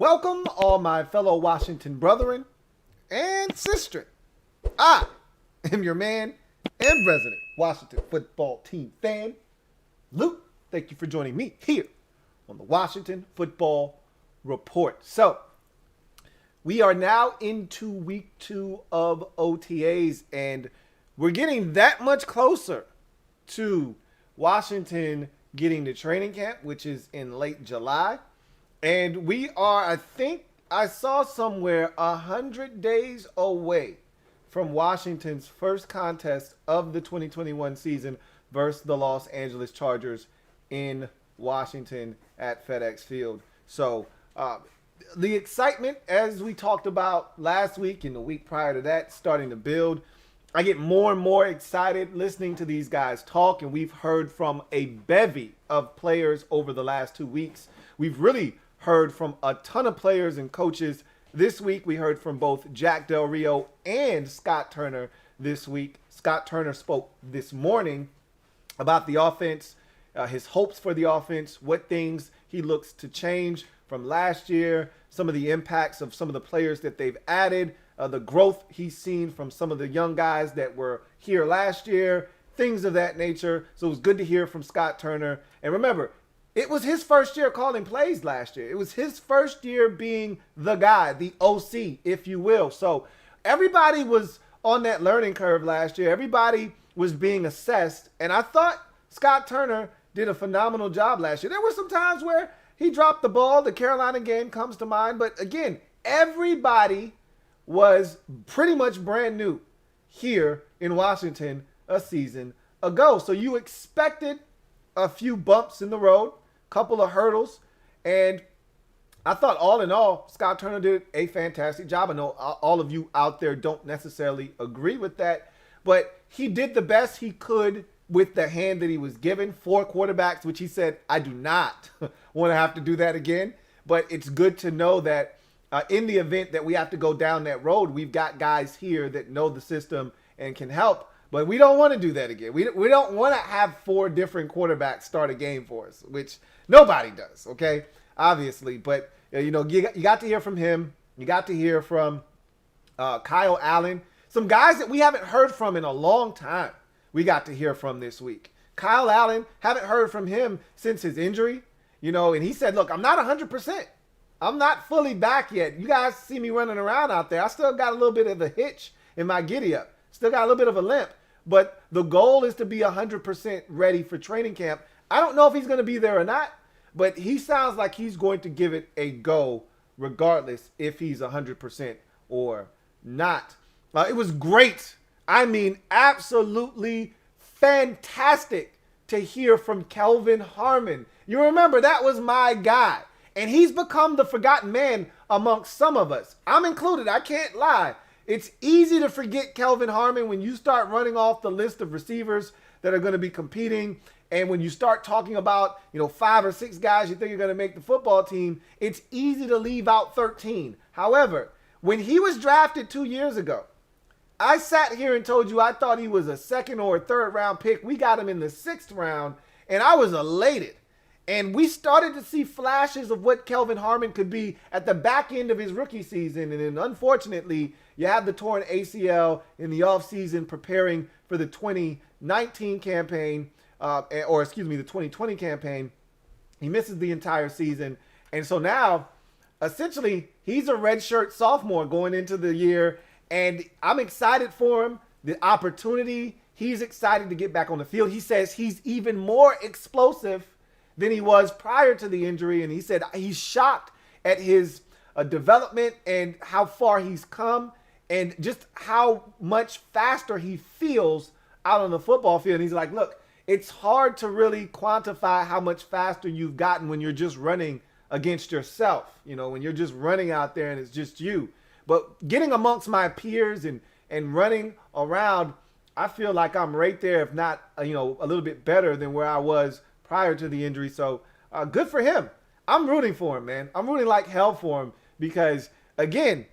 Welcome, all my fellow Washington brethren and sister. I am your man and resident Washington football team fan, Lou. Thank you for joining me here on the Washington Football Report. So, we are now into week 2 of OTAs, and we're getting that much closer to Washington getting to training camp, which is in late July. And we are, I think I saw somewhere, 100 days away from Washington's first contest of the 2021 season versus the Los Angeles Chargers in Washington at FedEx Field. So the excitement, as we talked about last week and the week prior to that, starting to build. I get more and more excited listening to these guys talk, and we've heard from a bevy of players over the last 2 weeks. We've really heard from a ton of players and coaches this week. We heard from both Jack Del Rio and Scott Turner this week. Scott Turner spoke this morning about the offense, his hopes for the offense, what things he looks to change from last year, some of the impacts of some of the players that they've added, the growth he's seen from some of the young guys that were here last year, things of that nature. So it was good to hear from Scott Turner. And remember, it was his first year calling plays last year. It was his first year being the guy, the OC, if you will. So everybody was on that learning curve last year. Everybody was being assessed. And I thought Scott Turner did a phenomenal job last year. There were some times where he dropped the ball. The Carolina game comes to mind. But again, everybody was pretty much brand new here in Washington a season ago. So you expected a few bumps in the road, couple of hurdles, and I thought all in all, Scott Turner did a fantastic job. I know all of you out there don't necessarily agree with that, but he did the best he could with the hand that he was given. 4 quarterbacks, which he said, I do not want to have to do that again, but it's good to know that in the event that we have to go down that road, we've got guys here that know the system and can help. But we don't want to do that again. We don't want to have 4 different quarterbacks start a game for us, which nobody does, okay? Obviously. But, you got to hear from him. You got to hear from Kyle Allen. Some guys that we haven't heard from in a long time we got to hear from this week. Kyle Allen, haven't heard from him since his injury, and he said, look, I'm not 100%. I'm not fully back yet. You guys see me running around out there. I still got a little bit of a hitch in my giddy-up. Still got a little bit of a limp. But the goal is to be 100% ready for training camp. I don't know if he's going to be there or not, but he sounds like he's going to give it a go regardless if he's 100% or not. It was great. I mean, absolutely fantastic to hear from Kelvin Harmon. You remember, that was my guy. And he's become the forgotten man amongst some of us. I'm included. I can't lie. It's easy to forget Kelvin Harmon when you start running off the list of receivers that are going to be competing. And when you start talking about, 5 or 6 guys you think are going to make the football team, it's easy to leave out 13. However, when he was drafted 2 years ago, I sat here and told you I thought he was a 2nd or a 3rd round pick. We got him in the 6th round, and I was elated. And we started to see flashes of what Kelvin Harmon could be at the back end of his rookie season. And then unfortunately, you have the torn ACL in the offseason preparing for the 2019 campaign, the 2020 campaign. He misses the entire season. And so now, essentially, he's a redshirt sophomore going into the year. And I'm excited for him, the opportunity. He's excited to get back on the field. He says he's even more explosive than he was prior to the injury. And he said he's shocked at his development and how far he's come and just how much faster he feels out on the football field. And he's like, look, it's hard to really quantify how much faster you've gotten when you're just running against yourself, when you're just running out there and it's just you. But getting amongst my peers and running around, I feel like I'm right there, if not, a little bit better than where I was prior to the injury. So good for him. I'm rooting for him, man. I'm rooting like hell for him because, again,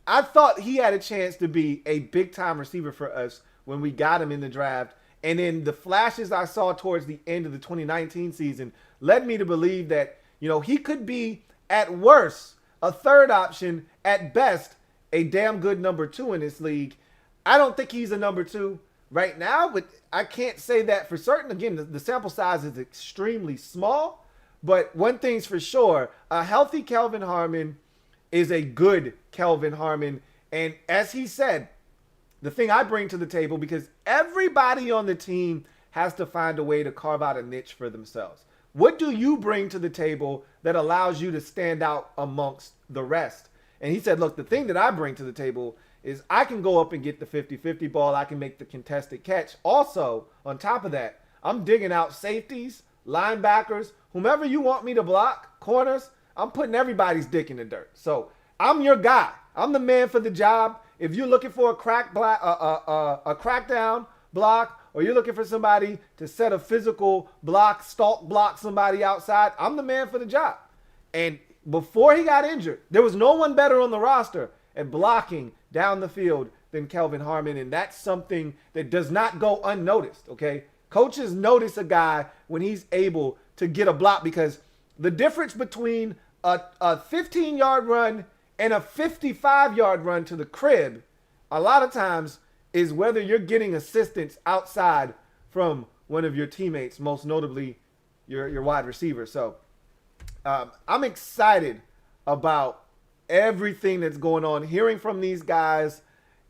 I thought he had a chance to be a big-time receiver for us when we got him in the draft. And then the flashes I saw towards the end of the 2019 season led me to believe that, he could be, at worst, a third option, at best, a damn good number 2 in this league. I don't think he's a number 2 right now, but I can't say that for certain. Again, the sample size is extremely small, but one thing's for sure, a healthy Kelvin Harmon is a good Kelvin Harmon. And as he said, the thing I bring to the table, because everybody on the team has to find a way to carve out a niche for themselves. What do you bring to the table that allows you to stand out amongst the rest? And he said, look, the thing that I bring to the table is I can go up and get the 50-50 ball. I can make the contested catch. Also, on top of that, I'm digging out safeties, linebackers, whomever you want me to block, corners. I'm putting everybody's dick in the dirt. So I'm your guy. I'm the man for the job. If you're looking for a crackdown block, or you're looking for somebody to set a physical block, stalk block somebody outside, I'm the man for the job. And before he got injured, there was no one better on the roster at blocking down the field than Kelvin Harmon. And that's something that does not go unnoticed, okay? Coaches notice a guy when he's able to get a block, because the difference between a 15-yard run and a 55-yard run to the crib, a lot of times, is whether you're getting assistance outside from one of your teammates, most notably your wide receiver. So I'm excited about everything that's going on, hearing from these guys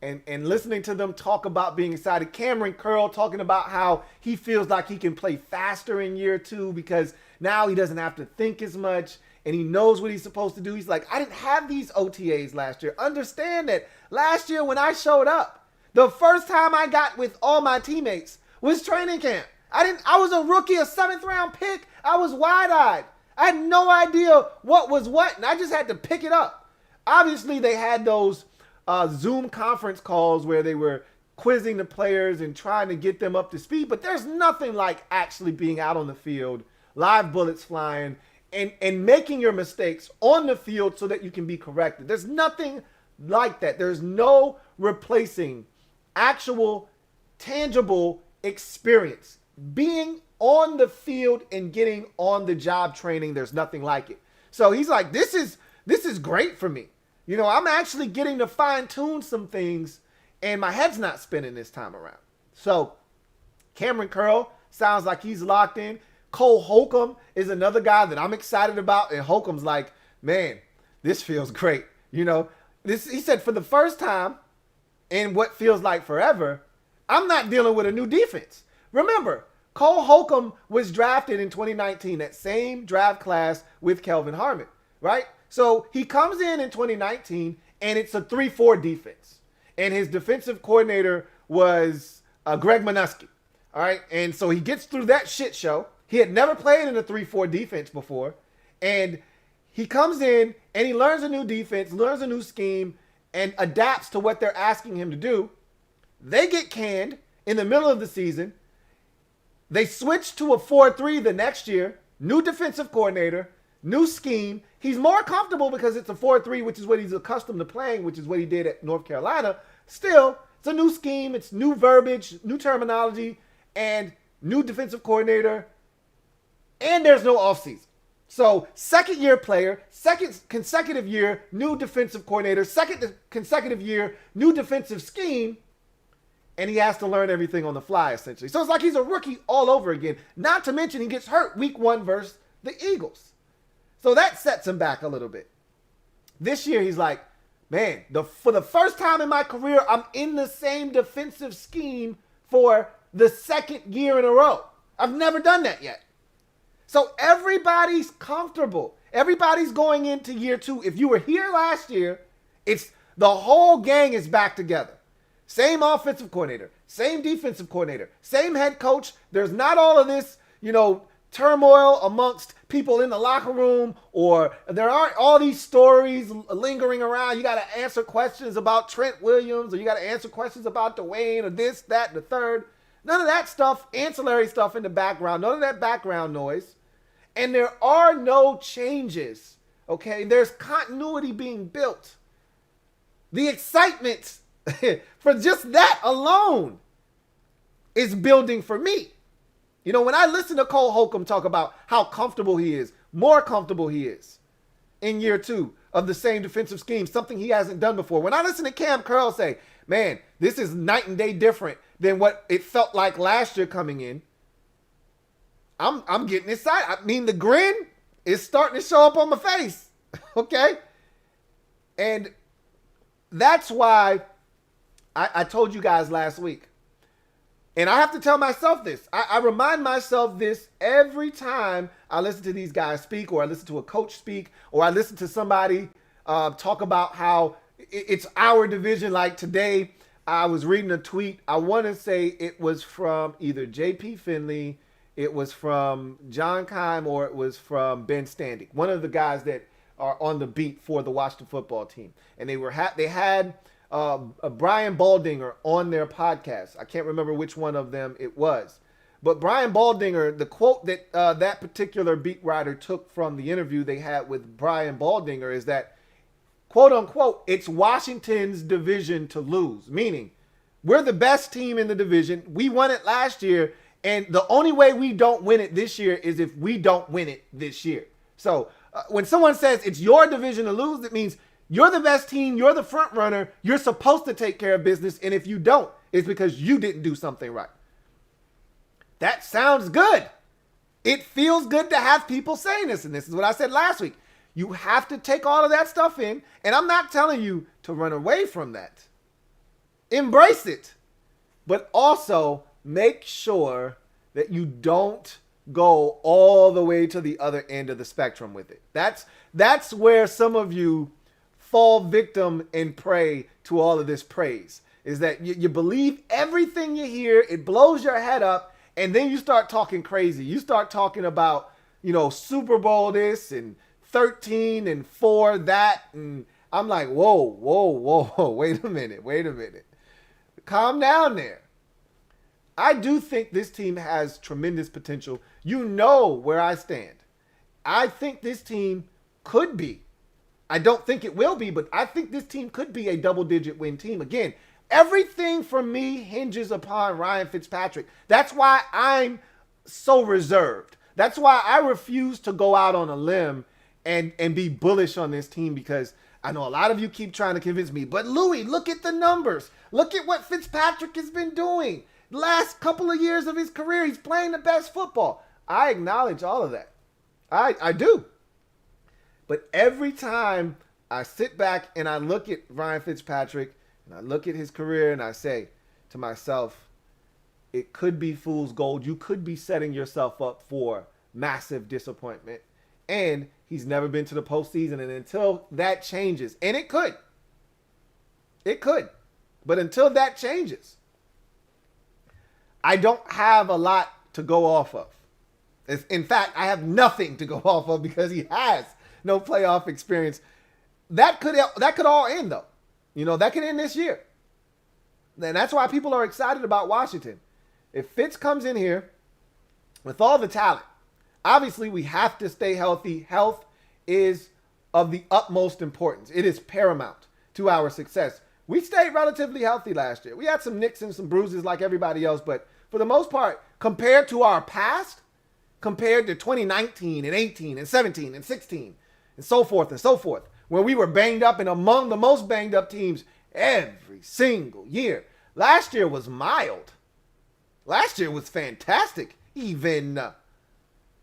and listening to them talk about being excited. Cameron Curl talking about how he feels like he can play faster in year 2 because now he doesn't have to think as much and he knows what he's supposed to do. He's like, I didn't have these OTAs last year. Understand that last year when I showed up, the first time I got with all my teammates was training camp. I was a rookie, a 7th round pick. I was wide-eyed. I had no idea what was what, and I just had to pick it up. Obviously, they had those Zoom conference calls where they were quizzing the players and trying to get them up to speed, but there's nothing like actually being out on the field, live bullets flying, and making your mistakes on the field so that you can be corrected. There's nothing like that. There's no replacing actual, tangible experience. Being on the field and getting on the job training, there's nothing like it. So he's like, this is great for me. You know, I'm actually getting to fine tune some things and my head's not spinning this time around. So Cameron Curl sounds like he's locked in. Cole Holcomb is another guy that I'm excited about. And Holcomb's like, man, this feels great. You know, he said for the first time in what feels like forever, I'm not dealing with a new defense. Remember, Cole Holcomb was drafted in 2019, that same draft class with Kelvin Harmon, right? So he comes in 2019, and it's a 3-4 defense. And his defensive coordinator was Greg Minuski, all right? And so he gets through that shit show. He had never played in a 3-4 defense before. And he comes in, and he learns a new defense, learns a new scheme, and adapts to what they're asking him to do. They get canned in the middle of the season. They switch to a 4-3 the next year. New defensive coordinator, new scheme. He's more comfortable because it's a 4-3, which is what he's accustomed to playing, which is what he did at North Carolina. Still, it's a new scheme. It's new verbiage, new terminology, and new defensive coordinator. And there's no offseason. So, second year player, second consecutive year, new defensive coordinator, second consecutive year, new defensive scheme, and he has to learn everything on the fly, essentially. So, it's like he's a rookie all over again. Not to mention he gets hurt week 1 versus the Eagles. So, that sets him back a little bit. This year, he's like, man, for the first time in my career, I'm in the same defensive scheme for the second year in a row. I've never done that yet. So everybody's comfortable. Everybody's going into year 2. If you were here last year, it's the whole gang is back together. Same offensive coordinator, same defensive coordinator, same head coach. There's not all of this, turmoil amongst people in the locker room, or there aren't all these stories lingering around. You got to answer questions about Trent Williams, or you got to answer questions about Dwayne, or this, that, and the third. None of that stuff, ancillary stuff in the background, none of that background noise. And there are no changes, okay? There's continuity being built. The excitement for just that alone is building for me. When I listen to Cole Holcomb talk about how comfortable he is, more comfortable he is, in year 2 of the same defensive scheme, something he hasn't done before. When I listen to Cam Curl say, man, this is night and day different than what it felt like last year coming in, I'm getting excited. I mean, the grin is starting to show up on my face, okay? And that's why I told you guys last week, and I have to tell myself this. I remind myself this every time I listen to these guys speak, or I listen to a coach speak, or I listen to somebody talk about how it's our division. Like today, I was reading a tweet. I want to say it was from either J.P. Finley, it was from John Keim, or it was from Ben Standing, one of the guys that are on the beat for the Washington football team. And they had Brian Baldinger on their podcast. I can't remember which one of them it was. But Brian Baldinger, the quote that that particular beat writer took from the interview they had with Brian Baldinger is that, quote unquote, it's Washington's division to lose. Meaning, we're the best team in the division. We won it last year. And the only way we don't win it this year is if we don't win it this year. So when someone says it's your division to lose, it means you're the best team, you're the front runner, you're supposed to take care of business, and if you don't, it's because you didn't do something right. That sounds good. It feels good to have people saying this, and this is what I said last week. You have to take all of that stuff in, and I'm not telling you to run away from that. Embrace it, but also make sure that you don't go all the way to the other end of the spectrum with it. That's where some of you fall victim and prey to all of this praise, is that you believe everything you hear, it blows your head up, and then you start talking crazy. You start talking about, Super Bowl this and 13-4 that, and I'm like, whoa, wait a minute. Calm down there. I do think this team has tremendous potential. You know where I stand. I think this team could be. I don't think it will be, but I think this team could be a double-digit win team. Again, everything for me hinges upon Ryan Fitzpatrick. That's why I'm so reserved. That's why I refuse to go out on a limb and be bullish on this team, because I know a lot of you keep trying to convince me, but Louie, look at the numbers. Look at what Fitzpatrick has been doing. Last couple of years of his career, he's playing the best football. I acknowledge all of that. I do. But every time I sit back and I look at Ryan Fitzpatrick and I look at his career and I say to myself, it could be fool's gold. You could be setting yourself up for massive disappointment. And he's never been to the postseason. And until that changes, and it could. But until that changes, I don't have a lot to go off of. In fact, I have nothing to go off of because he has no playoff experience. That could all end, though. That could end this year. And that's why people are excited about Washington. If Fitz comes in here with all the talent, obviously we have to stay healthy. Health is of the utmost importance. It is paramount to our success. We stayed relatively healthy last year. We had some nicks and some bruises like everybody else, but for the most part, compared to our past, compared to 2019 and 18 and 17 and 16 and so forth, when we were banged up and among the most banged up teams every single year. Last year was mild. Last year was fantastic. Even,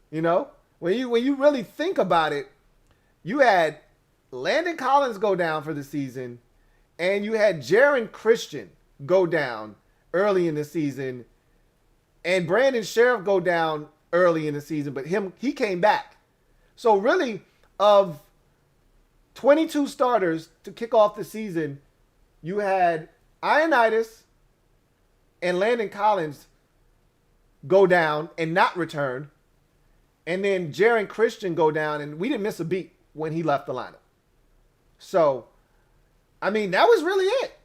when you really think about it, you had Landon Collins go down for the season, and you had Jaron Christian go down early in the season, and Brandon Scherff go down early in the season, but he came back. So really, of 22 starters to kick off the season, you had Ioannidis and Landon Collins go down and not return, and then Jaron Christian go down, and we didn't miss a beat when he left the lineup. So, that was really it.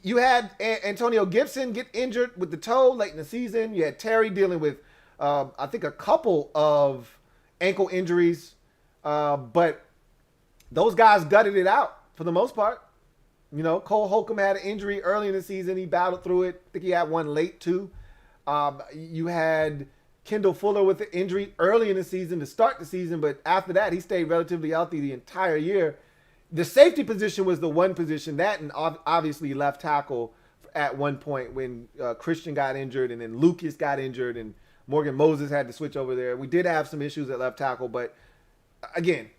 You had Antonio Gibson get injured with the toe late in the season. You had Terry dealing with, I think, a couple of ankle injuries. But those guys gutted it out for the most part. Cole Holcomb had an injury early in the season. He battled through it. I think he had one late too. You had Kendall Fuller with the injury early in the season to start the season, but after that, he stayed relatively healthy the entire year. The safety position was the one position that, and obviously left tackle at one point when Christian got injured, and then Lucas got injured, and Morgan Moses had to switch over there. We did have some issues at left tackle, but again,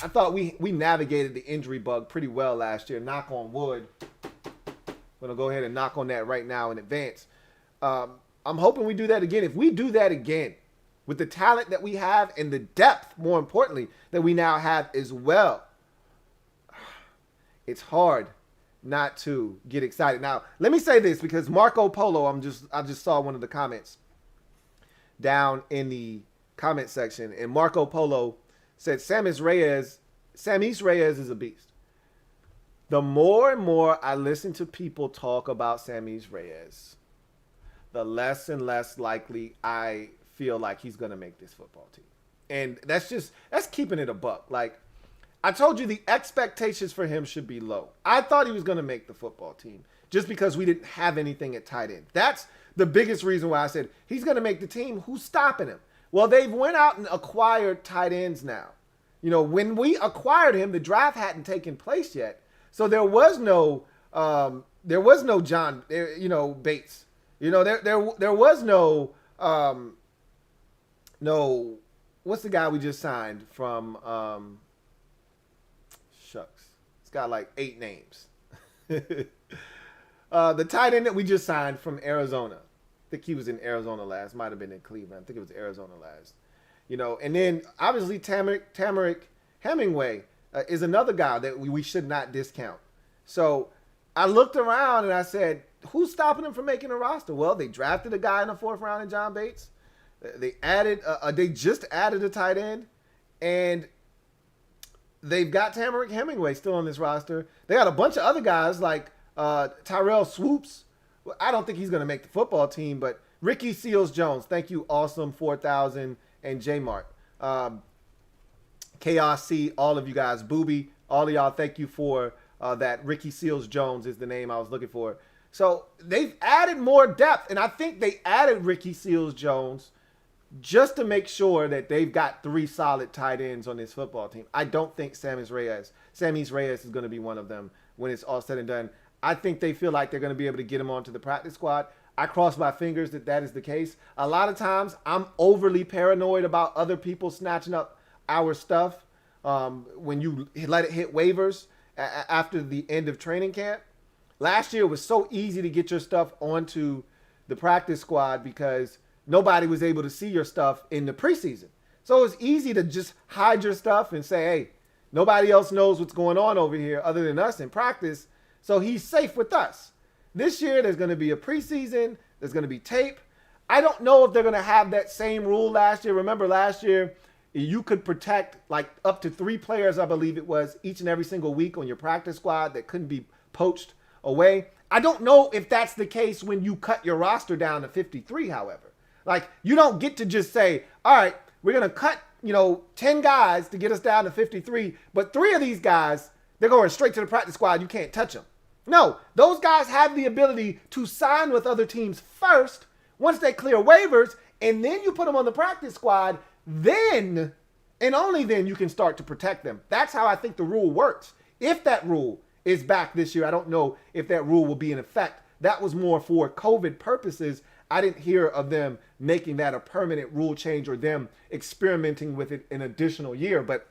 I thought we navigated the injury bug pretty well last year. Knock on wood. I'm going to go ahead and knock on that right now in advance. I'm hoping we do that again. If we do that again, with the talent that we have and the depth, more importantly, that we now have as well, it's hard not to get excited. Now, let me say this, because Marco Polo, I just saw one of the comments down in the comment section, and Marco Polo said Samis Reyes is a beast. The more and more I listen to people talk about Samis Reyes, the less and less likely I feel like he's going to make this football team. And that's keeping it a buck. Like, I told you the expectations for him should be low. I thought he was going to make the football team just because we didn't have anything at tight end. That's the biggest reason why I said he's going to make the team. Who's stopping him? Well, they've went out and acquired tight ends now. You know, when we acquired him, the draft hadn't taken place yet. So there was no John, Bates. You know, there was no, what's the guy we just signed from, shucks. It's got like 8 names. The tight end that we just signed from Arizona. I think he was in Arizona last. Might have been in Cleveland. I think it was Arizona last. You know, and then obviously Tamarick Hemingway is another guy that we should not discount. So I looked around and I said, who's stopping them from making a roster? Well, they drafted a guy in the 4th round in John Bates. They just added a tight end, and they've got Tamarick Hemingway still on this roster. They got a bunch of other guys like Tyrell Swoops. Well, I don't think he's going to make the football team, but Ricky Seals-Jones, thank you, Awesome 4000 and J-Mart. Chaos C, all of you guys, Booby, all of y'all, thank you for that. Ricky Seals-Jones is the name I was looking for. So they've added more depth, and I think they added Ricky Seals-Jones just to make sure that they've got 3 solid tight ends on this football team. I don't think Samis Reyes is going to be one of them when it's all said and done. I think they feel like they're going to be able to get him onto the practice squad. I cross my fingers that is the case. A lot of times I'm overly paranoid about other people snatching up our stuff when you let it hit waivers after the end of training camp. Last year it was so easy to get your stuff onto the practice squad because nobody was able to see your stuff in the preseason. So it was easy to just hide your stuff and say, hey, nobody else knows what's going on over here other than us in practice, so he's safe with us. This year, there's going to be a preseason. There's going to be tape. I don't know if they're going to have that same rule last year. Remember last year, you could protect like up to 3 players, I believe it was, each and every single week on your practice squad that couldn't be poached away. I don't know if that's the case when you cut your roster down to 53, however. Like, you don't get to just say, all right, we're going to cut, 10 guys to get us down to 53, but 3 of these guys, they're going straight to the practice squad. You can't touch them. No, those guys have the ability to sign with other teams first, once they clear waivers, and then you put them on the practice squad, then, and only then, you can start to protect them. That's how I think the rule works. If that rule is back this year, I don't know if that rule will be in effect. That was more for COVID purposes. I didn't hear of them making that a permanent rule change or them experimenting with it an additional year, but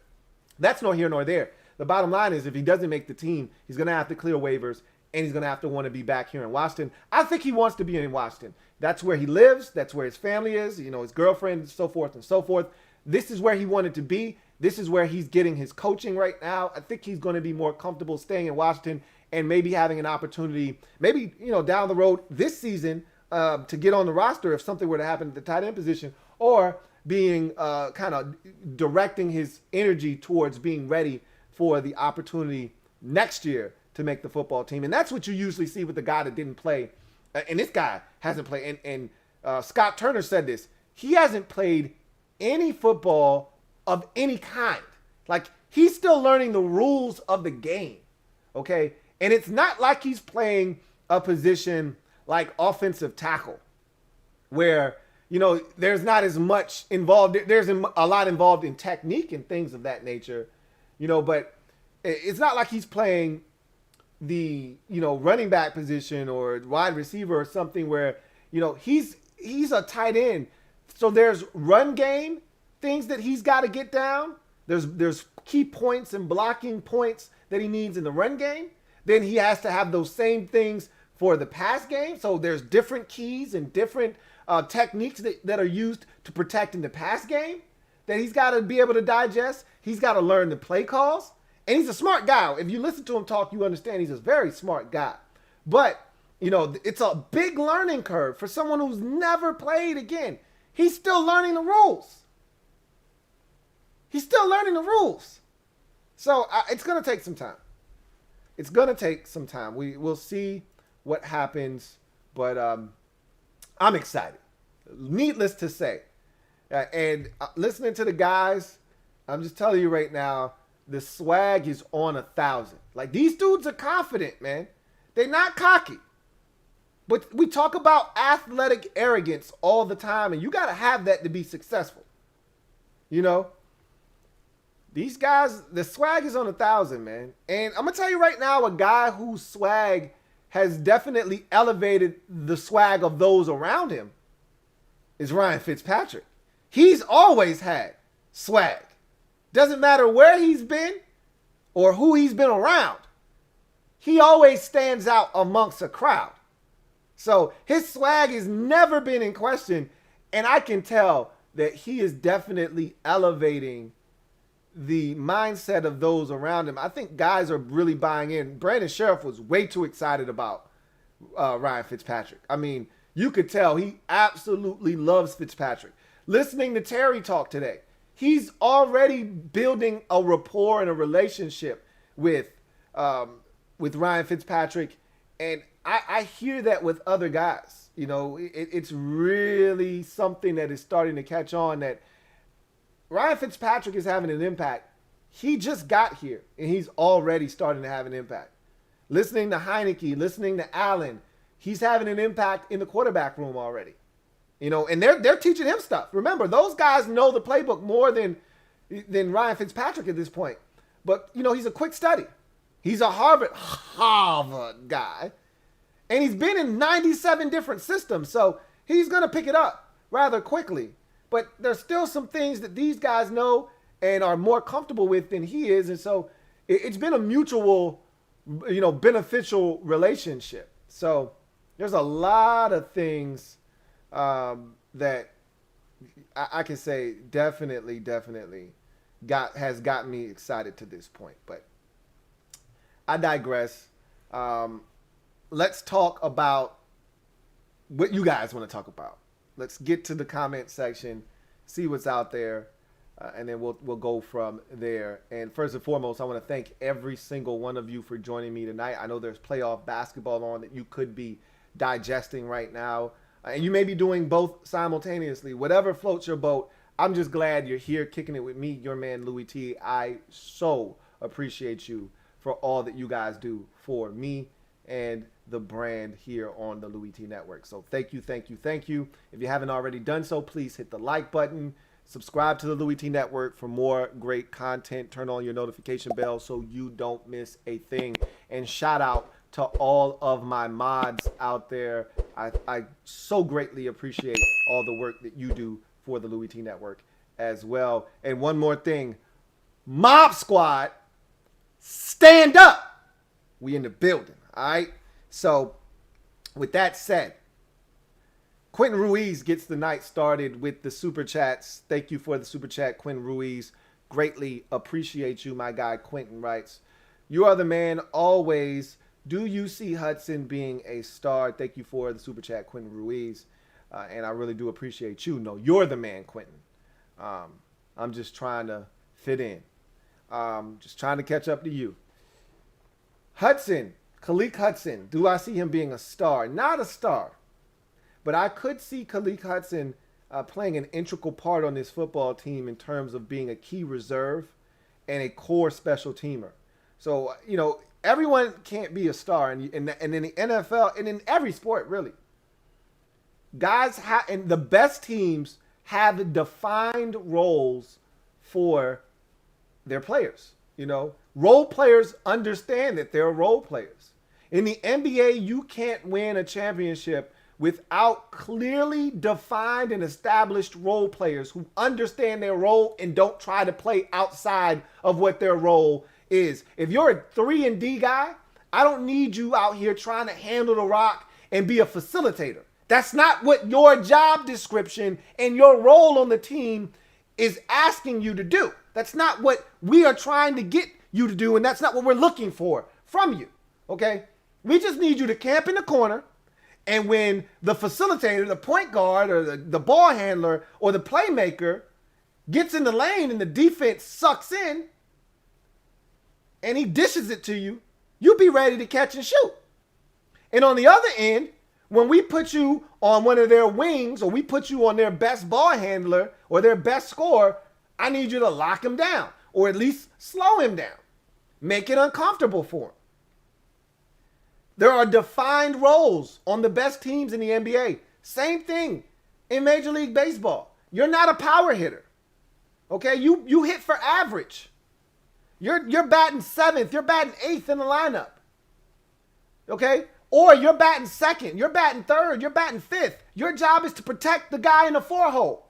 that's nor here nor there. The bottom line is if he doesn't make the team, he's going to have to clear waivers, and he's going to have to want to be back here in Washington. I think he wants to be in Washington. That's where he lives. That's where his family is, his girlfriend, so forth and so forth. This is where he wanted to be. This is where he's getting his coaching right now. I think he's going to be more comfortable staying in Washington and maybe having an opportunity, maybe, down the road this season to get on the roster if something were to happen at the tight end position, or being kind of directing his energy towards being ready for the opportunity next year to make the football team. And that's what you usually see with the guy that didn't play. And this guy hasn't played. And Scott Turner said this. He hasn't played any football of any kind. Like, he's still learning the rules of the game. Okay? And it's not like he's playing a position like offensive tackle where there's not as much involved. There's a lot involved in technique and things of that nature, but it's not like he's playing the, running back position or wide receiver or something where, he's a tight end. So there's run game, things that he's got to get down. There's key points and blocking points that he needs in the run game. Then he has to have those same things for the pass game. So there's different keys and different techniques that are used to protect in the pass game that he's got to be able to digest. He's got to learn the play calls. And he's a smart guy. If you listen to him talk, you understand he's a very smart guy. But, it's a big learning curve for someone who's never played again. He's still learning the rules. So it's going to take some time. We'll see what happens. But I'm excited. Needless to say. And listening to the guys, I'm just telling you right now, the swag is on 1,000. Like, these dudes are confident, man. They're not cocky. But we talk about athletic arrogance all the time, and you got to have that to be successful. These guys, the swag is on 1,000, man. And I'm going to tell you right now, a guy whose swag has definitely elevated the swag of those around him is Ryan Fitzpatrick. He's always had swag. Doesn't matter where he's been or who he's been around. He always stands out amongst a crowd. So his swag has never been in question. And I can tell that he is definitely elevating the mindset of those around him. I think guys are really buying in. Brandon Scherff was way too excited about Ryan Fitzpatrick. I mean, you could tell he absolutely loves Fitzpatrick. Listening to Terry talk today, he's already building a rapport and a relationship with Ryan Fitzpatrick. And I hear that with other guys. It's really something that is starting to catch on, that Ryan Fitzpatrick is having an impact. He just got here, and he's already starting to have an impact. Listening to Heineke, listening to Allen, he's having an impact in the quarterback room already. And they're teaching him stuff. Remember, those guys know the playbook more than Ryan Fitzpatrick at this point. But, he's a quick study. He's a Harvard guy. And he's been in 97 different systems. So he's going to pick it up rather quickly. But there's still some things that these guys know and are more comfortable with than he is. And so it's been a mutual, beneficial relationship. So there's a lot of things that I can say definitely has gotten me excited to this point. But I digress. Let's talk about what you guys want to talk about. Let's get to the comment section, see what's out there, and then we'll go from there. And first and foremost, I want to thank every single one of you for joining me tonight. I know there's playoff basketball on that you could be digesting right now, and you may be doing both simultaneously. Whatever floats your boat, I'm just glad you're here kicking it with me, your man Louie T. I so appreciate you for all that you guys do for me and the brand here on the Louie T Network. So thank you. If you haven't already done so, please hit the like button. Subscribe to the Louie T Network for more great content. Turn on your notification bell so you don't miss a thing. And shout out to all of my mods out there. I so greatly appreciate all the work that you do for the Louie T Network as well. And one more thing. Mob Squad, stand up. We in the building, all right? So, with that said, Quentin Ruiz gets the night started with the Super Chats. Thank you for the Super Chat, Quentin Ruiz. Greatly appreciate you, my guy. Quentin writes, you are the man always. Do you see Hudson being a star? Thank you for the Super Chat, Quentin Ruiz. And I really do appreciate you. No, you're the man, Quentin. I'm just trying to fit in. Just trying to catch up to you. Hudson. Khaleke Hudson, do I see him being a star? Not a star, but I could see Khaleke Hudson playing an integral part on this football team in terms of being a key reserve and a core special teamer. So, everyone can't be a star. And in the NFL and in every sport, really, and the best teams have defined roles for their players. Role players understand that they're role players. In the NBA, you can't win a championship without clearly defined and established role players who understand their role and don't try to play outside of what their role is. If you're a 3-and-D guy, I don't need you out here trying to handle the rock and be a facilitator. That's not what your job description and your role on the team is asking you to do. That's not what we are trying to get you to do, and that's not what we're looking for from you, okay? We just need you to camp in the corner, and when the facilitator, the point guard, or the ball handler, or the playmaker gets in the lane and the defense sucks in, and he dishes it to you, you be ready to catch and shoot. And on the other end, when we put you on one of their wings, or we put you on their best ball handler or their best scorer, I need you to lock him down, or at least slow him down. Make it uncomfortable for him. There are defined roles on the best teams in the NBA. Same thing in Major League Baseball. You're not a power hitter. Okay? You hit for average. You're batting 7th. You're batting 8th in the lineup. Okay? Or you're batting 2nd. You're batting 3rd. You're batting 5th. Your job is to protect the guy in the 4-hole.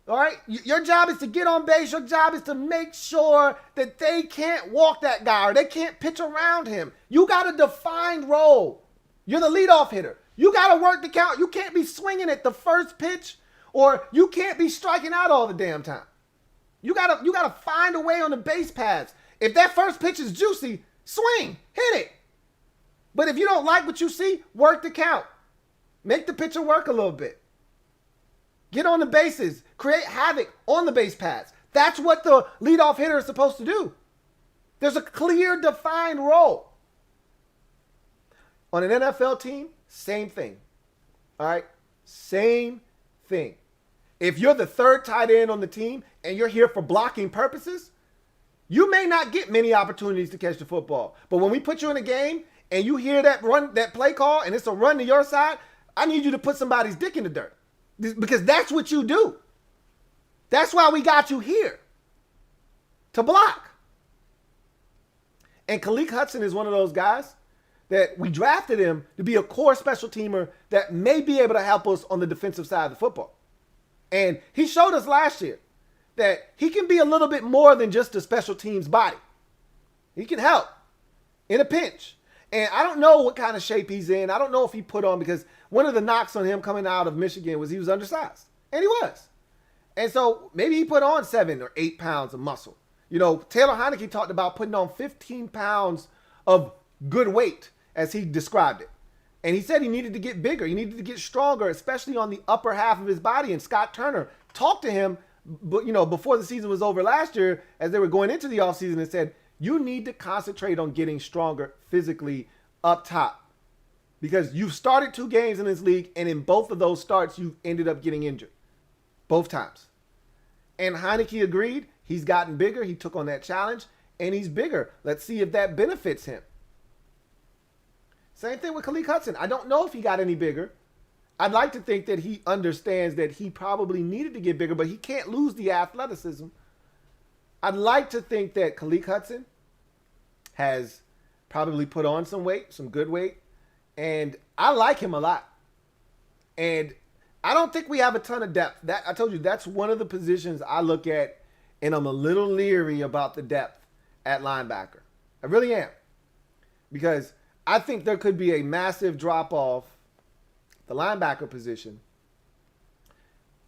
All right? Your job is to get on base. Your job is to make sure that they can't walk that guy or they can't pitch around him. You got a defined role. You're the leadoff hitter. You got to work the count. You can't be swinging at the first pitch, or you can't be striking out all the damn time. You got to find a way on the base paths. If that first pitch is juicy, swing, hit it. But if you don't like what you see, work the count. Make the pitcher work a little bit. Get on the bases. Create havoc on the base paths. That's what the leadoff hitter is supposed to do. There's a clear, defined role. On an NFL team, same thing. All right? Same thing. If you're the 3rd tight end on the team and you're here for blocking purposes, you may not get many opportunities to catch the football. But when we put you in a game and you hear that play call and it's a run to your side, I need you to put somebody's dick in the dirt. Because that's what you do. That's why we got you here. To block. And Khaleke Hudson is one of those guys that we drafted him to be a core special teamer that may be able to help us on the defensive side of the football. And he showed us last year that he can be a little bit more than just a special teams body. He can help in a pinch. And I don't know what kind of shape he's in. I don't know if he put on, because one of the knocks on him coming out of Michigan was he was undersized. And he was. And so maybe he put on 7 or 8 pounds of muscle. Taylor Heineke talked about putting on 15 pounds of good weight, as he described it. And he said he needed to get bigger. He needed to get stronger, especially on the upper half of his body. And Scott Turner talked to him, before the season was over last year, as they were going into the offseason, and said, you need to concentrate on getting stronger physically up top, because you've started 2 games in this league, and in both of those starts, you've ended up getting injured. Both times. And Heineke agreed. He's gotten bigger. He took on that challenge, and he's bigger. Let's see if that benefits him. Same thing with Khaleke Hudson. I don't know if he got any bigger. I'd like to think that he understands that he probably needed to get bigger, but he can't lose the athleticism. I'd like to think that Khaleke Hudson has probably put on some weight, some good weight, and I like him a lot. And I don't think we have a ton of depth. That, I told you, that's one of the positions I look at, and I'm a little leery about the depth at linebacker. I really am. Because I think there could be a massive drop-off the linebacker position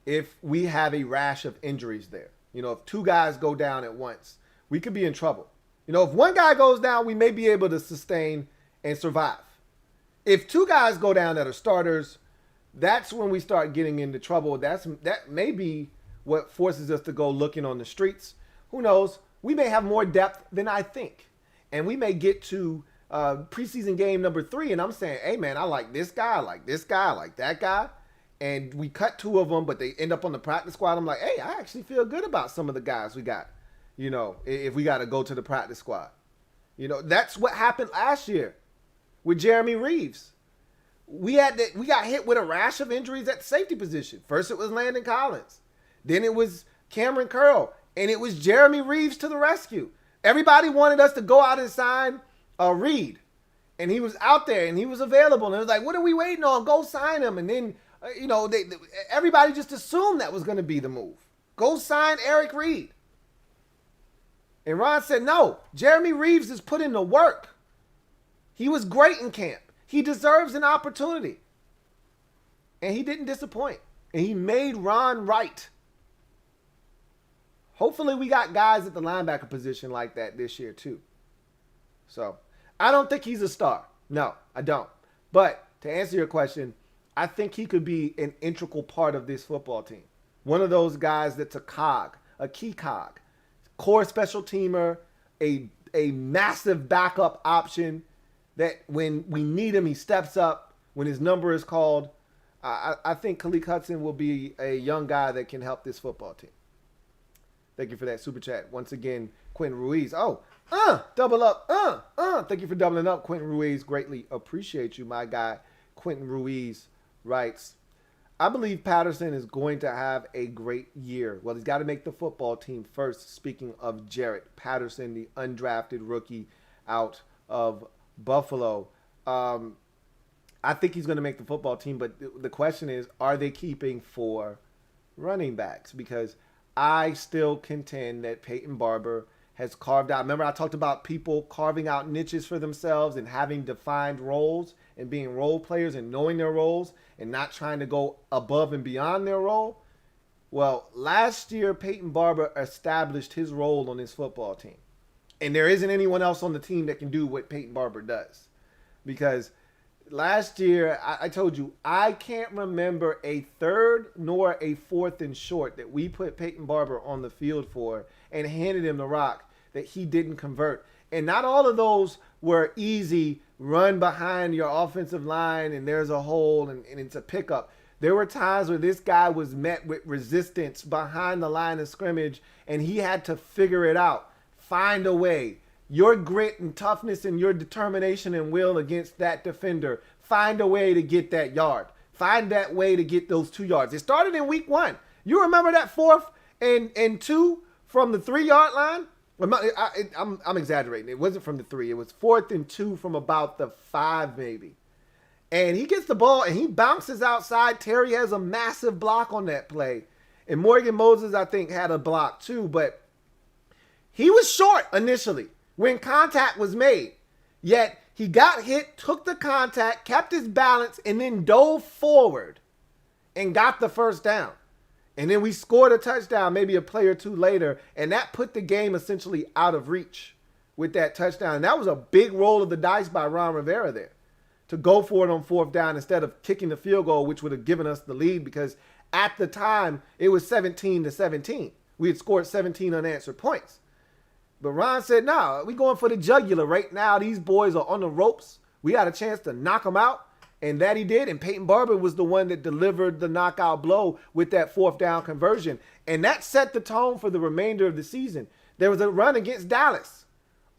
if we have a rash of injuries there. If 2 guys go down at once, we could be in trouble. If one guy goes down, we may be able to sustain and survive. If 2 guys go down that are starters, that's when we start getting into trouble. That may be what forces us to go looking on the streets. Who knows? We may have more depth than I think. And we may get to preseason game number 3, and I'm saying, hey, man, I like this guy, I like this guy, I like that guy. And we cut 2 of them, but they end up on the practice squad. I'm like, hey, I actually feel good about some of the guys we got, if we got to go to the practice squad. That's what happened last year with Jeremy Reeves. we got hit with a rash of injuries at the safety position. First it was Landon Collins. Then it was Cameron Curl. And it was Jeremy Reeves to the rescue. Everybody wanted us to go out and sign Reed. And he was out there and he was available. And it was like, what are we waiting on? Go sign him. And then, everybody just assumed that was going to be the move. Go sign Eric Reed. And Ron said, no, Jeremy Reeves has put in the work. He was great in camp. He deserves an opportunity. And he didn't disappoint. And he made Ron right. Hopefully we got guys at the linebacker position like that this year too. So, I don't think he's a star. No, I don't. But to answer your question, I think he could be an integral part of this football team. One of those guys that's a cog, a key cog, core special teamer, a massive backup option that when we need him, he steps up when his number is called. I think Khaleke Hudson will be a young guy that can help this football team. Thank you for that super chat. Once again, Quentin Ruiz. Double up. Thank you for doubling up, Quentin Ruiz. Greatly appreciate you, my guy. Quentin Ruiz writes, I believe Patterson is going to have a great year. Well, he's got to make the football team first. Speaking of Jarrett Patterson, the undrafted rookie out of Buffalo. I think he's going to make the football team, but the question is, are they keeping 4 running backs? Because I still contend that Peyton Barber has carved out. Remember, I talked about people carving out niches for themselves and having defined roles and being role players and knowing their roles and not trying to go above and beyond their role. Well, last year, Peyton Barber established his role on his football team. And there isn't anyone else on the team that can do what Peyton Barber does. Because last year, I told you, I can't remember a third nor a fourth and short that we put Peyton Barber on the field for and handed him the rock that he didn't convert. And not all of those were easy, run behind your offensive line and there's a hole and it's a pickup. There were times where this guy was met with resistance behind the line of scrimmage and he had to figure it out, find a way. Your grit and toughness and your determination and will against that defender, find a way to get that yard. Find that way to get those 2 yards. It started in week 1. You remember that 4th and 2 from the 3-yard line? I'm exaggerating. It wasn't from the 3. It was 4th and 2 from about the 5 maybe. And he gets the ball and he bounces outside. Terry has a massive block on that play. And Morgan Moses, I think, had a block too. But he was short initially when contact was made. Yet he got hit, took the contact, kept his balance, and then dove forward and got the first down. And then we scored a touchdown maybe a play or 2 later, and that put the game essentially out of reach with that touchdown. And that was a big roll of the dice by Ron Rivera there to go for it on 4th down instead of kicking the field goal, which would have given us the lead because at the time it was 17-17. We had scored 17 unanswered points. But Ron said, no, we going for the jugular. Right now, these boys are on the ropes. We got a chance to knock them out. And that he did. And Peyton Barber was the one that delivered the knockout blow with that 4th down conversion. And that set the tone for the remainder of the season. There was a run against Dallas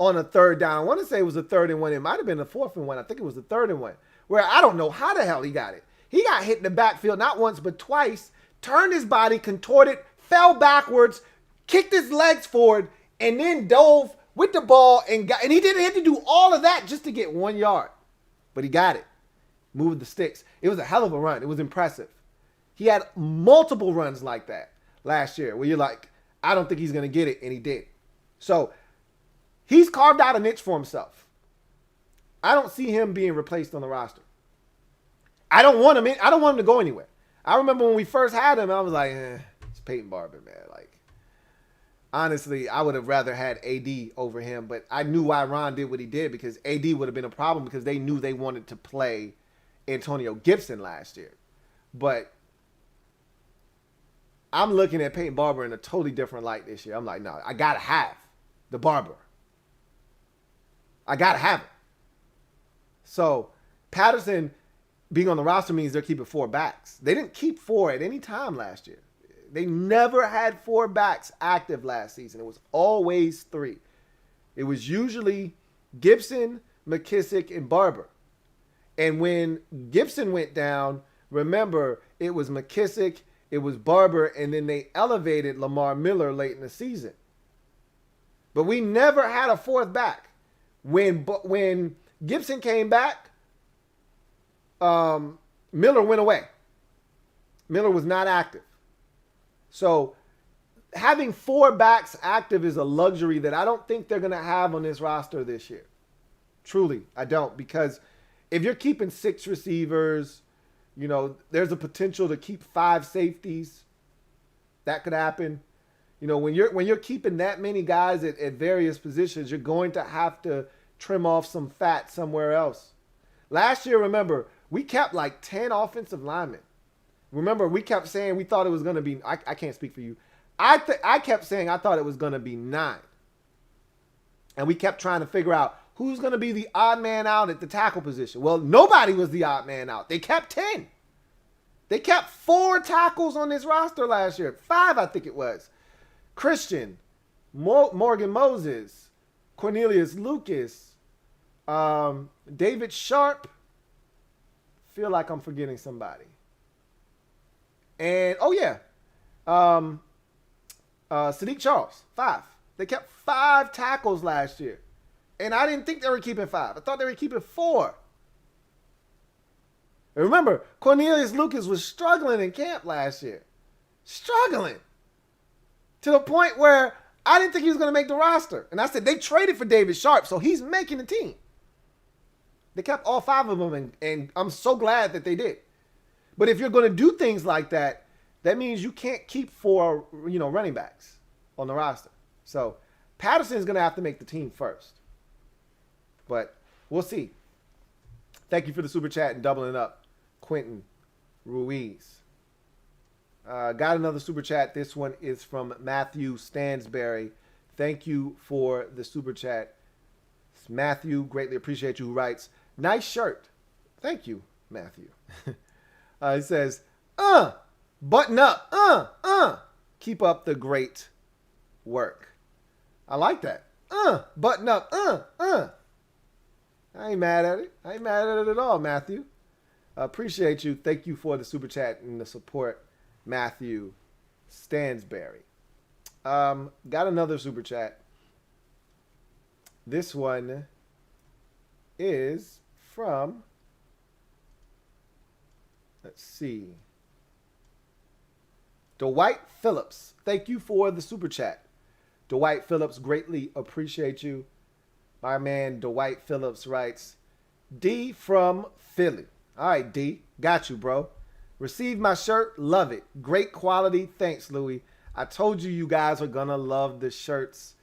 on a 3rd down. I want to say it was a 3rd and 1. It might have been a 4th and 1. I think it was a 3rd and 1. Where I don't know how the hell he got it. He got hit in the backfield not once but twice. Turned his body, contorted, fell backwards, kicked his legs forward, and then dove with the ball and he didn't have to do all of that just to get 1 yard. But he got it. Moved the sticks. It was a hell of a run. It was impressive. He had multiple runs like that last year where you're like, I don't think he's going to get it, and he did. So he's carved out a niche for himself. I don't see him being replaced on the roster. I don't want him to go anywhere. I remember when we first had him, I was like, it's Peyton Barber, man. Like, honestly, I would have rather had AD over him, but I knew why Ron did what he did because AD would have been a problem because they knew they wanted to play Antonio Gibson last year. But I'm looking at Peyton Barber in a totally different light this year. I'm like, no, I got to have the Barber. I got to have it. So Patterson being on the roster means they're keeping 4 backs. They didn't keep 4 at any time last year. They never had 4 backs active last season. It was always 3. It was usually Gibson, McKissick, and Barber. And when Gibson went down, remember, it was McKissick, it was Barber, and then they elevated Lamar Miller late in the season. But we never had a fourth back. When Gibson came back, Miller went away. Miller was not active. So having 4 backs active is a luxury that I don't think they're going to have on this roster this year. Truly, I don't. Because if you're keeping 6 receivers, you know, there's a potential to keep 5 safeties. That could happen. You know, when you're keeping that many guys at various positions, you're going to have to trim off some fat somewhere else. Last year, remember, we kept like 10 offensive linemen. Remember, we kept saying we thought it was going to be, I can't speak for you. I kept saying I thought it was going to be 9. And we kept trying to figure out who's going to be the odd man out at the tackle position. Well, nobody was the odd man out. They kept 10. They kept 4 tackles on this roster last year. 5, I think it was. Christian, Morgan Moses, Cornelius Lucas, David Sharp. Feel like I'm forgetting somebody. And, Sadiq Charles, 5. They kept 5 tackles last year. And I didn't think they were keeping 5. I thought they were keeping 4. And remember, Cornelius Lucas was struggling in camp last year. Struggling. To the point where I didn't think he was going to make the roster. And I said, they traded for David Sharp, so he's making the team. They kept all 5 of them, and I'm so glad that they did. But if you're going to do things like that, that means you can't keep 4, running backs on the roster. So Patterson is going to have to make the team first. But we'll see. Thank you for the super chat and doubling up, Quentin Ruiz. Got another super chat. This one is from Matthew Stansberry. Thank you for the super chat. It's Matthew, greatly appreciate you, who writes, nice shirt. Thank you, Matthew. He says, button up, keep up the great work. I like that. Button up, I ain't mad at it. I ain't mad at it at all, Matthew. Appreciate you. Thank you for the super chat and the support, Matthew Stansberry. Got another super chat. This one is from, let's see, Dwight Phillips. Thank you for the super chat. Dwight Phillips, greatly appreciate you. My man Dwight Phillips writes, D from Philly. All right, D. Got you, bro. Received my shirt. Love it. Great quality. Thanks, Louie. I told you you guys are going to love the shirts.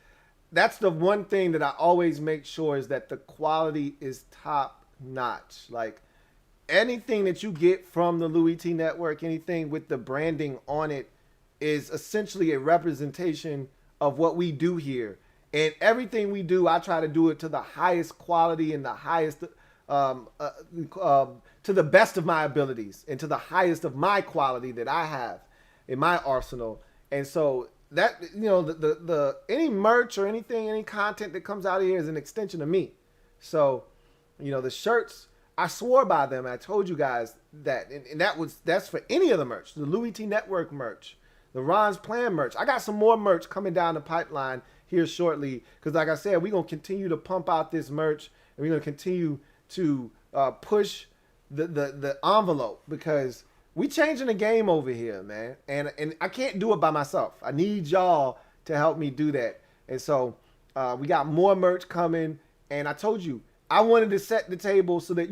That's the one thing that I always make sure is that the quality is top notch. Like anything that you get from the Louie T Network, anything with the branding on it is essentially a representation of what we do here. And everything we do, I try to do it to the highest quality and the highest, to the best of my abilities and to the highest of my quality that I have in my arsenal. And so that, the any merch or anything, any content that comes out of here is an extension of me. So, the shirts, I swore by them. I told you guys that, and that's for any of the merch, the Louie T Network merch, the Ron's Plan merch. I got some more merch coming down the pipeline here shortly, because like I said, we're going to continue to pump out this merch, and we're going to continue to push the envelope, because we changing the game over here, man. And I can't do it by myself. I need y'all to help me do that. And so we got more merch coming, and I told you, I wanted to set the table so that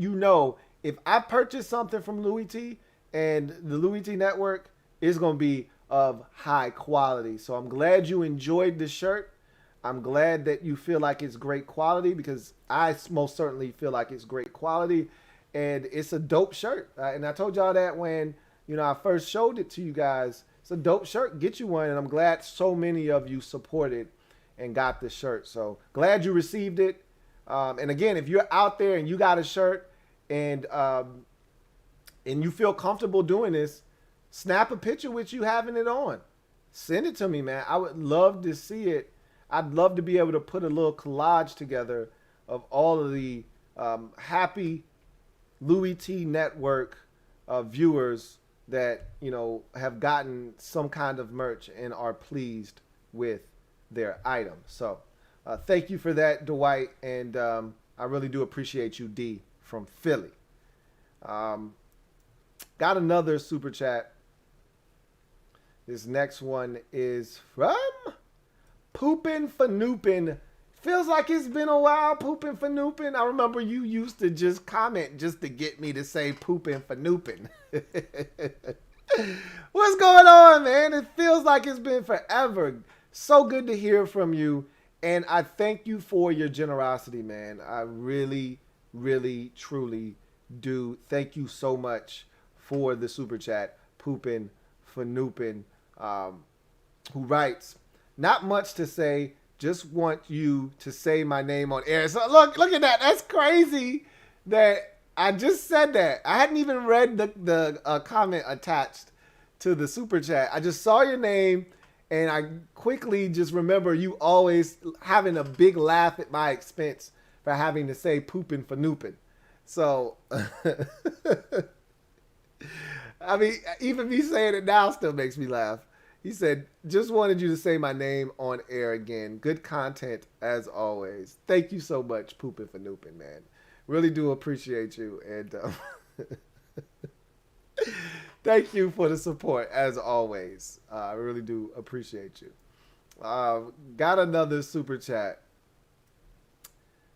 if I purchase something from Louie T and the Louie T Network, it's going to be of high quality. So I'm glad you enjoyed the shirt. I'm glad that you feel like it's great quality, because I most certainly feel like it's great quality, and it's a dope shirt. And I told y'all that when, I first showed it to you guys. It's a dope shirt. Get you one. And I'm glad so many of you supported and got the shirt. So glad you received it. And again, if you're out there and you got a shirt and you feel comfortable doing this, snap a picture with you having it on. Send it to me, man. I would love to see it. I'd love to be able to put a little collage together of all of the happy LouieTeeNetwork viewers that, have gotten some kind of merch and are pleased with their item. So thank you for that, Dwight. And I really do appreciate you, D, from Philly. Got another super chat. This next one is from Poopin' for Noopin'. Feels like it's been a while, Poopin' for Noopin'. I remember you used to just comment just to get me to say Poopin' for Noopin'. What's going on, man? It feels like it's been forever. So good to hear from you. And I thank you for your generosity, man. I really, really, truly do. Thank you so much for the super chat, Poopin' for Noopin', who writes, not much to say, just want you to say my name on air. So look at that. That's crazy that I just said that. I hadn't even read the comment attached to the super chat. I just saw your name, and I quickly just remember you always having a big laugh at my expense for having to say Poopin' for Noopin'. So, I mean, even me saying it now still makes me laugh. He said, just wanted you to say my name on air again. Good content as always. Thank you so much, Poopin' for Noopin', man. Really do appreciate you. And thank you for the support as always. I really do appreciate you. Got another super chat.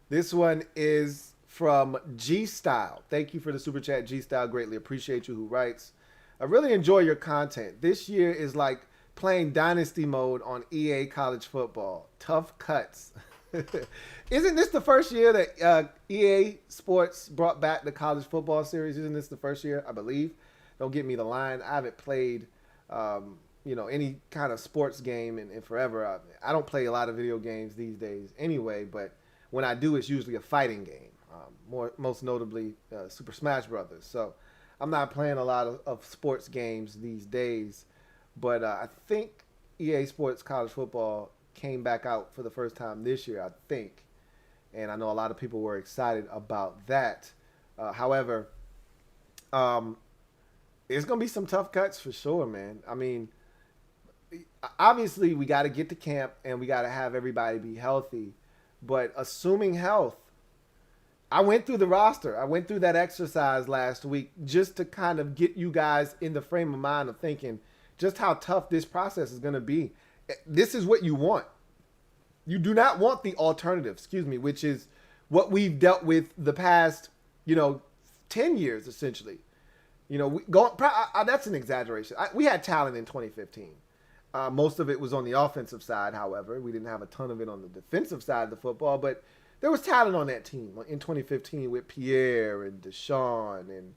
This one is from G Style. Thank you for the super chat, G Style. Greatly appreciate you, who writes, I really enjoy your content. This year is like playing Dynasty mode on EA College Football. Tough cuts. Isn't this the first year that EA Sports brought back the college football series? Isn't this the first year? I believe. Don't get me the line. I haven't played, any kind of sports game in forever. I don't play a lot of video games these days anyway, but when I do, it's usually a fighting game. Most notably, Super Smash Brothers. So I'm not playing a lot of sports games these days, but I think EA Sports College Football came back out for the first time this year, I think. And I know a lot of people were excited about that. However, it's going to be some tough cuts for sure, man. I mean, obviously we got to get to camp and we got to have everybody be healthy. But assuming health, I went through the roster. I went through that exercise last week just to kind of get you guys in the frame of mind of thinking just how tough this process is going to be. This is what you want. You do not want the alternative, which is what we've dealt with the past, 10 years, essentially. That's an exaggeration. We had talent in 2015. Most of it was on the offensive side, however. We didn't have a ton of it on the defensive side of the football, but there was talent on that team in 2015 with Pierre and Deshaun and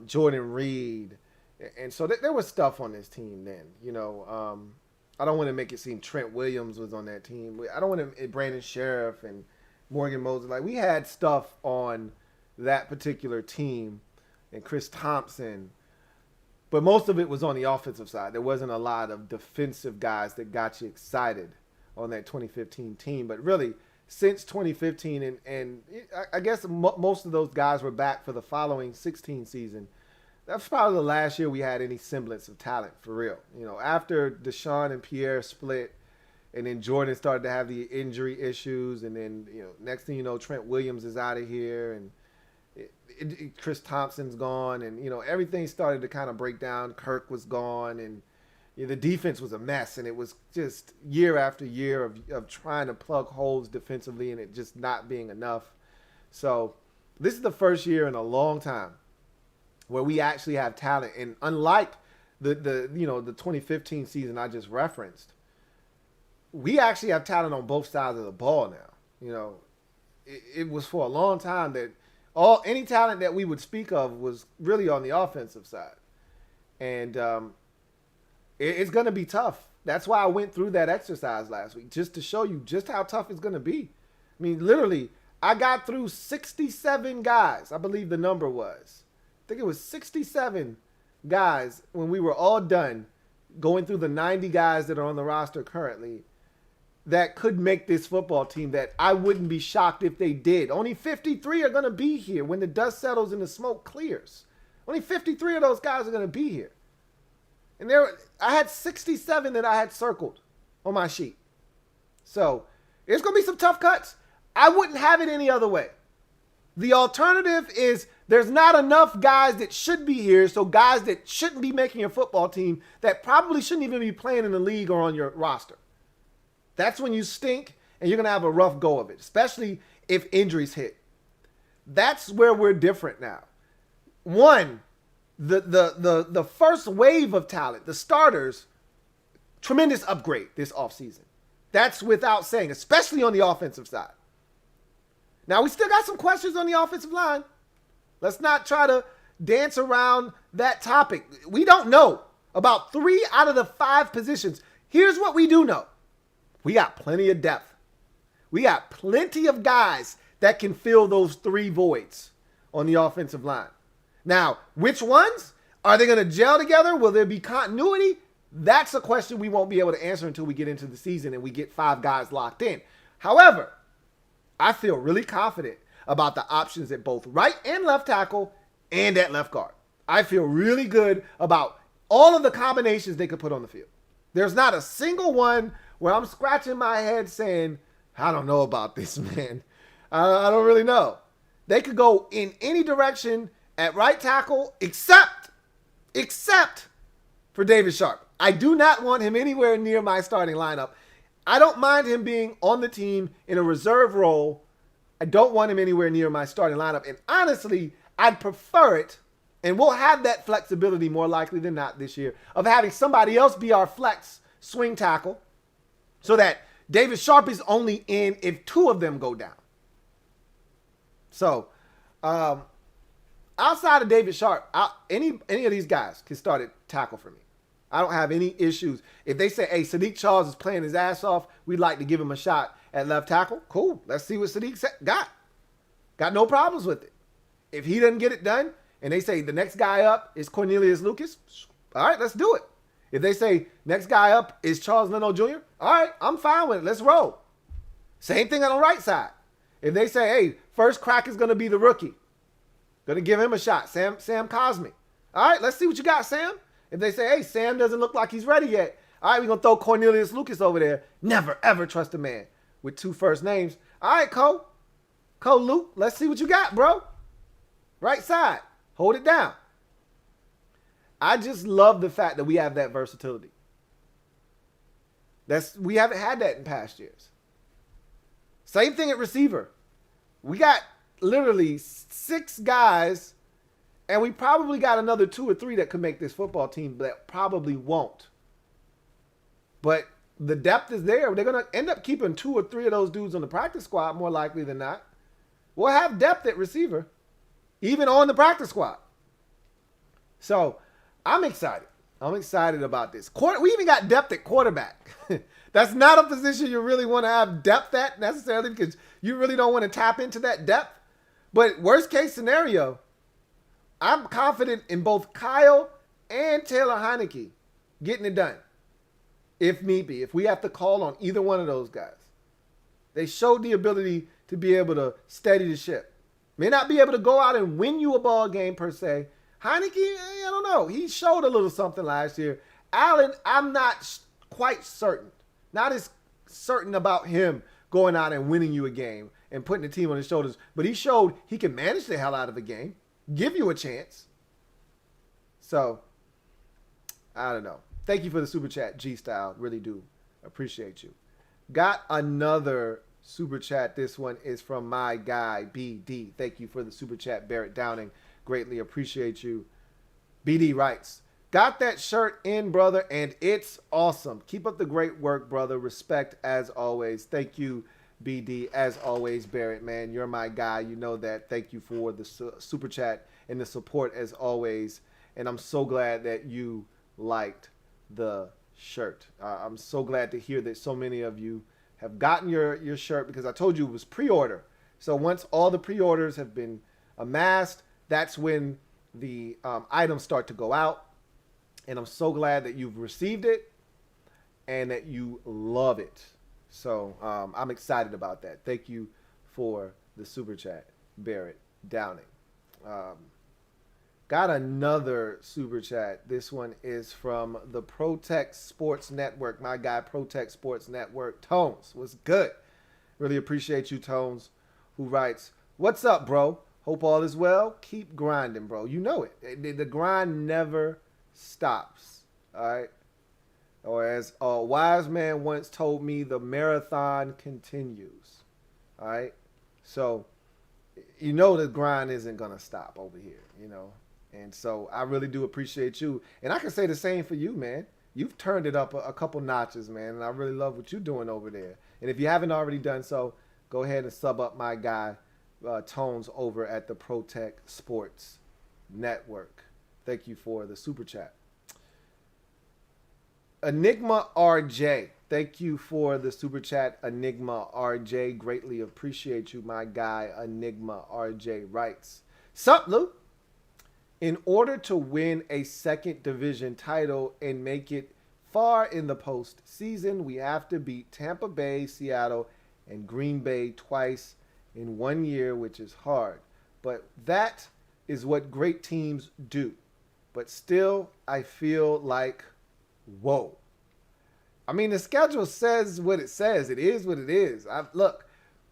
Jordan Reed. And so there was stuff on this team then, I don't want to make it seem Trent Williams was on that team. I don't want to, Brandon Scherff and Morgan Moses. Like, we had stuff on that particular team and Chris Thompson, but most of it was on the offensive side. There wasn't a lot of defensive guys that got you excited on that 2015 team. But really, since 2015, and I guess most of those guys were back for the following 16 season. That's probably the last year we had any semblance of talent, for real. After Deshaun and Pierre split, and then Jordan started to have the injury issues, and then, next thing you know, Trent Williams is out of here, and Chris Thompson's gone, and, everything started to kind of break down. Kirk was gone, and the defense was a mess, and it was just year after year of trying to plug holes defensively, and it just not being enough. So this is the first year in a long time where we actually have talent. And unlike the 2015 season I just referenced, we actually have talent on both sides of the ball now. It was for a long time that any talent that we would speak of was really on the offensive side. And it's going to be tough. That's why I went through that exercise last week, just to show you just how tough it's going to be. I mean, literally, I got through 67 guys, I believe the number was. I think it was 67 guys when we were all done going through the 90 guys that are on the roster currently that could make this football team that I wouldn't be shocked if they did. Only 53 are going to be here when the dust settles and the smoke clears. Only 53 of those guys are going to be here. And I had 67 that I had circled on my sheet. So it's going to be some tough cuts. I wouldn't have it any other way. The alternative is there's not enough guys that should be here, so guys that shouldn't be making your football team that probably shouldn't even be playing in the league or on your roster. That's when you stink and you're going to have a rough go of it, especially if injuries hit. That's where we're different now. One, the first wave of talent, the starters, tremendous upgrade this offseason. That's without saying, especially on the offensive side. Now, we still got some questions on the offensive line. Let's not try to dance around that topic. We don't know about 3 out of the 5 positions. Here's what we do know. We got plenty of depth. We got plenty of guys that can fill those 3 voids on the offensive line. Now, which ones? Are they going to gel together? Will there be continuity? That's a question we won't be able to answer until we get into the season and we get 5 guys locked in. However, I feel really confident about the options at both right and left tackle and at left guard. I feel really good about all of the combinations they could put on the field. There's not a single one where I'm scratching my head saying, I don't know about this, man. I don't really know. They could go in any direction at right tackle except for David Scherff. I do not want him anywhere near my starting lineup. I don't mind him being on the team in a reserve role. I don't want him anywhere near my starting lineup. And honestly, I'd prefer it, and we'll have that flexibility more likely than not this year, of having somebody else be our flex swing tackle so that David Scherff is only in if 2 of them go down. So, outside of David Scherff, any of these guys can start at tackle for me. I don't have any issues. If they say, hey, Sadiq Charles is playing his ass off, we'd like to give him a shot at left tackle. Cool. Let's see what Sadiq got. Got no problems with it. If he doesn't get it done and they say the next guy up is Cornelius Lucas, all right, let's do it. If they say next guy up is Charles Leno Jr., all right, I'm fine with it. Let's roll. Same thing on the right side. If they say, hey, first crack is going to be the rookie, going to give him a shot, Sam Cosme. All right, let's see what you got, Sam. If they say, hey, Sam doesn't look like he's ready yet, all right, we're going to throw Cornelius Lucas over there. Never, ever trust a man with 2 first names. All right, Cole Luke, let's see what you got, bro. Right side. Hold it down. I just love the fact that we have that versatility. We haven't had that in past years. Same thing at receiver. We got literally 6 guys, and we probably got another 2 or 3 that could make this football team that probably won't. But the depth is there. They're going to end up keeping 2 or 3 of those dudes on the practice squad more likely than not. We'll have depth at receiver, even on the practice squad. So I'm excited. I'm excited about this. We even got depth at quarterback. That's not a position you really want to have depth at necessarily because you really don't want to tap into that depth. But worst case scenario, I'm confident in both Kyle and Taylor Heineke getting it done. If need be, if we have to call on either one of those guys. They showed the ability to be able to steady the ship. May not be able to go out and win you a ball game per se. Heineke, I don't know. He showed a little something last year. Allen, I'm not quite certain. Not as certain about him going out and winning you a game and putting the team on his shoulders. But he showed he can manage the hell out of a game. Give you a chance. So, I don't know. Thank you for the super chat, G-Style. Really do appreciate you. Got another super chat. This one is from my guy, BD. Thank you for the super chat, Barrett Downing. Greatly appreciate you. BD writes, got that shirt in, brother, and it's awesome. Keep up the great work, brother. Respect as always. Thank you, BD. As always, Barrett, man, you're my guy. You know that. Thank you for the super chat and the support as always. And I'm so glad that you liked the shirt. I'm so glad to hear that so many of you have gotten your shirt because I told you it was pre-order. So once all the pre-orders have been amassed, that's when the items start to go out. And I'm so glad that you've received it and that you love it. So I'm excited about that. Thank you for the super chat, Barrett Downing. Got another super chat. This one is from the Protect Sports Network. My guy, Protect Sports Network. Tones, what's good? Really appreciate you, Tones, who writes, "What's up, bro? Hope all is well. Keep grinding, bro. You know it. The grind never stops. All right? Or as a wise man once told me, the marathon continues. All right? So, you know the grind isn't going to stop over here, you know? And so I really do appreciate you. And I can say the same for you, man. You've turned it up a couple notches, man. And I really love what you're doing over there. And if you haven't already done so, go ahead and sub up my guy, Tones, over at the Protect Sports Network. Thank you for the super chat. Enigma RJ. Thank you for the super chat, Enigma RJ. Greatly appreciate you, my guy, Enigma RJ writes, "Sup, Lou? In order to win a second division title and make it far in the postseason, we have to beat Tampa Bay, Seattle, and Green Bay twice in 1 year, which is hard. But that is what great teams do. But still, I feel like, whoa." I mean, the schedule says what it says. It is what it is. Look,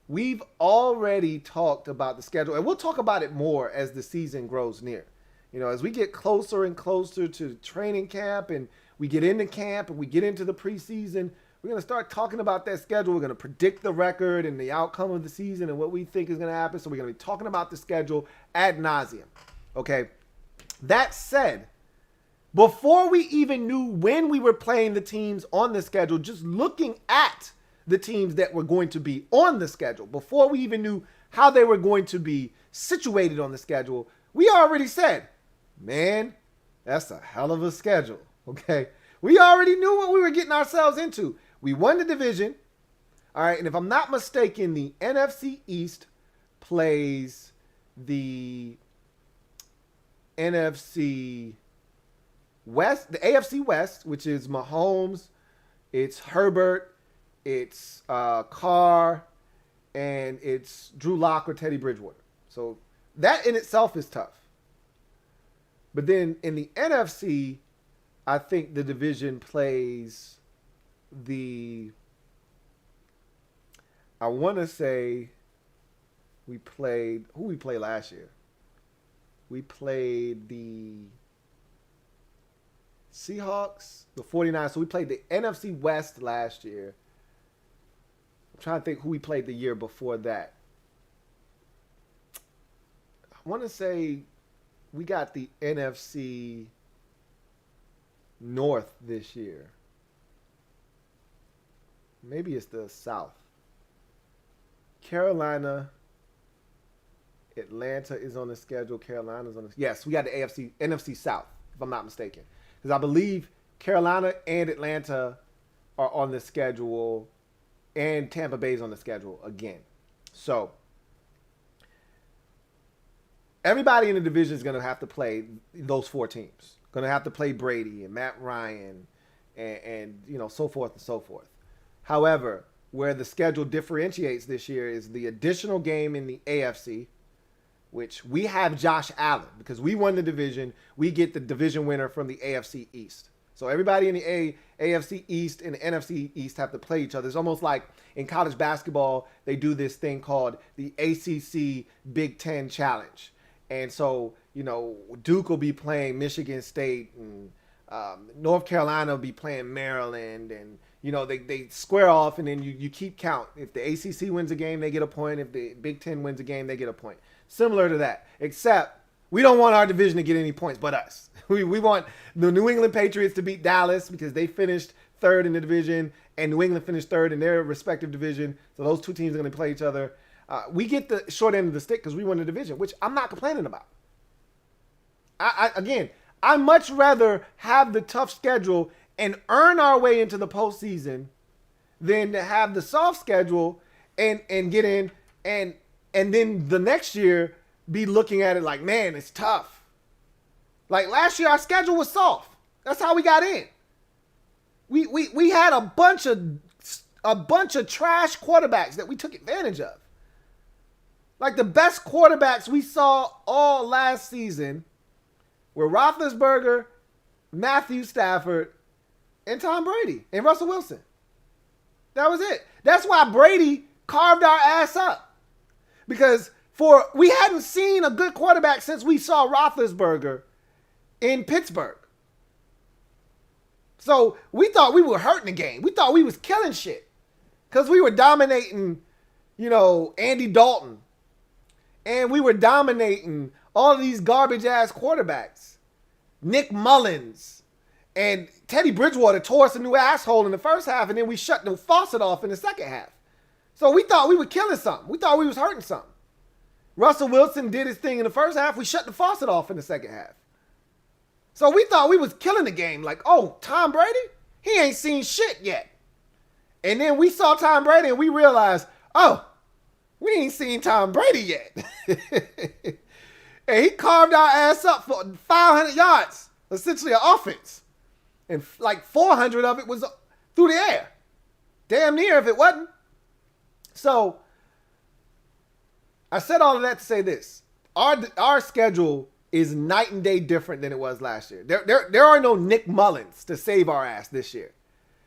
we've already talked about the schedule, and we'll talk about it more as the season grows near. You know, as we get closer and closer to training camp and we get into camp and we get into the preseason, we're going to start talking about that schedule. We're going to predict the record and the outcome of the season and what we think is going to happen. So we're going to be talking about the schedule ad nauseum. Okay. That said, before we even knew when we were playing the teams on the schedule, just looking at the teams that were going to be on the schedule, before we even knew how they were going to be situated on the schedule, we already said, man, that's a hell of a schedule, okay? We already knew what we were getting ourselves into. We won the division, all right? And if I'm not mistaken, the NFC East plays the NFC West, the AFC West, which is Mahomes, it's Herbert, it's Carr, and it's Drew Lock or Teddy Bridgewater. So that in itself is tough. But then in the NFC, I think the division plays I want to say who we played last year? We played the Seahawks, the 49ers. So we played the NFC West last year. I'm trying to think who we played the year before that. I want to say we got the NFC North this year. Maybe it's the South. Carolina, Atlanta is on the schedule. Carolina's on the... Yes, we got the NFC South, if I'm not mistaken. Because I believe Carolina and Atlanta are on the schedule, and Tampa Bay's on the schedule again. So everybody in the division is going to have to play those four teams. Going to have to play Brady and Matt Ryan and you know, so forth and so forth. However, where the schedule differentiates this year is the additional game in the AFC, which we have Josh Allen. Because we won the division, we get the division winner from the AFC East. So everybody in the AFC East and the NFC East have to play each other. It's almost like in college basketball, they do this thing called the ACC Big Ten Challenge. And so, you know, Duke will be playing Michigan State, and North Carolina will be playing Maryland, and, you know, they square off, and then you keep count. If the ACC wins a game, they get a point. If the Big Ten wins a game, they get a point. Similar to that, except we don't want our division to get any points but us. We want the New England Patriots to beat Dallas because they finished third in the division, and New England finished third in their respective division. So those two teams are going to play each other. We get the short end of the stick because we won the division, which I'm not complaining about. Again, I much rather have the tough schedule and earn our way into the postseason than to have the soft schedule and get in and then the next year be looking at it like, man, it's tough. Like last year, our schedule was soft. That's how we got in. We had a bunch of a bunch of trash quarterbacks that we took advantage of. Like the best quarterbacks we saw all last season were Roethlisberger, Matthew Stafford, and Tom Brady, and Russell Wilson. That was it. That's why Brady carved our ass up. Because we hadn't seen a good quarterback since we saw Roethlisberger in Pittsburgh. So we thought we were hurting the game. We thought we was killing shit. Because we were dominating, Andy Dalton. And we were dominating all of these garbage-ass quarterbacks. Nick Mullins. And Teddy Bridgewater tore us a new asshole in the first half, and then we shut the faucet off in the second half. So we thought we were killing something. We thought we was hurting something. Russell Wilson did his thing in the first half. We shut the faucet off in the second half. So we thought we was killing the game. Like, oh, Tom Brady? He ain't seen shit yet. And then we saw Tom Brady and we realized, oh, we ain't seen Tom Brady yet. And he carved our ass up for 500 yards, essentially an offense. And like 400 of it was through the air. Damn near if it wasn't. So I said all of that to say this. Our schedule is night and day different than it was last year. There are no Nick Mullins to save our ass this year.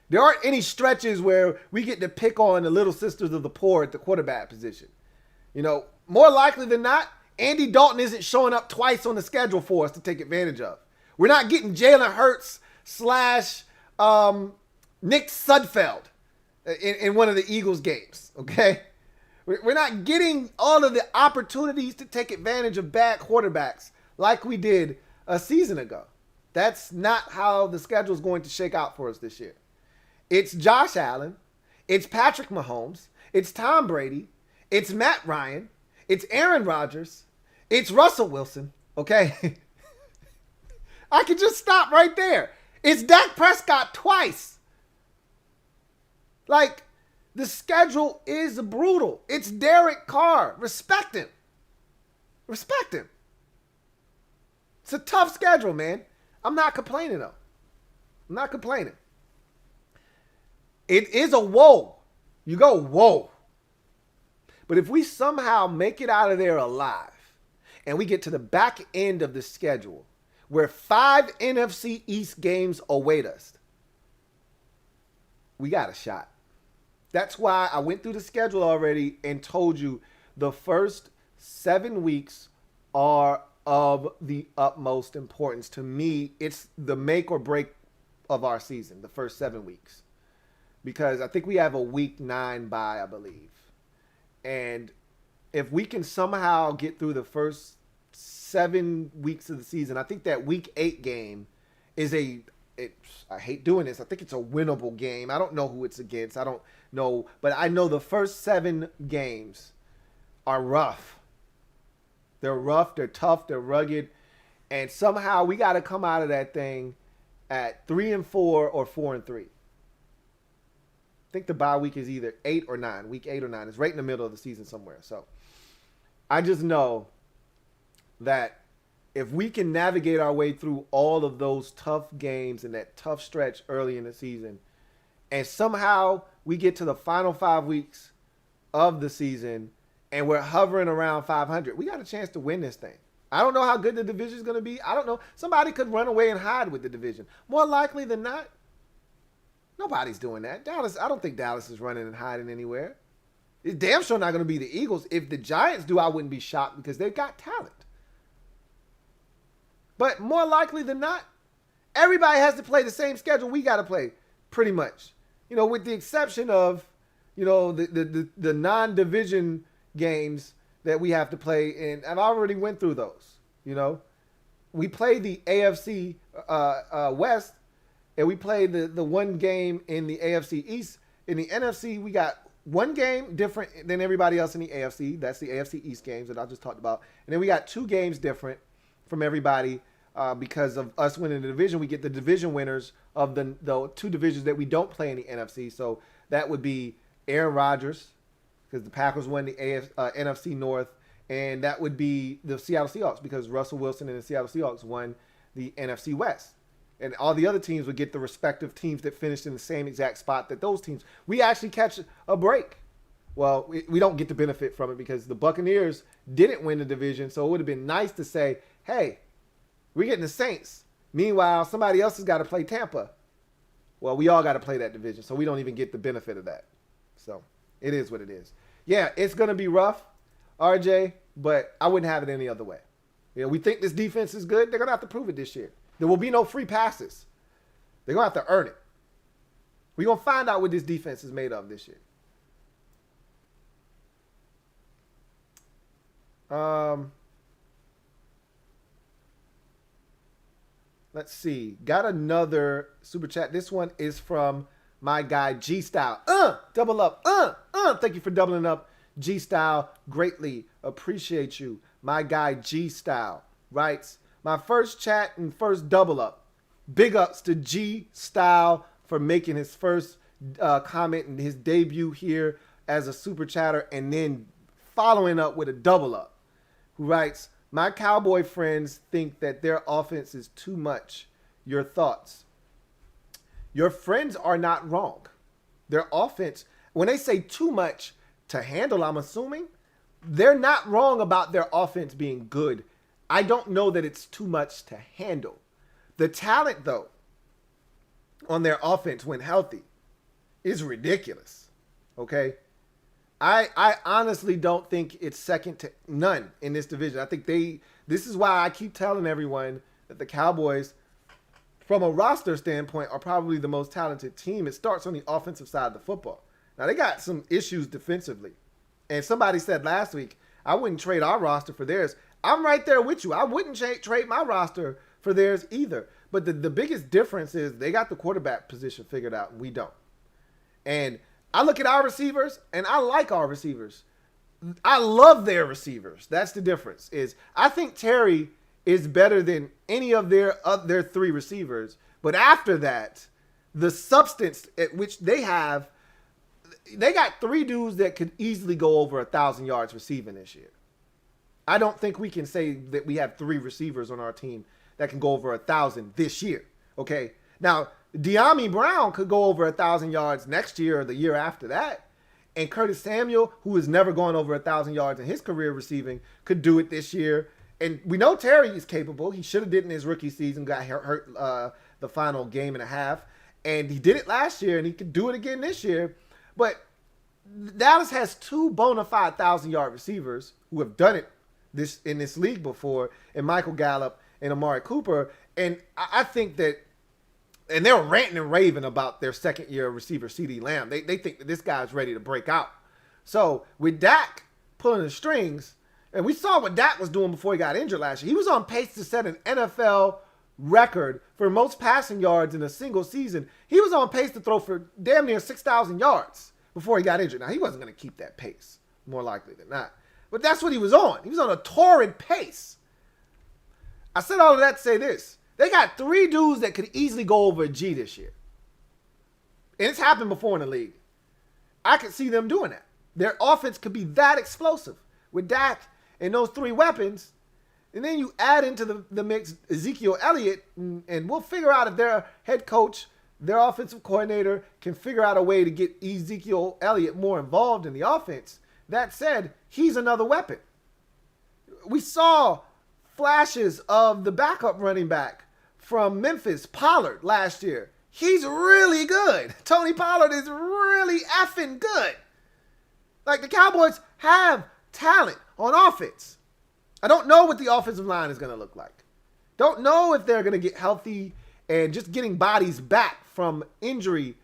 There aren't any stretches where we get to pick on the little sisters of the poor at the quarterback position. More likely than not, Andy Dalton isn't showing up twice on the schedule for us to take advantage of. We're not getting Jalen Hurts / Nick Sudfeld in one of the Eagles games, okay? We're not getting all of the opportunities to take advantage of bad quarterbacks like we did a season ago. That's not how the schedule is going to shake out for us this year. It's Josh Allen. It's Patrick Mahomes. It's Tom Brady. It's Matt Ryan. It's Aaron Rodgers. It's Russell Wilson, okay? I could just stop right there. It's Dak Prescott twice. Like, the schedule is brutal. It's Derek Carr. Respect him. Respect him. It's a tough schedule, man. I'm not complaining, though. I'm not complaining. It is a whoa. You go, whoa. But if we somehow make it out of there alive and we get to the back end of the schedule where 5 NFC East games await us, we got a shot. That's why I went through the schedule already and told you the first 7 weeks are of the utmost importance. To me, it's the make or break of our season, the first 7 weeks. Because I think we have a week 9 bye, I believe. And if we can somehow get through the first 7 weeks of the season, I think that week 8 game is I hate doing this. I think it's a winnable game. I don't know who it's against. I don't know. But I know the first 7 games are rough. They're rough. They're tough. They're rugged. And somehow we got to come out of that thing at 3-4 or 4-3. I think the bye week is either 8 or 9. Week 8 or 9. It's right in the middle of the season somewhere. So I just know that if we can navigate our way through all of those tough games and that tough stretch early in the season, and somehow we get to the final 5 weeks of the season and we're hovering around 500, we got a chance to win this thing. I don't know how good the division is going to be. I don't know. Somebody could run away and hide with the division. More likely than not, nobody's doing that. I don't think Dallas is running and hiding anywhere. It's damn sure not going to be the Eagles. If the Giants do, I wouldn't be shocked because they've got talent. But more likely than not, everybody has to play the same schedule we got to play, pretty much. With the exception of, the non-division games that we have to play, and I've already went through those. We play the AFC West, and we play the one game in the AFC East. In the NFC, we got one game different than everybody else in the AFC. That's the AFC East games that I just talked about. And then we got 2 games different from everybody because of us winning the division. We get the division winners of the 2 divisions that we don't play in the NFC. So that would be Aaron Rodgers, because the Packers won the NFC North, and that would be the Seattle Seahawks because Russell Wilson and the Seattle Seahawks won the NFC West. And all the other teams would get the respective teams that finished in the same exact spot that those teams. We actually catch a break. Well, we don't get the benefit from it because the Buccaneers didn't win the division. So it would have been nice to say, hey, we're getting the Saints. Meanwhile, somebody else has got to play Tampa. Well, we all got to play that division, so we don't even get the benefit of that. So it is what it is. Yeah, it's going to be rough, RJ, but I wouldn't have it any other way. You know, we think this defense is good. They're going to have to prove it this year. There will be no free passes. They're going to have to earn it. We're going to find out what this defense is made of this year. Let's see. Got another super chat. This one is from my guy G Style. Double up. Thank you for doubling up, G Style. Greatly appreciate you. My guy G Style writes, my first chat and first double up. Big ups to G Style for making his first comment and his debut here as a super chatter, and then following up with a double up. Who writes, my Cowboy friends think that their offense is too much. Your thoughts? Your friends are not wrong. Their offense, when they say too much to handle, I'm assuming, they're not wrong about their offense being good. I don't know that it's too much to handle. The talent, though, on their offense when healthy is ridiculous. Okay? I honestly don't think it's second to none in this division. I think this is why I keep telling everyone that the Cowboys, from a roster standpoint, are probably the most talented team. It starts on the offensive side of the football. Now, they got some issues defensively. And somebody said last week, I wouldn't trade our roster for theirs. I'm right there with you. I wouldn't trade my roster for theirs either. But the biggest difference is they got the quarterback position figured out, and we don't. And I look at our receivers, and I like our receivers. I love their receivers. That's the difference. Is I think Terry is better than any of their three receivers. But after that, the substance at which they have, they got three dudes that could easily go over 1,000 yards receiving this year. I don't think we can say that we have three receivers on our team that can go over 1,000 this year. Okay. Now, De'Ami Brown could go over 1,000 yards next year or the year after that. And Curtis Samuel, who has never gone over 1,000 yards in his career receiving, could do it this year. And we know Terry is capable. He should have did it in his rookie season, got hurt the final game and a half. And he did it last year, and he could do it again this year. But Dallas has two bona fide 1,000-yard receivers who have done it in this league before, and Michael Gallup and Amari Cooper. And I think that, and they're ranting and raving about their second-year receiver, CeeDee Lamb. They think that this guy's ready to break out. So with Dak pulling the strings, and we saw what Dak was doing before he got injured last year. He was on pace to set an NFL record for most passing yards in a single season. He was on pace to throw for damn near 6,000 yards before he got injured. Now, he wasn't going to keep that pace, more likely than not. But that's what he was on. He was on a torrid pace. I said all of that to say this. They got three dudes that could easily go over a G this year. And it's happened before in the league. I could see them doing that. Their offense could be that explosive with Dak and those three weapons. And then you add into the mix Ezekiel Elliott, and we'll figure out if their head coach, their offensive coordinator, can figure out a way to get Ezekiel Elliott more involved in the offense. That said, he's another weapon. We saw flashes of the backup running back from Memphis, Pollard, last year. He's really good. Tony Pollard is really effing good. Like, the Cowboys have talent on offense. I don't know what the offensive line is going to look like. Don't know if they're going to get healthy, and just getting bodies back from injury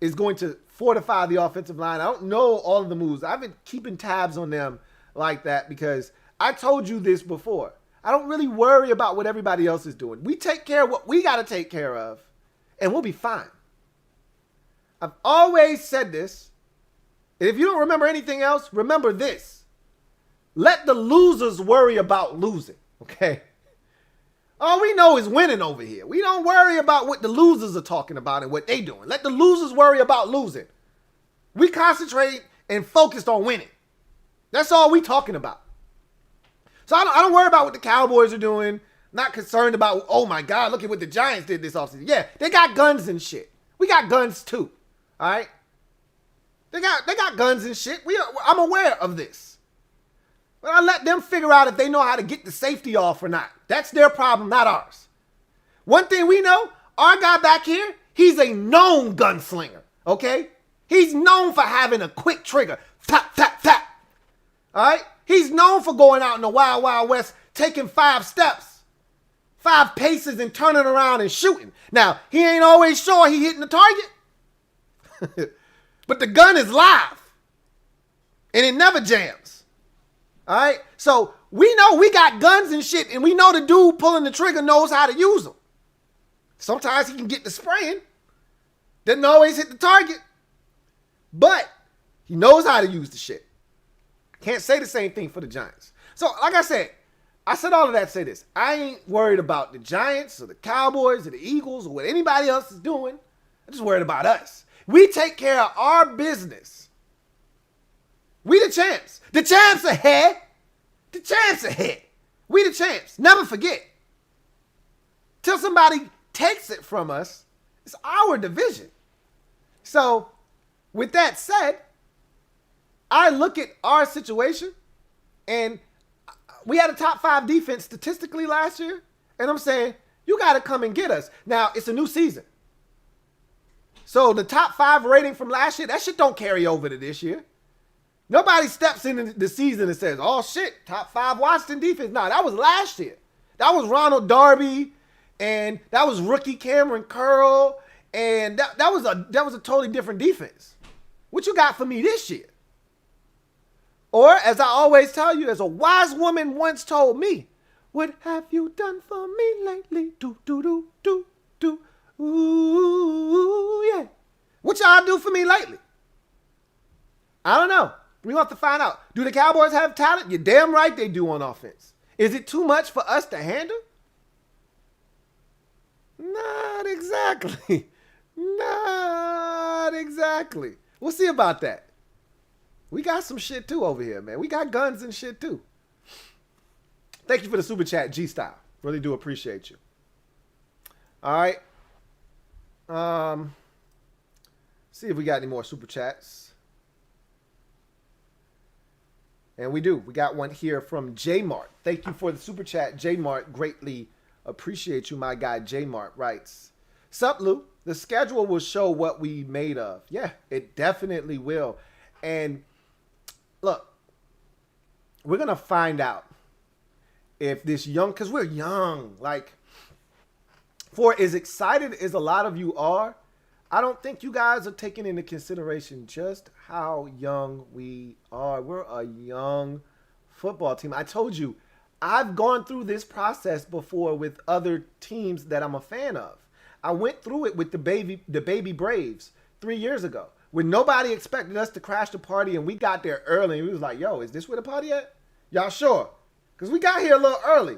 is going to fortify the offensive line. I don't know all of the moves. I've been keeping tabs on them like that because I told you this before. I don't really worry about what everybody else is doing. We take care of what we got to take care of, and we'll be fine. I've always said this. And if you don't remember anything else, remember this. Let the losers worry about losing, okay? All we know is winning over here. We don't worry about what the losers are talking about and what they doing. Let the losers worry about losing. We concentrate and focused on winning. That's all we talking about. So I don't worry about what the Cowboys are doing. Not concerned about, oh my God, look at what the Giants did this offseason. Yeah, they got guns and shit. We got guns too. All right? They got guns and shit. I'm aware of this. But I let them figure out if they know how to get the safety off or not. That's their problem, not ours. One thing we know, our guy back here, he's a known gunslinger, okay? He's known for having a quick trigger. Tap, tap, tap. All right? He's known for going out in the wild, wild west, taking 5 steps, 5 paces, and turning around and shooting. Now, he ain't always sure he hitting the target, but the gun is live, and it never jams. All right? So we know we got guns and shit, and we know the dude pulling the trigger knows how to use them. Sometimes he can get the spraying. Doesn't always hit the target, but he knows how to use the shit. Can't say the same thing for the Giants. So, like I said all of that to say this. I ain't worried about the Giants or the Cowboys or the Eagles or what anybody else is doing. I'm just worried about us. We take care of our business. We the champs. The champs ahead. The champs ahead. We the champs. Never forget. Till somebody takes it from us, it's our division. So, with that said, I look at our situation, and we had a top 5 defense statistically last year, and I'm saying, you got to come and get us. Now, it's a new season. So the top 5 rating from last year, that shit don't carry over to this year. Nobody steps into the season and says, oh shit, top 5 Washington defense. No, that was last year. That was Ronald Darby, and that was rookie Cameron Curl, and that was a totally different defense. What you got for me this year? Or, as I always tell you, as a wise woman once told me, what have you done for me lately? Do, do, do, do, do. Ooh, yeah. What y'all do for me lately? I don't know. We want to find out. Do the Cowboys have talent? You're damn right they do on offense. Is it too much for us to handle? Not exactly. Not exactly. We'll see about that. We got some shit too over here, man. We got guns and shit too. Thank you for the super chat, G-Style. Really do appreciate you. All right. See if we got any more super chats. And we do. We got one here from J-Mart. Thank you for the super chat, J-Mart. Greatly appreciate you, my guy. J-Mart writes, sup, Lou? The schedule will show what we made of. Yeah, it definitely will. And look, we're going to find out if this young, because we're young, like, for as excited as a lot of you are, I don't think you guys are taking into consideration just how young we are. We're a young football team. I told you, I've gone through this process before with other teams that I'm a fan of. I went through it with the baby Braves 3 years ago, when nobody expected us to crash the party, and we got there early, and we was like, yo, is this where the party at? Y'all sure? Because we got here a little early.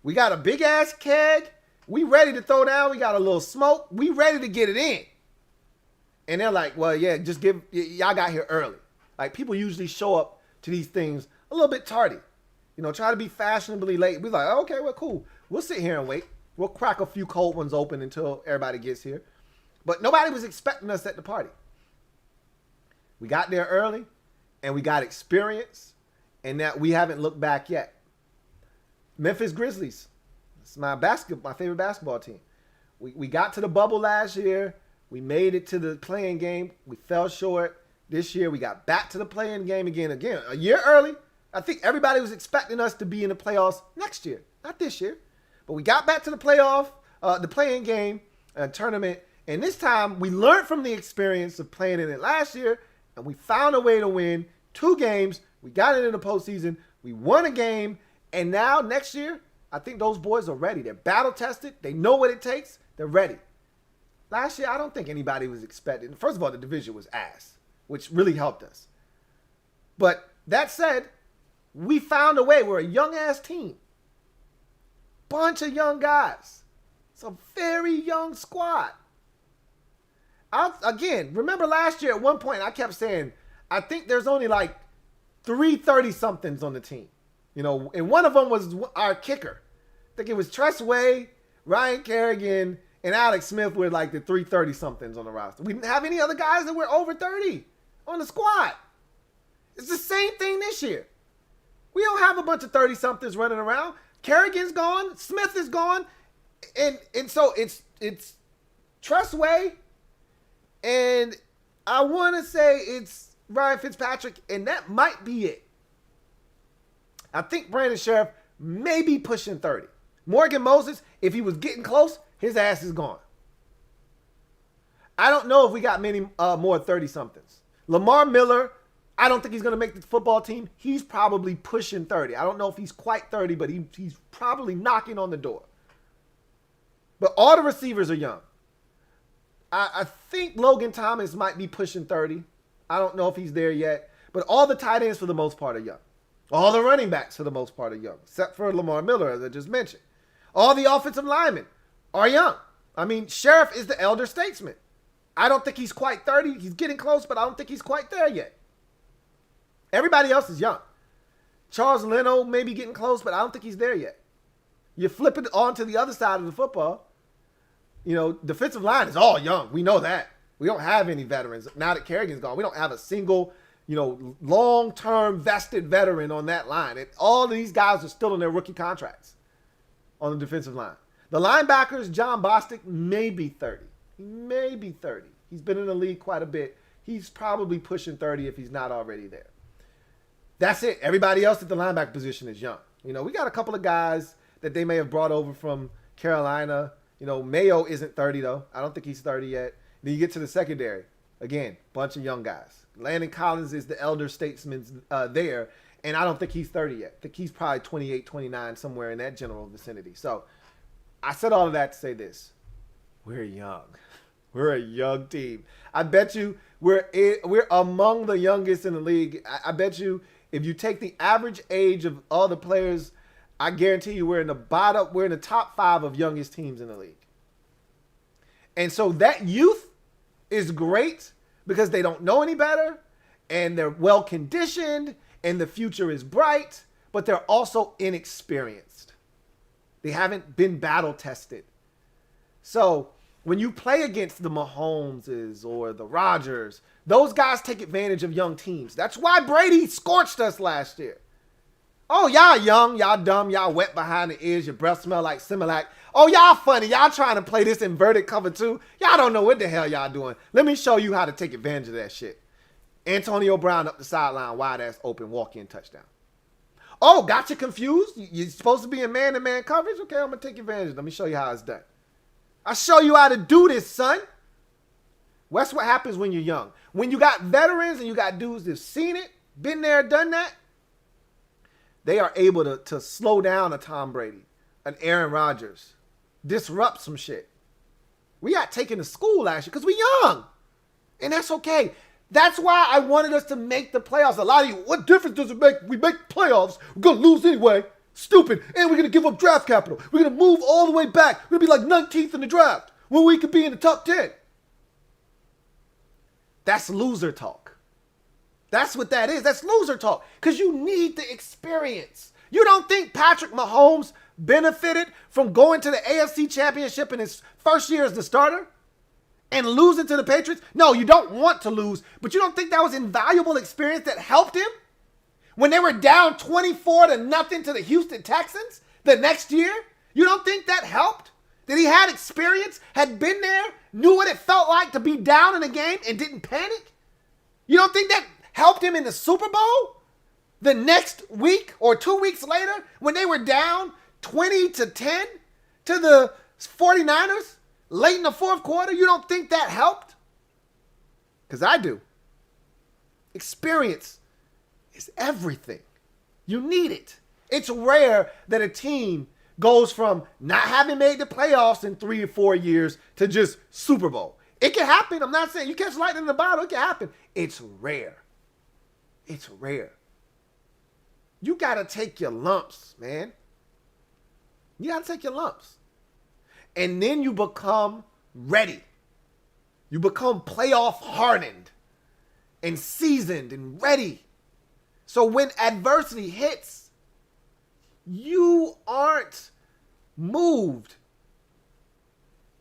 We got a big-ass keg. We ready to throw down. We got a little smoke. We ready to get it in. And they're like, well, yeah, just y'all got here early. Like, people usually show up to these things a little bit tardy. You know, try to be fashionably late. We're like, okay, well, cool. We'll sit here and wait. We'll crack a few cold ones open until everybody gets here. But nobody was expecting us at the party. We got there early, and we got experience, and that we haven't looked back yet. Memphis Grizzlies. It's my favorite basketball team. We got to the bubble last year. We made it to the play-in game. We fell short. This year, we got back to the play-in game again, a year early. I think everybody was expecting us to be in the playoffs next year, not this year. But we got back to the the play-in game tournament, and this time we learned from the experience of playing in it last year, and we found a way to win 2 games. We got into the postseason. We won a game, and now next year, I think those boys are ready. They're battle-tested. They know what it takes. They're ready. Last year, I don't think anybody was expecting. First of all, the division was ass, which really helped us. But that said, we found a way. We're a young-ass team. Bunch of young guys. It's a very young squad. Again, remember last year at one point I kept saying, I think there's only like 3 30-somethings on the team. You know, and one of them was our kicker. I think it was Tressway, Ryan Kerrigan, and Alex Smith were like the 330-somethings on the roster. We didn't have any other guys that were over 30 on the squad. It's the same thing this year. We don't have a bunch of 30-somethings running around. Kerrigan's gone. Smith is gone. And so it's Tressway, and I want to say it's Ryan Fitzpatrick, and that might be it. I think Brandon Scherff may be pushing 30. Morgan Moses, if he was getting close, his ass is gone. I don't know if we got many more 30-somethings. Lamar Miller, I don't think he's going to make the football team. He's probably pushing 30. I don't know if he's quite 30, but he's probably knocking on the door. But all the receivers are young. I think Logan Thomas might be pushing 30. I don't know if he's there yet. But all the tight ends, for the most part, are young. All the running backs, for the most part, are young, except for Lamar Miller, as I just mentioned. All the offensive linemen are young. I mean, Scherff is the elder statesman. I don't think he's quite 30. He's getting close, but I don't think he's quite there yet. Everybody else is young. Charles Leno may be getting close, but I don't think he's there yet. You flip it on to the other side of the football. You know, defensive line is all young. We know that. We don't have any veterans. Now that Kerrigan's gone, we don't have a single, long-term vested veteran on that line. And all of these guys are still on their rookie contracts on the defensive line. The linebackers, John Bostic, may be 30. He may be 30. He's been in the league quite a bit. He's probably pushing 30 if he's not already there. That's it. Everybody else at the linebacker position is young. We got a couple of guys that they may have brought over from Carolina. Mayo isn't 30, though. I don't think he's 30 yet. Then you get to the secondary. Again, bunch of young guys. Landon Collins is the elder statesman there, and I don't think he's 30 yet. I think he's probably 28, 29, somewhere in that general vicinity. So I said all of that to say this. We're young. We're a young team. I bet you we're among the youngest in the league. I bet you if you take the average age of all the players, I guarantee you we're in the top 5 of youngest teams in the league. And so that youth is great because they don't know any better and they're well conditioned and the future is bright, but they're also inexperienced. They haven't been battle tested. So when you play against the Mahomeses or the Rodgers, those guys take advantage of young teams. That's why Brady scorched us last year. Oh, y'all young, y'all dumb, y'all wet behind the ears, your breath smell like Similac. Oh, y'all funny, y'all trying to play this inverted cover 2. Y'all don't know what the hell y'all doing. Let me show you how to take advantage of that shit. Antonio Brown up the sideline, wide ass open, walk-in touchdown. Oh, got you confused? You're supposed to be in man-to-man coverage? Okay, I'm going to take advantage. Let me show you how it's done. I'll show you how to do this, son. That's what happens when you're young. When you got veterans and you got dudes that've seen it, been there, done that, they are able to slow down a Tom Brady, an Aaron Rodgers, disrupt some shit. We got taken to school last year because we young. And that's okay. That's why I wanted us to make the playoffs. A lot of you, what difference does it make? We make playoffs. We're going to lose anyway. Stupid. And we're going to give up draft capital. We're going to move all the way back. We're going to be like 19th in the draft when we could be in the top 10. That's loser talk. That's what that is. That's loser talk. Because you need the experience. You don't think Patrick Mahomes benefited from going to the AFC Championship in his first year as the starter and losing to the Patriots? No, you don't want to lose, but you don't think that was invaluable experience that helped him? When they were down 24-0 to the Houston Texans the next year, you don't think that helped? That he had experience, had been there, knew what it felt like to be down in a game and didn't panic? You don't think that helped him in the Super Bowl the next week or 2 weeks later when they were down 20-10 to the 49ers late in the fourth quarter? You don't think that helped? Because I do. Experience is everything. You need it. It's rare that a team goes from not having made the playoffs in 3 or 4 years to just Super Bowl. It can happen. I'm not saying you catch lightning in the bottle. It can happen. It's rare. It's rare. You got to take your lumps, man. You got to take your lumps. And then you become ready. You become playoff hardened and seasoned and ready. So when adversity hits, you aren't moved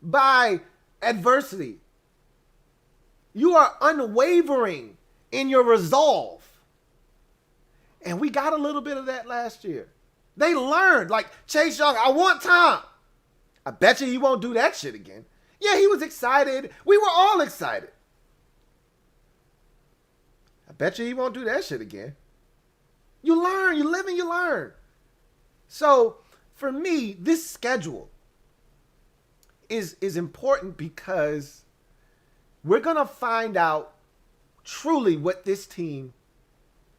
by adversity. You are unwavering in your resolve. And we got a little bit of that last year. They learned, like Chase Young, I want time. I bet you he won't do that shit again. Yeah, he was excited. We were all excited. I bet you he won't do that shit again. You learn, you live and you learn. So for me, this schedule is important because we're going to find out truly what this team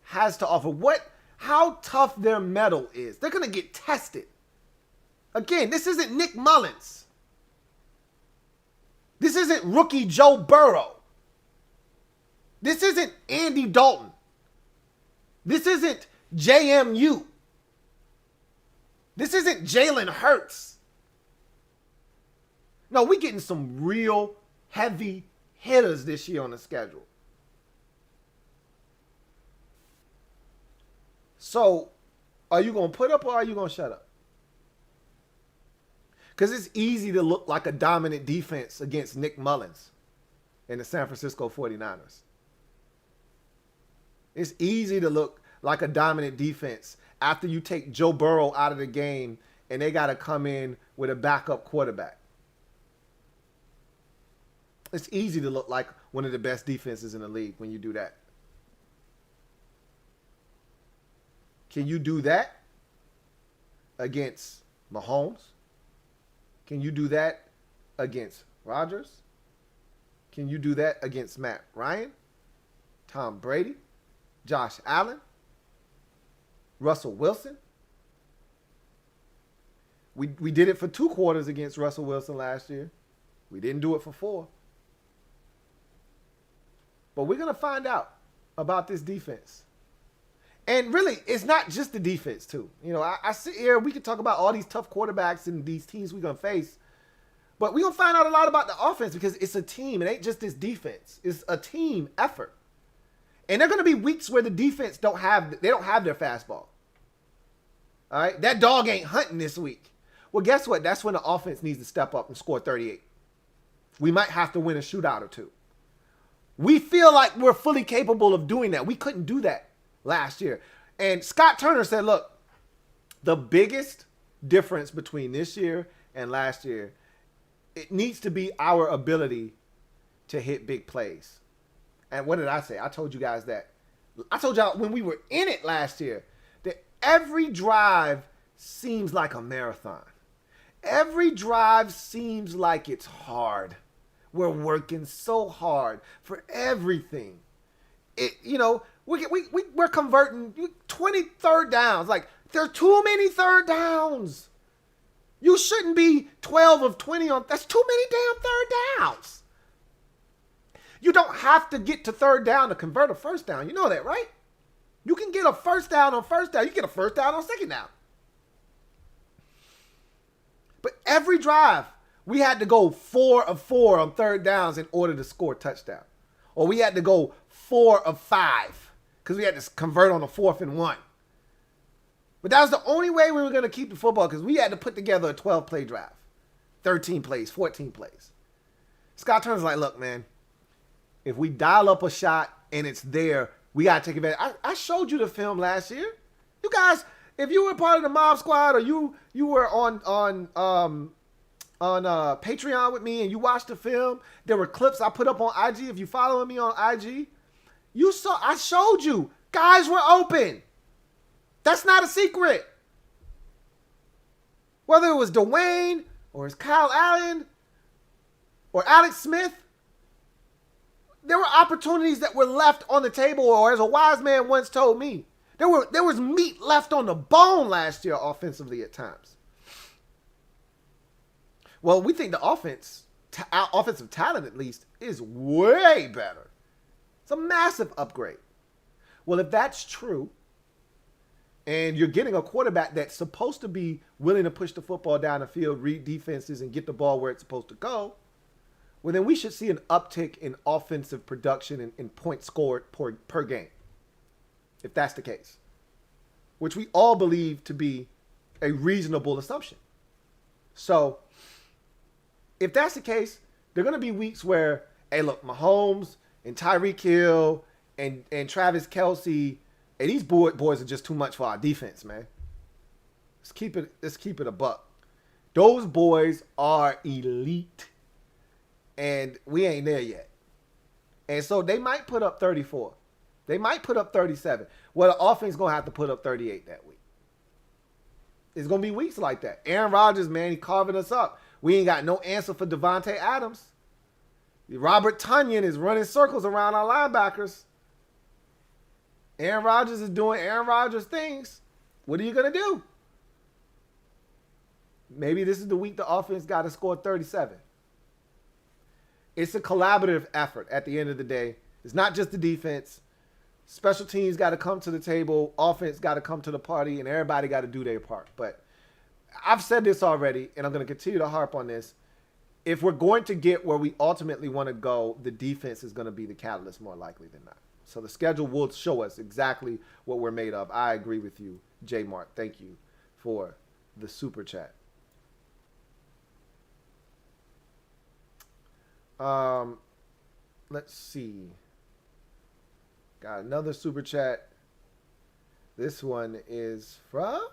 has to offer. How tough their mettle is. They're going to get tested. Again, this isn't Nick Mullins. This isn't rookie Joe Burrow. This isn't Andy Dalton. This isn't JMU. This isn't Jalen Hurts. No, we're getting some real heavy hitters this year on the schedule. So, are you going to put up or are you going to shut up? Because it's easy to look like a dominant defense against Nick Mullins and the San Francisco 49ers. It's easy to look like a dominant defense after you take Joe Burrow out of the game and they got to come in with a backup quarterback. It's easy to look like one of the best defenses in the league when you do that. Can you do that against Mahomes? Can you do that against Rodgers? Can you do that against Matt Ryan, Tom Brady, Josh Allen, Russell Wilson? We did it for 2 quarters against Russell Wilson last year. We didn't do it for 4. But we're going to find out about this defense. And really, it's not just the defense, too. You know, I sit here, we can talk about all these tough quarterbacks and these teams we're going to face. But we're going to find out a lot about the offense because it's a team. It ain't just this defense. It's a team effort. And there are going to be weeks where the defense don't have their fastball. All right? That dog ain't hunting this week. Well, guess what? That's when the offense needs to step up and score 38. We might have to win a shootout or 2. We feel like we're fully capable of doing that. We couldn't do that last year. And Scott Turner said, look, the biggest difference between this year and last year, it needs to be our ability to hit big plays. And what did I say? I told you guys that. I told y'all when we were in it last year that every drive seems like a marathon. Every drive seems like it's hard. We're working so hard for everything. We're converting 20 third downs. Like, there are too many third downs. You shouldn't be 12 of 20 on. That's too many damn third downs. You don't have to get to third down to convert a first down. You know that, right? You can get a first down on first down. You get a first down on second down. But every drive, we had to go 4 of 4 on third downs in order to score a touchdown. Or we had to go 4 of 5 because we had to convert on a 4th and 1. But that was the only way we were going to keep the football because we had to put together a 12-play drive. 13 plays, 14 plays. Scott Turner's like, look, man, if we dial up a shot and it's there, we got to take advantage. I showed you the film last year. You guys, if you were part of the Mob Squad or you were on Patreon with me and you watched the film, there were clips I put up on IG. If you following me on IG, you saw I showed you. Guys were open. That's not a secret. Whether it was Dwayne or it's Kyle Allen or Alex Smith, there were opportunities that were left on the table, or as a wise man once told me, there was meat left on the bone last year offensively at times. Well, we think the our offensive talent at least, is way better. It's a massive upgrade. Well, if that's true, and you're getting a quarterback that's supposed to be willing to push the football down the field, read defenses, and get the ball where it's supposed to go, well, then we should see an uptick in offensive production and in points scored per game, if that's the case, which we all believe to be a reasonable assumption. So if that's the case, there are going to be weeks where, hey, look, Mahomes and Tyreek Hill and Travis Kelce, and these boys are just too much for our defense, man. Let's keep it a buck. Those boys are elite, and we ain't there yet. And so they might put up 34. They might put up 37. Well, the offense is going to have to put up 38 that week. It's going to be weeks like that. Aaron Rodgers, man, he carving us up. We ain't got no answer for Devontae Adams. Robert Tonyan is running circles around our linebackers. Aaron Rodgers is doing Aaron Rodgers things. What are you going to do? Maybe this is the week the offense got to score 37. It's a collaborative effort at the end of the day. It's not just the defense. Special teams got to come to the table. Offense got to come to the party, and everybody got to do their part. But I've said this already, and I'm going to continue to harp on this. If we're going to get where we ultimately want to go, the defense is going to be the catalyst more likely than not. So the schedule will show us exactly what we're made of. I agree with you, J. Mark. Thank you for the super chat. Let's see. Got another super chat. This one is from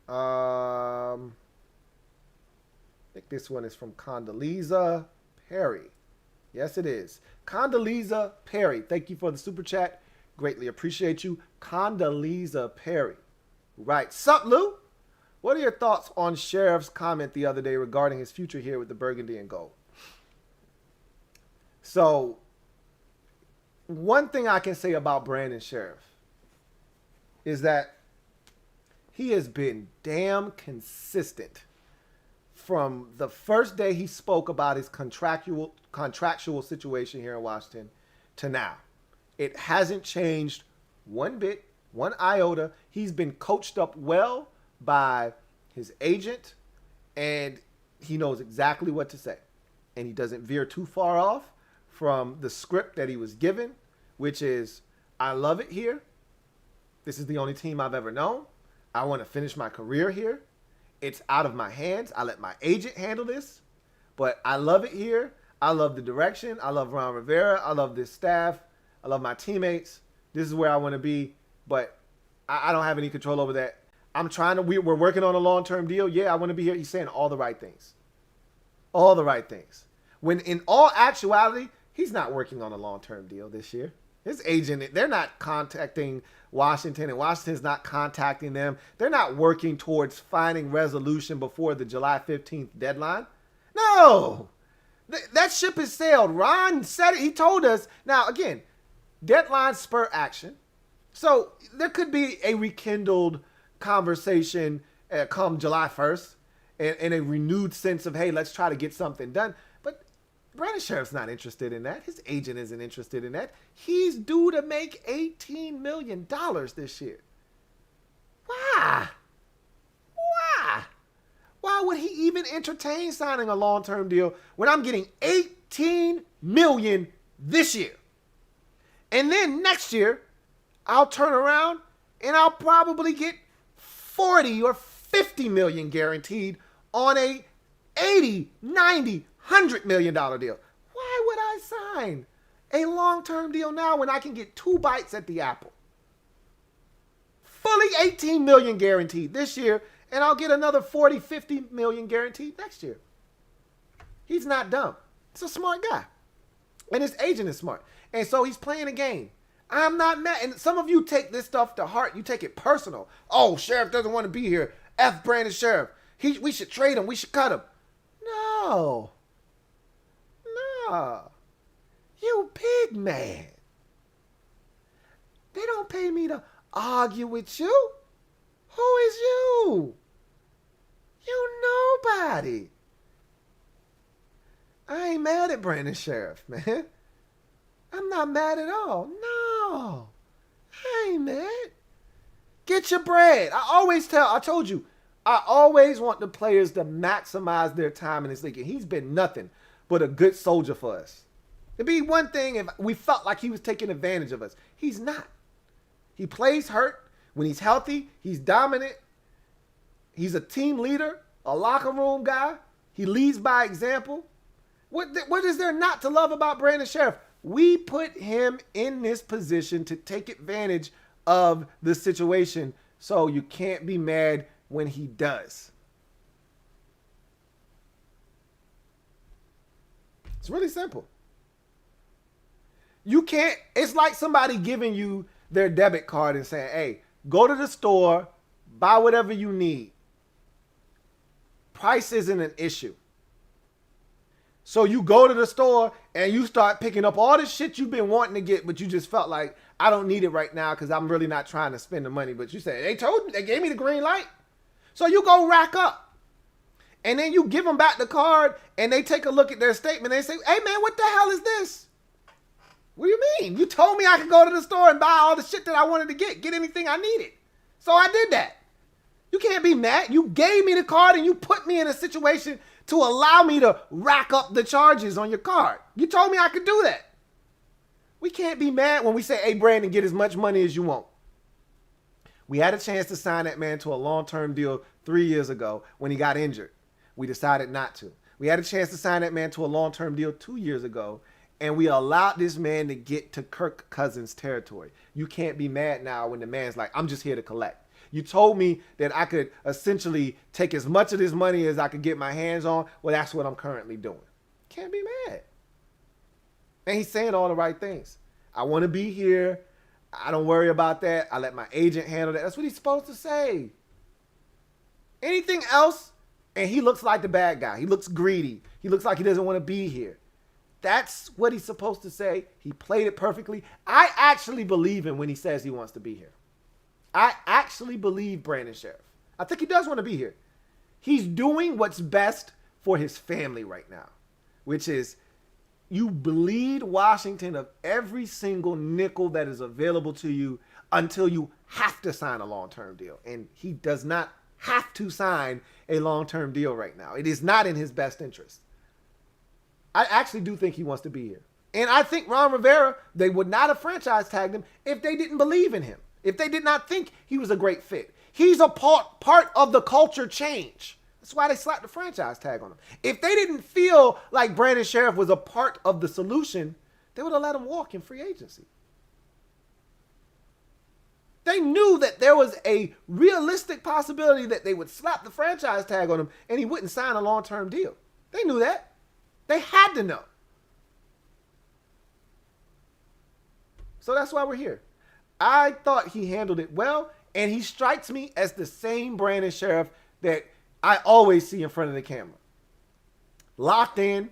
I think this one is from Condoleezza Perry. Yes, it is. Condoleezza Perry. Thank you for the super chat. Greatly appreciate you. Condoleezza Perry. Right. Sup, Lou? What are your thoughts on Scherff's comment the other day regarding his future here with the burgundy and gold? So, one thing I can say about Brandon Scherff is that he has been damn consistent from the first day he spoke about his contractual situation here in Washington to now. It hasn't changed one bit, one iota. He's been coached up well by his agent, and he knows exactly what to say. And he doesn't veer too far off from the script that he was given, which is, I love it here. This is the only team I've ever known. I want to finish my career here. It's out of my hands. I let my agent handle this, but I love it here. I love the direction. I love Ron Rivera. I love this staff. I love my teammates. This is where I want to be, but I don't have any control over that. We're working on a long-term deal. Yeah, I want to be here. He's saying all the right things. All the right things. When in all actuality, he's not working on a long-term deal this year. His agent, they're not contacting Washington, and Washington's not contacting them. They're not working towards finding resolution before the July 15th deadline. No. That ship has sailed. Ron said it. He told us. Now, again, deadlines spur action. So there could be a rekindled conversation come July 1st and a renewed sense of, hey, let's try to get something done. But Brandon Scherff's not interested in that. His agent isn't interested in that. He's due to make $18 million this year. Why? Why would he even entertain signing a long-term deal when I'm getting $18 million this year? And then next year, I'll turn around and I'll probably get 40 or 50 million guaranteed on a 80, 90, $100 million deal. Why would I sign a long-term deal now when I can get 2 bites at the apple? Fully 18 million guaranteed this year, and I'll get another 40, 50 million guaranteed next year. He's not dumb. He's a smart guy. And his agent is smart. And so he's playing a game. I'm not mad. And some of you take this stuff to heart. You take it personal. Oh, Scherff doesn't want to be here. F Brandon Scherff. We should trade him. We should cut him. No. You big man. They don't pay me to argue with you. Who is you? You nobody. I ain't mad at Brandon Scherff, man. I'm not mad at all. No. I ain't mad. Get your bread. I told you, I always want the players to maximize their time in this league. And he's been nothing but a good soldier for us. It'd be one thing if we felt like he was taking advantage of us. He's not. He plays hurt. When he's healthy, he's dominant. He's a team leader, a locker room guy. He leads by example. What is there not to love about Brandon Scherff? We put him in this position to take advantage of the situation, so you can't be mad when he does. It's really simple. You can't, it's like somebody giving you their debit card and saying, hey, go to the store, buy whatever you need. Price isn't an issue. So you go to the store and you start picking up all this shit you've been wanting to get, but you just felt like, I don't need it right now because I'm really not trying to spend the money. But you said, they gave me the green light. So you go rack up. And then you give them back the card and they take a look at their statement and they say, hey man, what the hell is this? What do you mean? You told me I could go to the store and buy all the shit that I wanted to get anything I needed. So I did that. You can't be mad. You gave me the card and you put me in a situation to allow me to rack up the charges on your card. You told me I could do that. We can't be mad when we say, hey, Brandon, get as much money as you want. We had a chance to sign that man to a long-term deal 3 years ago when he got injured. We decided not to. We had a chance to sign that man to a long-term deal 2 years ago, and we allowed this man to get to Kirk Cousins territory. You can't be mad now when the man's like, I'm just here to collect. You told me that I could essentially take as much of this money as I could get my hands on. Well, that's what I'm currently doing. Can't be mad. And he's saying all the right things. I want to be here. I don't worry about that. I let my agent handle that. That's what he's supposed to say. Anything else, and he looks like the bad guy. He looks greedy. He looks like he doesn't want to be here. That's what he's supposed to say. He played it perfectly. I actually believe him when he says he wants to be here. I actually believe Brandon Scherff. I think he does want to be here. He's doing what's best for his family right now, which is you bleed Washington of every single nickel that is available to you until you have to sign a long-term deal. And he does not have to sign a long-term deal right now. It is not in his best interest. I actually do think he wants to be here. And I think Ron Rivera, they would not have franchise tagged him if they didn't believe in him. If they did not think he was a great fit. He's a part of the culture change. That's why they slapped the franchise tag on him. If they didn't feel like Brandon Scherff was a part of the solution, they would have let him walk in free agency. They knew that there was a realistic possibility that they would slap the franchise tag on him and he wouldn't sign a long-term deal. They knew that. They had to know. So that's why we're here. I thought he handled it well, and he strikes me as the same Brandon Scherff that I always see in front of the camera. Locked in,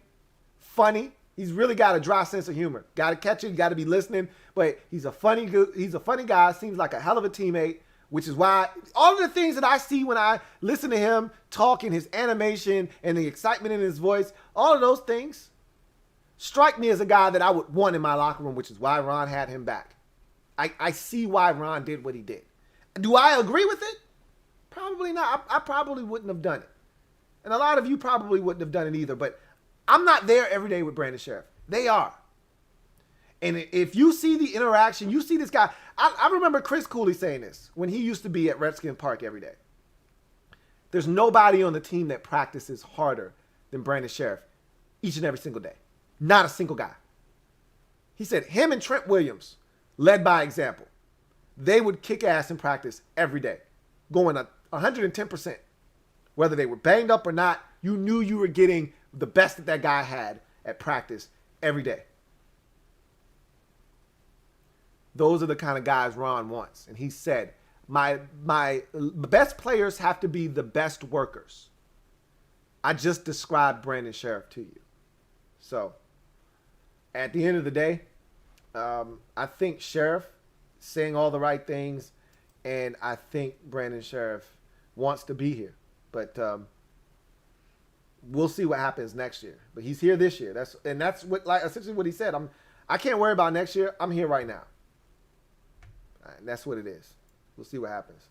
funny. He's really got a dry sense of humor. Got to catch it, got to be listening, but he's a funny guy, seems like a hell of a teammate, which is why all of the things that I see when I listen to him talk in his animation and the excitement in his voice, all of those things strike me as a guy that I would want in my locker room, which is why Ron had him back. I see why Ron did what he did. Do I agree with it? Probably not. I probably wouldn't have done it. And a lot of you probably wouldn't have done it either. But I'm not there every day with Brandon Scherff. They are. And if you see the interaction, you see this guy. I remember Chris Cooley saying this when he used to be at Redskin Park every day. There's nobody on the team that practices harder than Brandon Scherff each and every single day. Not a single guy. He said him and Trent Williams led by example. They would kick ass in practice every day, going 110%. Whether they were banged up or not, you knew you were getting the best that guy had at practice every day. Those are the kind of guys Ron wants. And he said, my best players have to be the best workers. I just described Brandon Scherff to you. So, at the end of the day, I think Scherff saying all the right things, and I think Brandon Scherff wants to be here. But we'll see what happens next year. But he's here this year. That's what, like, essentially what he said. I can't worry about next year. I'm here right now. And that's what it is. We'll see what happens.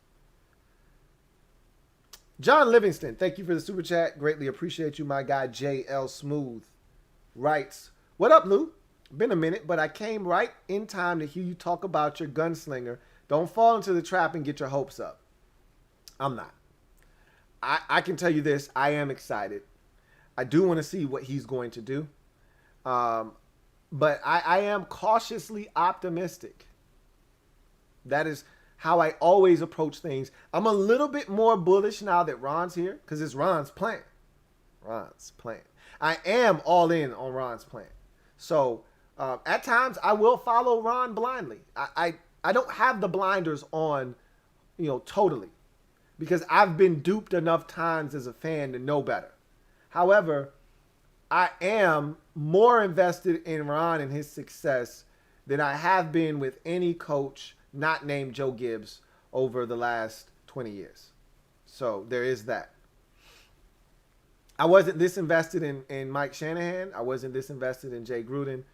John Livingston, thank you for the super chat. Greatly appreciate you. My guy JL Smooth writes, "What up, Lou? Been a minute, but I came right in time to hear you talk about your gunslinger. Don't fall into the trap and get your hopes up." I'm not. I can tell you this. I am excited. I do want to see what he's going to do. But I am cautiously optimistic. That is how I always approach things. I'm a little bit more bullish now that Ron's here because it's Ron's plan. Ron's plan. I am all in on Ron's plan. So at times I will follow Ron blindly. I don't have the blinders on, totally, because I've been duped enough times as a fan to know better. However, I am more invested in Ron and his success than I have been with any coach not named Joe Gibbs over the last 20 years. So there is that. I wasn't this invested in Mike Shanahan. I wasn't this invested in Jay Gruden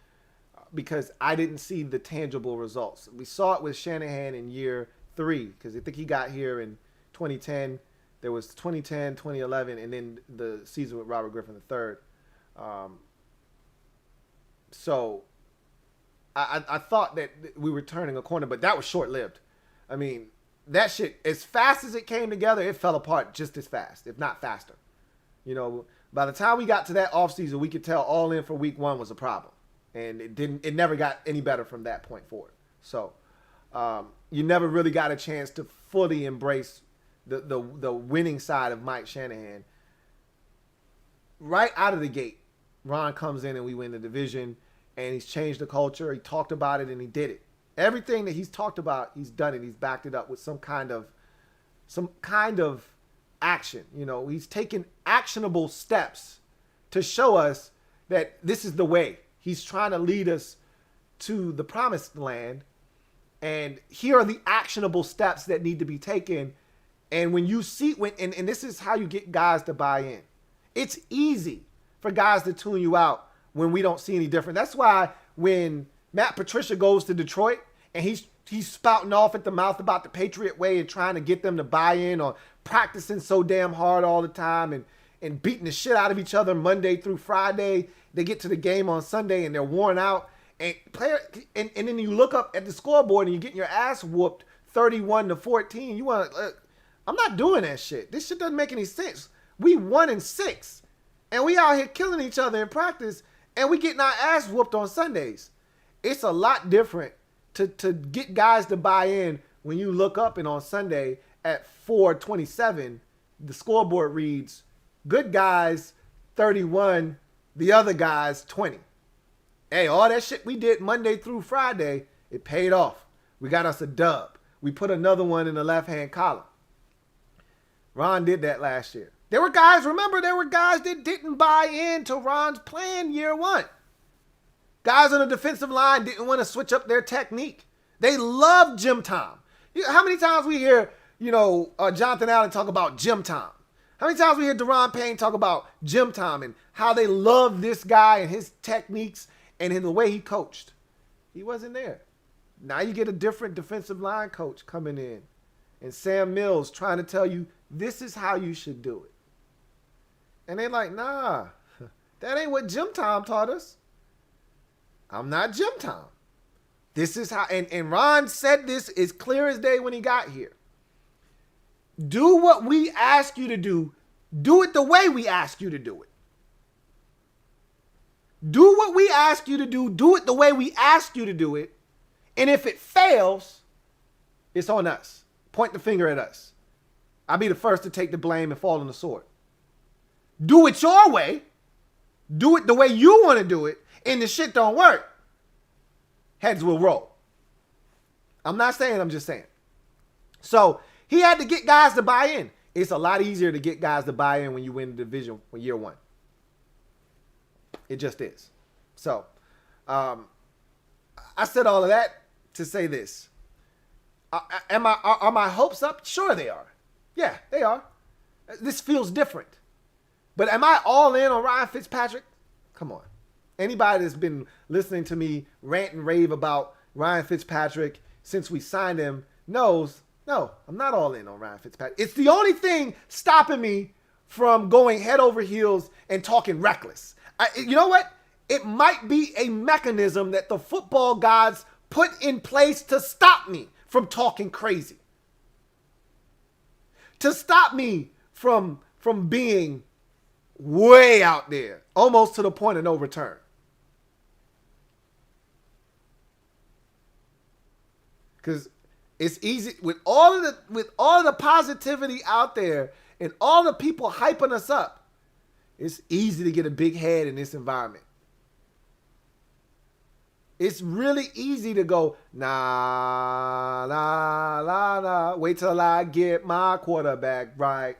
because I didn't see the tangible results. We saw it with Shanahan in year 3 because I think he got here in 2010. There was 2010, 2011, and then the season with Robert Griffin III. So I thought that we were turning a corner, but that was short-lived. I mean, that shit, as fast as it came together, it fell apart just as fast, if not faster. By the time we got to that offseason, we could tell all in for week 1 was a problem. And it never got any better from that point forward. So you never really got a chance to fully embrace the winning side of Mike Shanahan. Right out of the gate, Ron comes in and we win the division, and he's changed the culture. He talked about it and he did it. Everything that he's talked about, he's done it. He's backed it up with some kind of action. He's taken actionable steps to show us that this is the way. He's trying to lead us to the promised land, and here are the actionable steps that need to be taken. And when you see and this is how you get guys to buy in. It's easy for guys to tune you out when we don't see any different. That's why when Matt Patricia goes to Detroit and he's spouting off at the mouth about the Patriot way and trying to get them to buy in, or practicing so damn hard all the time and beating the shit out of each other Monday through Friday. They get to the game on Sunday and they're worn out. And then you look up at the scoreboard and you're getting your ass whooped 31-14. I'm not doing that shit. This shit doesn't make any sense. We 1-6, and we out here killing each other in practice, and we getting our ass whooped on Sundays. It's a lot different to get guys to buy in when you look up and on Sunday at 4:27, the scoreboard reads, good guys 31, the other guys 20. Hey, all that shit we did Monday through Friday, it paid off. We got us a dub. We put another one in the left-hand column. Ron did that last year. There were guys that didn't buy into Ron's plan year 1. Guys on the defensive line didn't want to switch up their technique. They loved Jim Tom. How many times we hear, Jonathan Allen talk about Jim Tom? How many times we hear Deron Payne talk about Jim Tom and how they love this guy and his techniques and in the way he coached? He wasn't there. Now you get a different defensive line coach coming in, and Sam Mills trying to tell you this is how you should do it. And they're like, nah, that ain't what Jim Tom taught us. I'm not Jim Tom. This is how, and Ron said this as clear as day when he got here. Do what we ask you to do. Do it the way we ask you to do it. Do what we ask you to do. Do it the way we ask you to do it. And if it fails, it's on us. Point the finger at us. I'll be the first to take the blame and fall on the sword. Do it your way. Do it the way you want to do it. And the shit don't work. Heads will roll. I'm not saying, I'm just saying. So he had to get guys to buy in. It's a lot easier to get guys to buy in when you win the division for year 1. It just is. So I said all of that to say this. Are my hopes up? Sure they are. Yeah, they are. This feels different. But am I all in on Ryan Fitzpatrick? Come on. Anybody that's been listening to me rant and rave about Ryan Fitzpatrick since we signed him knows, no, I'm not all in on Ryan Fitzpatrick. It's the only thing stopping me from going head over heels and talking reckless. You know what? It might be a mechanism that the football gods put in place to stop me from talking crazy. To stop me from being way out there, almost to the point of no return. Because it's easy with all of the positivity out there and all the people hyping us up. It's easy to get a big head in this environment. It's really easy to go, nah, nah, nah, nah. Wait till I get my quarterback right.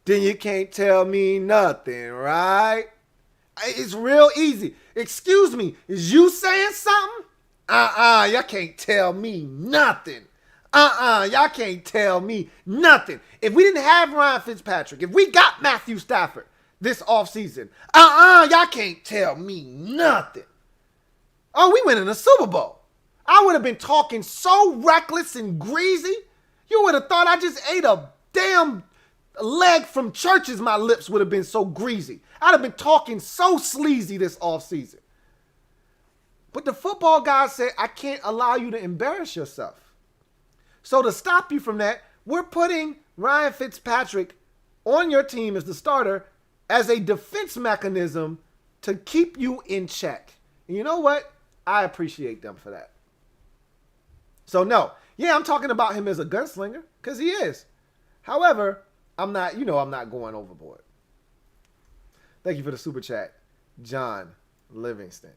Then you can't tell me nothing, right? It's real easy. Excuse me, is you saying something? Y'all can't tell me nothing. Y'all can't tell me nothing. If we didn't have Ryan Fitzpatrick, if we got Matthew Stafford this offseason, y'all can't tell me nothing. Oh, we winning a Super Bowl. I would have been talking so reckless and greasy, you would have thought I just ate a damn leg from churches. My lips would have been so greasy. I'd have been talking so sleazy this offseason. But the football guys said, I can't allow you to embarrass yourself. So to stop you from that, we're putting Ryan Fitzpatrick on your team as the starter as a defense mechanism to keep you in check. And you know what? I appreciate them for that. So no, yeah, I'm talking about him as a gunslinger because he is. However, I'm not going overboard. Thank you for the super chat, John Livingston.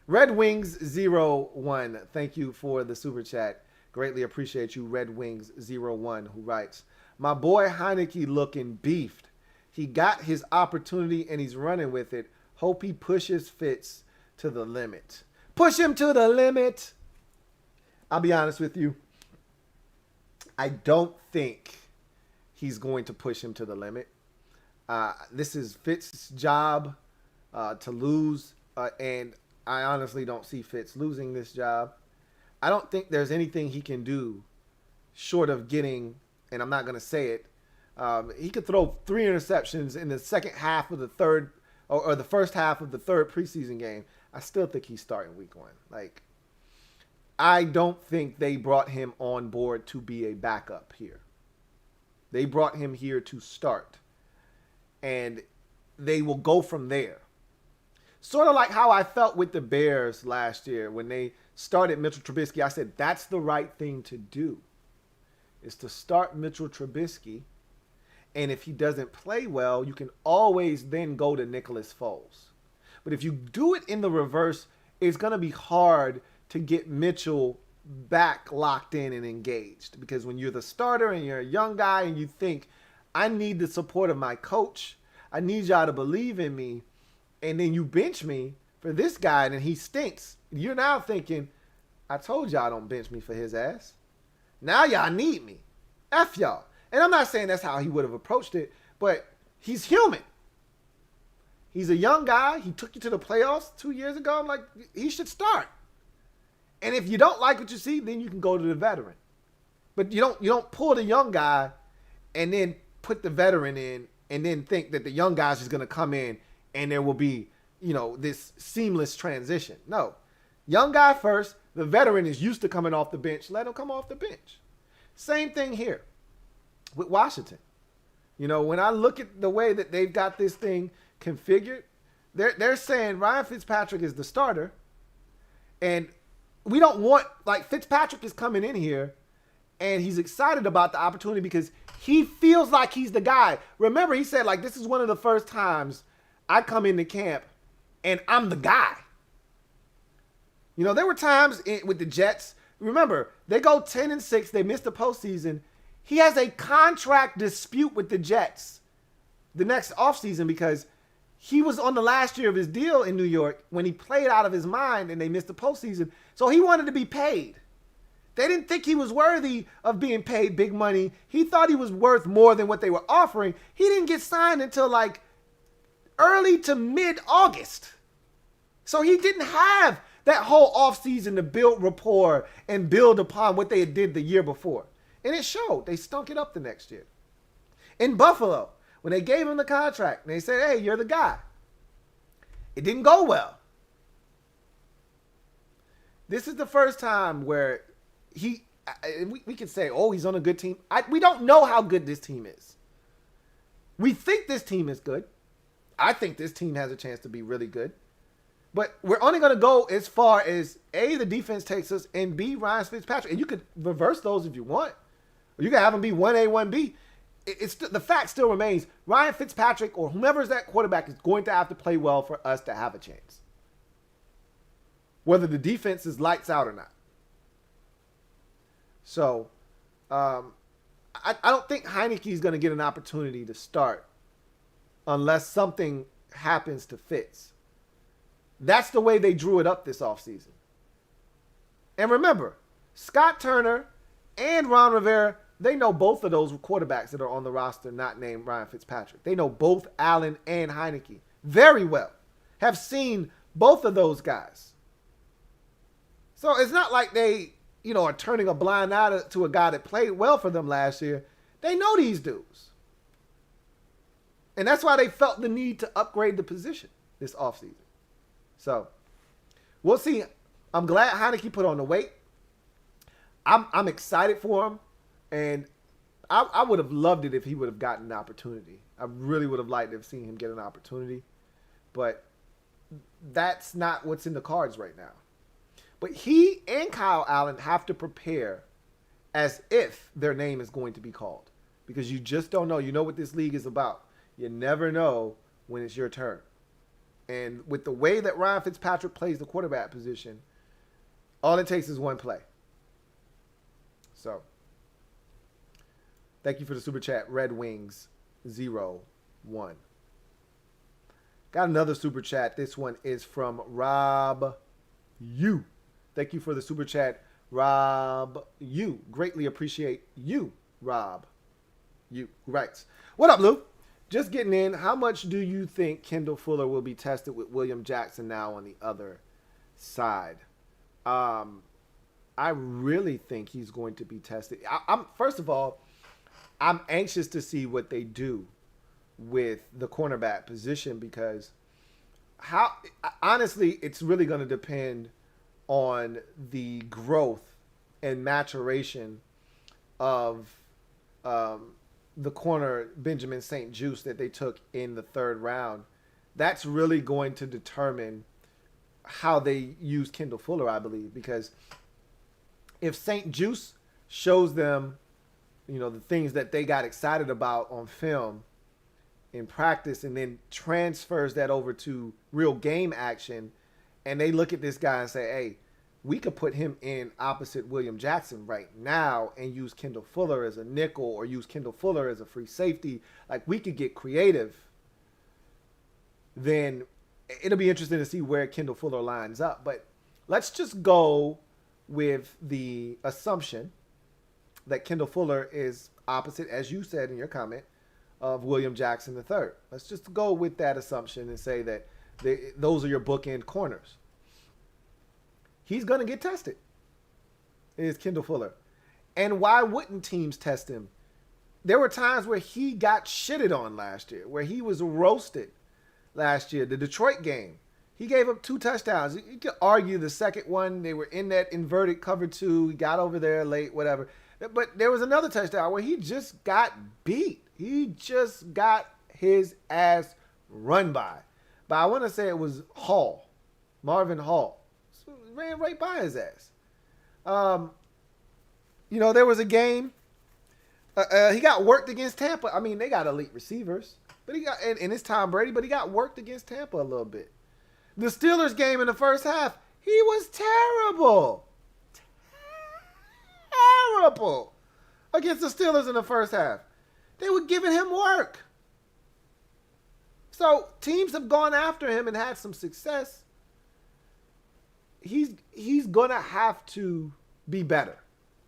Red Wings 01, thank you for the super chat. Greatly appreciate you, Red Wings 01, who writes, my boy Heineke looking beefed. He got his opportunity and he's running with it. Hope he pushes Fitz to the limit. Push him to the limit. I'll be honest with you. I don't think he's going to push him to the limit. This is Fitz's job to lose, and I honestly don't see Fitz losing this job. I don't think there's anything he can do short of getting, and I'm not going to say it, he could throw 3 interceptions in the second half of the third, or the first half of the third preseason game. I still think he's starting week 1. Like, I don't think they brought him on board to be a backup here. They brought him here to start. And they will go from there. Sort of like how I felt with the Bears last year when they started Mitchell Trubisky. I said, that's the right thing to do, is to start Mitchell Trubisky. And if he doesn't play well, you can always then go to Nicholas Foles. But if you do it in the reverse, it's going to be hard to get Mitchell back locked in and engaged. Because when you're the starter and you're a young guy and you think, I need the support of my coach, I need y'all to believe in me, and then you bench me for this guy and he stinks, you're now thinking, I told y'all don't bench me for his ass. Now y'all need me. F y'all. And I'm not saying that's how he would have approached it, but he's human. He's a young guy. He took you to the playoffs 2 years ago. I'm like, he should start. And if you don't like what you see, then you can go to the veteran. But you don't pull the young guy and then put the veteran in and then think that the young guy's just going to come in and there will be, this seamless transition. No. Young guy first. The veteran is used to coming off the bench. Let him come off the bench. Same thing here with Washington. When I look at the way that they've got this thing configured, they're saying Ryan Fitzpatrick is the starter, and we don't want, Fitzpatrick is coming in here and he's excited about the opportunity because he feels like he's the guy. Remember, he said, this is one of the first times I come into camp and I'm the guy. There were times with the Jets. Remember, they go 10-6. They missed the postseason. He has a contract dispute with the Jets the next offseason because he was on the last year of his deal in New York when he played out of his mind and they missed the postseason. So he wanted to be paid. They didn't think he was worthy of being paid big money. He thought he was worth more than what they were offering. He didn't get signed until early to mid-August. So he didn't have that whole offseason to build rapport and build upon what they had did the year before. And it showed. They stunk it up the next year. In Buffalo, when they gave him the contract, and they said, hey, you're the guy. It didn't go well. This is the first time where we can say, oh, he's on a good team. We don't know how good this team is. We think this team is good. I think this team has a chance to be really good. But we're only going to go as far as A, the defense takes us, and B, Ryan Fitzpatrick. And you could reverse those if you want. Or you can have them be 1A, 1B. The fact still remains, Ryan Fitzpatrick or whomever's that quarterback is going to have to play well for us to have a chance. Whether the defense is lights out or not. So, I don't think Heineke's going to get an opportunity to start unless something happens to Fitz. That's the way they drew it up this offseason. And remember, Scott Turner and Ron Rivera, they know both of those quarterbacks that are on the roster not named Ryan Fitzpatrick. They know both Allen and Heineke very well. Have seen both of those guys. So it's not like they, are turning a blind eye to a guy that played well for them last year. They know these dudes. And that's why they felt the need to upgrade the position this offseason. So, we'll see. I'm glad Heineke put on the weight. I'm excited for him. And I would have loved it if he would have gotten an opportunity. I really would have liked to have seen him get an opportunity. But that's not what's in the cards right now. But he and Kyle Allen have to prepare as if their name is going to be called. Because you just don't know. You know what this league is about. You never know when it's your turn. And with the way that Ryan Fitzpatrick plays the quarterback position, all it takes is one play. So, thank you for the super chat, Red Wings 01. Got another super chat. This one is from Rob U. Thank you for the super chat, Rob U. Greatly appreciate you, Rob U. Who writes, what up, Lou? Just getting in, how much do you think Kendall Fuller will be tested with William Jackson now on the other side? I really think he's going to be tested. First of all, I'm anxious to see what they do with the cornerback position because honestly, it's really going to depend on the growth and maturation of the corner Benjamin St. Juste that they took in the third round. That's really going to determine how they use Kendall Fuller, I believe, because if St. Juste shows them, the things that they got excited about on film in practice and then transfers that over to real game action, and they look at this guy and say, hey, we could put him in opposite William Jackson right now and use Kendall Fuller as a nickel or use Kendall Fuller as a free safety. Like, we could get creative. Then it'll be interesting to see where Kendall Fuller lines up. But let's just go with the assumption that Kendall Fuller is opposite, as you said in your comment, of William Jackson III. Let's just go with that assumption and say that those are your bookend corners. He's going to get tested. It is Kendall Fuller. And why wouldn't teams test him? There were times where he got shitted on last year, where he was roasted last year. The Detroit game, he gave up 2 touchdowns. You could argue the second one, they were in that inverted cover 2. He got over there late, whatever. But there was another touchdown where he just got beat. He just got his ass run by. But I want to say it was Hall, Marvin Hall. Ran right by his ass. There was a game. He got worked against Tampa. I mean, they got elite receivers, but and it's Tom Brady, but he got worked against Tampa a little bit. The Steelers game in the first half, he was terrible. Terrible against the Steelers in the first half. They were giving him work. So teams have gone after him and had some success. He's going to have to be better.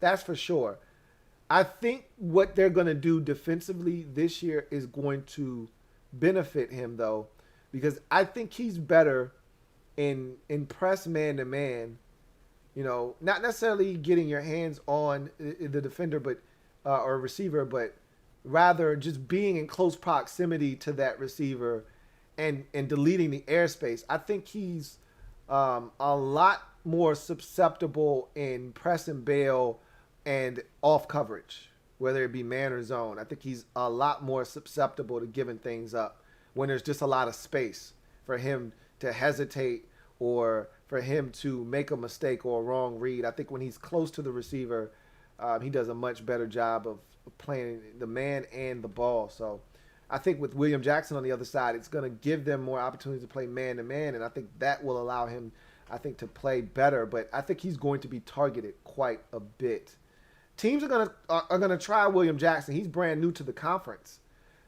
That's for sure. I think what they're going to do defensively this year is going to benefit him, though, because I think he's better in press man-to-man, not necessarily getting your hands on the defender or receiver, but rather just being in close proximity to that receiver and deleting the airspace. I think he's a lot more susceptible in press and bail and off coverage. whether it be man or zone. I think he's a lot more susceptible to giving things up when there's just a lot of space for him to hesitate or for him to make a mistake or a wrong read. I think when he's close to the receiver, he does a much better job of playing the man and the ball. So I think with William Jackson on the other side, it's going to give them more opportunities to play man-to-man, and I think that will allow him, I think, to play better. But I think he's going to be targeted quite a bit. Teams are gonna try William Jackson. He's brand new to the conference.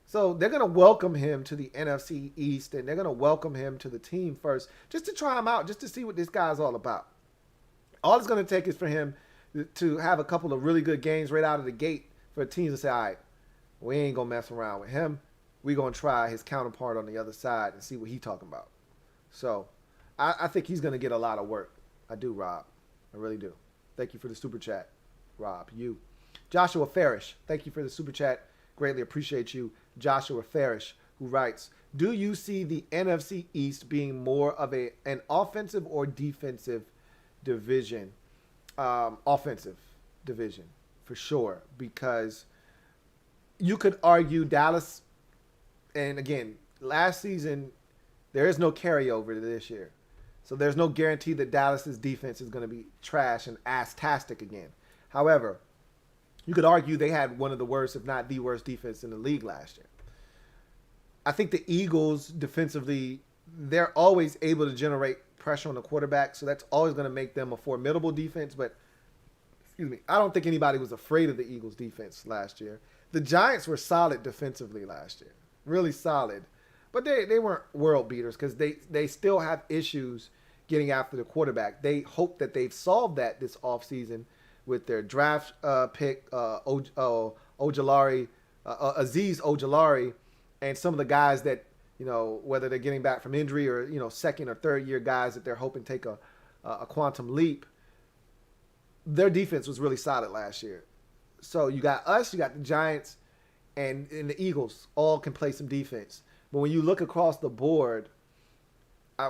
So they're going to welcome him to the NFC East, and they're going to welcome him to the team first just to try him out, just to see what this guy's all about. All it's going to take is for him to have a couple of really good games right out of the gate for teams to say, all right, we ain't going to mess around with him. We're going to try his counterpart on the other side and see what he's talking about. So I think he's going to get a lot of work. I do, Rob. I really do. Thank you for the super chat, Rob. You. Joshua Farish, thank you for the super chat. Greatly appreciate you. Joshua Farish, who writes, do you see the NFC East being more of an offensive or defensive division? Offensive division, for sure, because you could argue Dallas, and again, last season, there is no carryover to this year. So there's no guarantee that Dallas's defense is going to be trash and ass-tastic again. However, you could argue they had one of the worst, if not the worst, defense in the league last year. I think the Eagles defensively, they're always able to generate pressure on the quarterback, so that's always going to make them a formidable defense. But, I don't think anybody was afraid of the Eagles' defense last year. The Giants were solid defensively last year, really solid. But they weren't world beaters because they still have issues getting after the quarterback. They hope that they've solved that this offseason with their draft pick, Aziz Ojulari, and some of the guys that, whether they're getting back from injury or, second or third year guys that they're hoping take a quantum leap. Their defense was really solid last year. So you got us, you got the Giants, and the Eagles all can play some defense. But when you look across the board,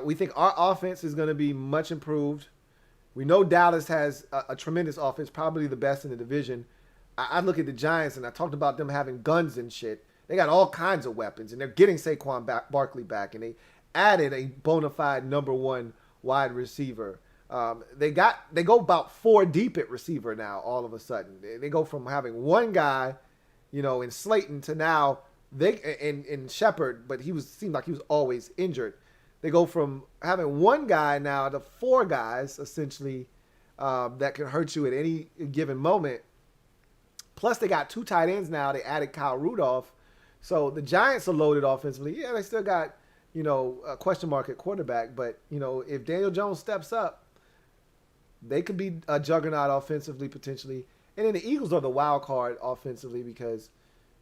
we think our offense is going to be much improved. We know Dallas has a tremendous offense, probably the best in the division. I look at the Giants, and I talked about them having guns and shit. They got all kinds of weapons, and they're getting Saquon Barkley back, and they added a bona fide number one wide receiver. They go about 4 deep at receiver now all of a sudden. They go from having one guy, in Slayton to now in Shepard, but seemed like he was always injured. They go from having one guy now to 4 guys, essentially, that can hurt you at any given moment. Plus, they got 2 tight ends now. They added Kyle Rudolph. So the Giants are loaded offensively. Yeah, they still got, a question mark at quarterback. But, if Daniel Jones steps up, they could be a juggernaut offensively, potentially. And then the Eagles are the wild card offensively because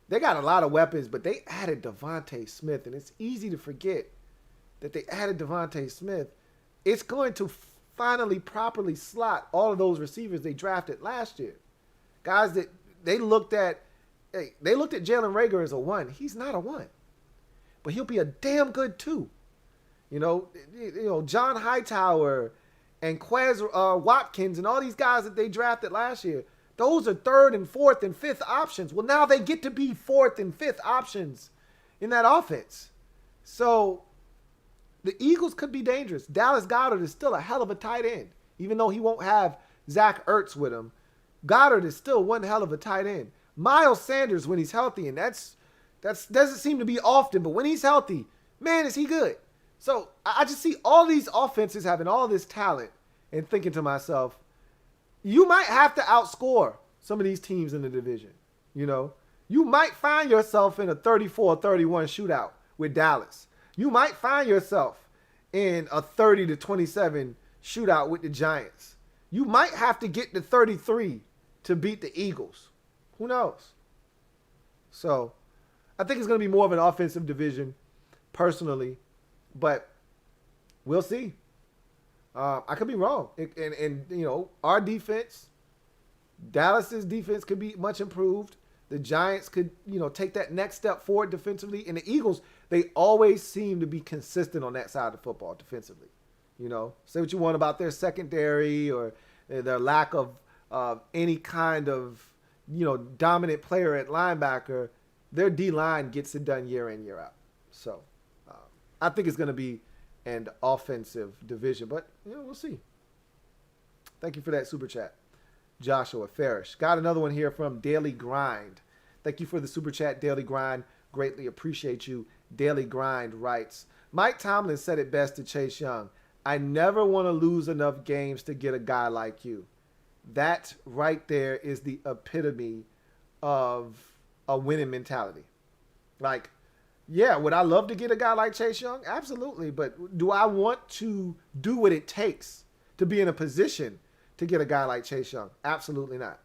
they got a lot of weapons, but they added Devontae Smith. And it's easy to forget that they added Devontae Smith. It's going to finally properly slot all of those receivers they drafted last year. Guys that they looked at Jalen Reagor as a 1. He's not a 1. But he'll be a damn good 2. John Hightower and Quez Watkins and all these guys that they drafted last year, those are 3rd and 4th and 5th options. Well, now they get to be 4th and 5th options in that offense. So the Eagles could be dangerous. Dallas Goedert is still a hell of a tight end, even though he won't have Zach Ertz with him. Goddard is still one hell of a tight end. Miles Sanders, when he's healthy, and that's doesn't seem to be often, but when he's healthy, man, is he good. So I just see all these offenses having all this talent and thinking to myself, you might have to outscore some of these teams in the division. You might find yourself in a 34-31 shootout with Dallas. You might find yourself in a 30-27 shootout with the Giants. You might have to get to 33 to beat the Eagles. Who knows? So I think it's going to be more of an offensive division personally, but we'll see. I could be wrong. And our defense, Dallas's defense could be much improved. The Giants could, take that next step forward defensively. And the Eagles, they always seem to be consistent on that side of the football defensively. Say what you want about their secondary or their lack of any kind of, dominant player at linebacker, their D-line gets it done year in, year out. So I think it's going to be an offensive division, but we'll see. Thank you for that super chat, Joshua Farish. Got another one here from Daily Grind. Thank you for the super chat, Daily Grind. Greatly appreciate you. Daily Grind writes, Mike Tomlin said it best to Chase Young. I never want to lose enough games to get a guy like you. That right there is the epitome of a winning mentality. Like, yeah, would I love to get a guy like Chase Young? Absolutely. But do I want to do what it takes to be in a position to get a guy like Chase Young? Absolutely not.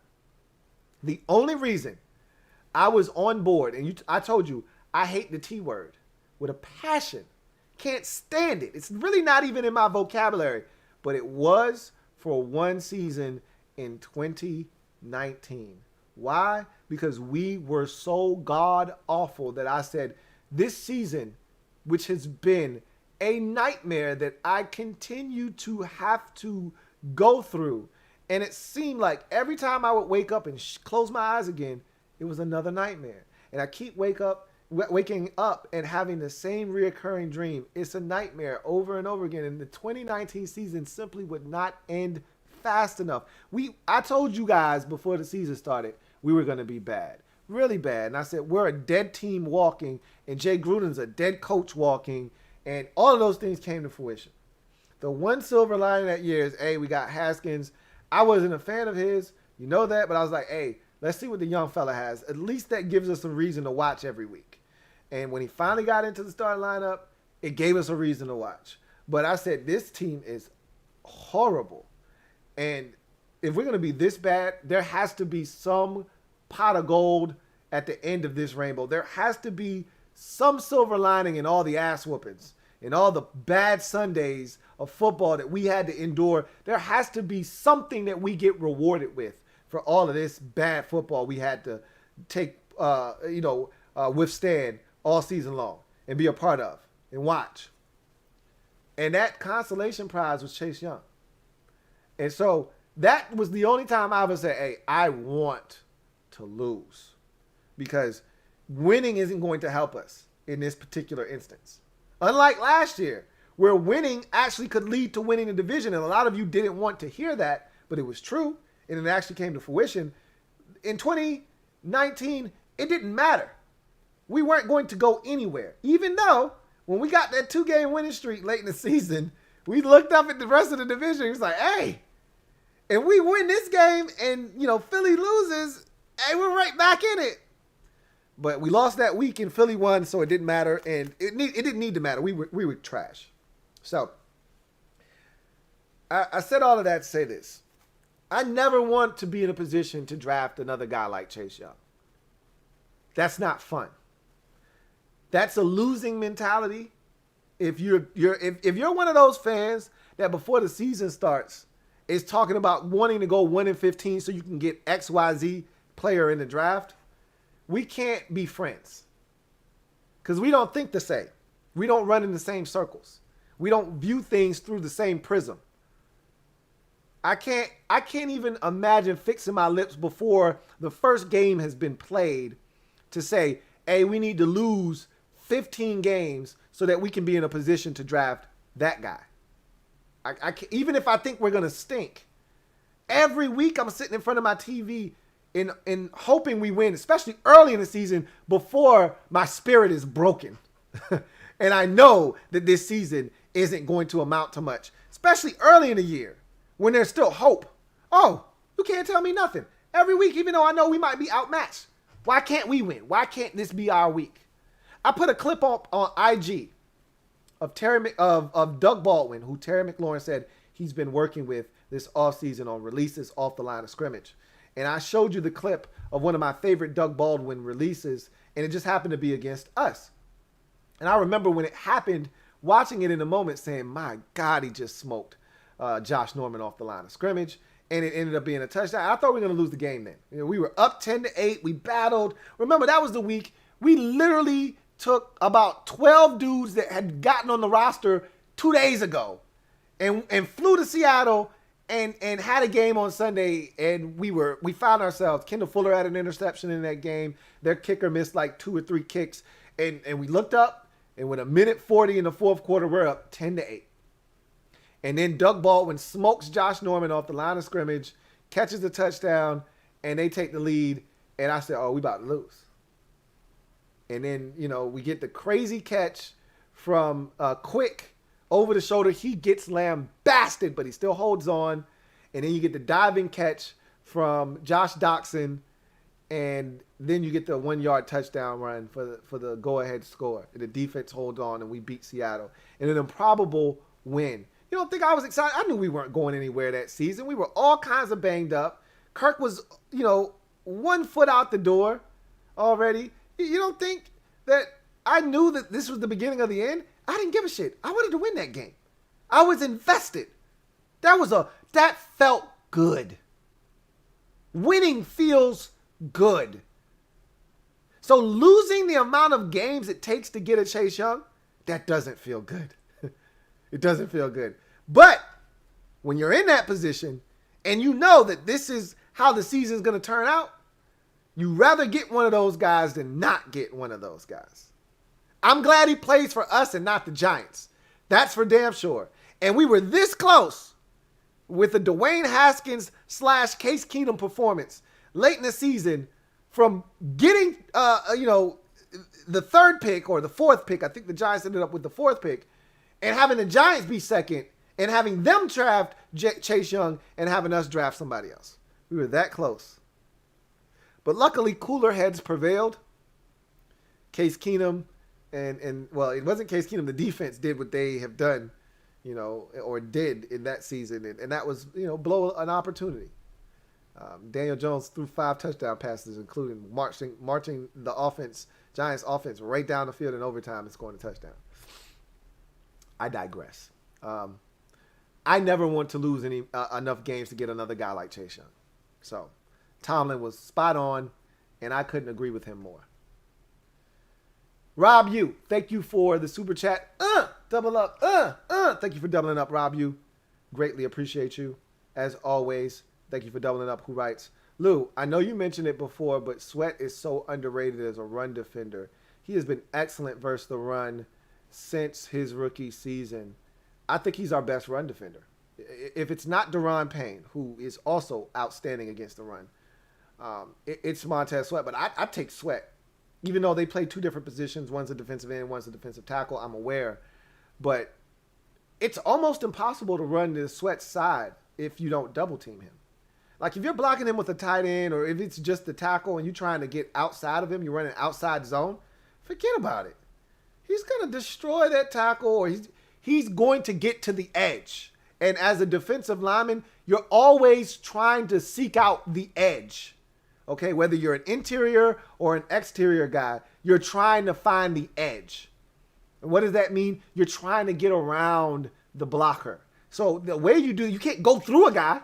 The only reason I was on board, and I told you, I hate the T word with a passion. Can't stand it. It's really not even in my vocabulary. But it was for one season in 2019. Why? Because we were so god-awful that I said, this season, which has been a nightmare that I continue to have to go through, and it seemed like every time I would wake up and close my eyes again, it was another nightmare. And I keep waking up and having the same reoccurring dream. It's a nightmare over and over again. And the 2019 season simply would not end fast enough. I told you guys before the season started, we were going to be bad. Really bad. And I said, we're a dead team walking, and Jay Gruden's a dead coach walking, and all of those things came to fruition. The one silver lining that year is, hey, we got Haskins. I wasn't a fan of his, you know that, but I was like, hey, let's see what the young fella has. At least that gives us a reason to watch every week. And when he finally got into the starting lineup, it gave us a reason to watch. But I said, this team is horrible. And if we're going to be this bad, there has to be some pot of gold at the end of this rainbow. There has to be some silver lining in all the ass whoopings and all the bad Sundays of football that we had to endure. There has to be something that we get rewarded with for all of this bad football we had to withstand all season long and be a part of and watch. And that consolation prize was Chase Young. And so that was the only time I ever said, hey, I want to lose, because winning isn't going to help us in this particular instance. Unlike last year, where winning actually could lead to winning the division, and a lot of you didn't want to hear that, but it was true, and it actually came to fruition. In 2019, it didn't matter. We weren't going to go anywhere, even though when we got that 2-game winning streak late in the season, we looked up at the rest of the division. It was like, hey, if we win this game and, Philly loses, hey, we're right back in it. But we lost that week and Philly won, so it didn't matter. And it didn't need to matter. We were trash. So I said all of that to say this. I never want to be in a position to draft another guy like Chase Young. That's not fun. That's a losing mentality. If you're one of those fans that before the season starts is talking about wanting to go 1-15 so you can get XYZ player in the draft, we can't be friends. Because we don't think the same. We don't run in the same circles. We don't view things through the same prism. I can't even imagine fixing my lips before the first game has been played to say, hey, we need to lose 15 games so that we can be in a position to draft that guy. I can't, even if I think we're going to stink. Every week I'm sitting in front of my TV in hoping we win, especially early in the season before my spirit is broken. And I know that this season isn't going to amount to much, especially early in the year when there's still hope. Oh, you can't tell me nothing. Every week, even though I know we might be outmatched. Why can't we win? Why can't this be our week? I put a clip on IG of Doug Baldwin, who Terry McLaurin said he's been working with this offseason on releases off the line of scrimmage. And I showed you the clip of one of my favorite Doug Baldwin releases, and it just happened to be against us. And I remember when it happened, watching it in the moment saying, my God, he just smoked Josh Norman off the line of scrimmage. And it ended up being a touchdown. I thought we were going to lose the game then. We were up 10-8. We battled. Remember, that was the week we literally took about 12 dudes that had gotten on the roster 2 days ago and flew to Seattle and had a game on Sunday, and we found ourselves. Kendall Fuller had an interception in that game. Their kicker missed like 2 or 3 kicks, and we looked up, and with a minute 40 in the fourth quarter, we're up 10-8. And then Doug Baldwin smokes Josh Norman off the line of scrimmage, catches the touchdown, and they take the lead. And I said, "Oh, we about to lose." And then we get the crazy catch from Quick. Over the shoulder, he gets lambasted, but he still holds on. And then you get the diving catch from Josh Doxson, and then you get the 1-yard touchdown run for the go-ahead score. And the defense holds on, and we beat Seattle in an improbable win. You don't think I was excited? I knew we weren't going anywhere that season. We were all kinds of banged up. Kirk was, 1 foot out the door already. You don't think that I knew that this was the beginning of the end? I didn't give a shit. I wanted to win that game. I was invested. That felt good. Winning feels good. So losing the amount of games it takes to get a Chase Young, that doesn't feel good. It doesn't feel good. But when you're in that position and you know that this is how the season's going to turn out, you rather get one of those guys than not get one of those guys. I'm glad he plays for us and not the Giants. That's for damn sure. And we were this close with the Dwayne Haskins / Case Keenum performance late in the season from getting, the 3rd pick or the 4th pick. I think the Giants ended up with the 4th pick, and having the Giants be second and having them draft Chase Young and having us draft somebody else. We were that close. But luckily, cooler heads prevailed. Case Keenum and it wasn't Case Keenum. The defense did what they have done, or did in that season. And that was, blow an opportunity. Daniel Jones threw 5 touchdown passes, including marching the Giants offense right down the field in overtime and scoring a touchdown. I digress. I never want to lose enough games to get another guy like Chase Young. So Tomlin was spot on, and I couldn't agree with him more. Rob U, thank you for the super chat. Double up. Thank you for doubling up, Rob U. Greatly appreciate you. As always, thank you for doubling up. Who writes, Lou, I know you mentioned it before, but Sweat is so underrated as a run defender. He has been excellent versus the run since his rookie season. I think he's our best run defender. If it's not Daron Payne, who is also outstanding against the run, it's Montez Sweat. But I take Sweat. Even though they play 2 different positions, one's a defensive end, one's a defensive tackle, I'm aware. But it's almost impossible to run the Sweat side if you don't double team him. Like if you're blocking him with a tight end, or if it's just the tackle and you're trying to get outside of him, you're running outside zone, forget about it. He's going to destroy that tackle, or he's going to get to the edge. And as a defensive lineman, you're always trying to seek out the edge. Okay, whether you're an interior or an exterior guy, you're trying to find the edge. And what does that mean? You're trying to get around the blocker. So the way you can't go through a guy.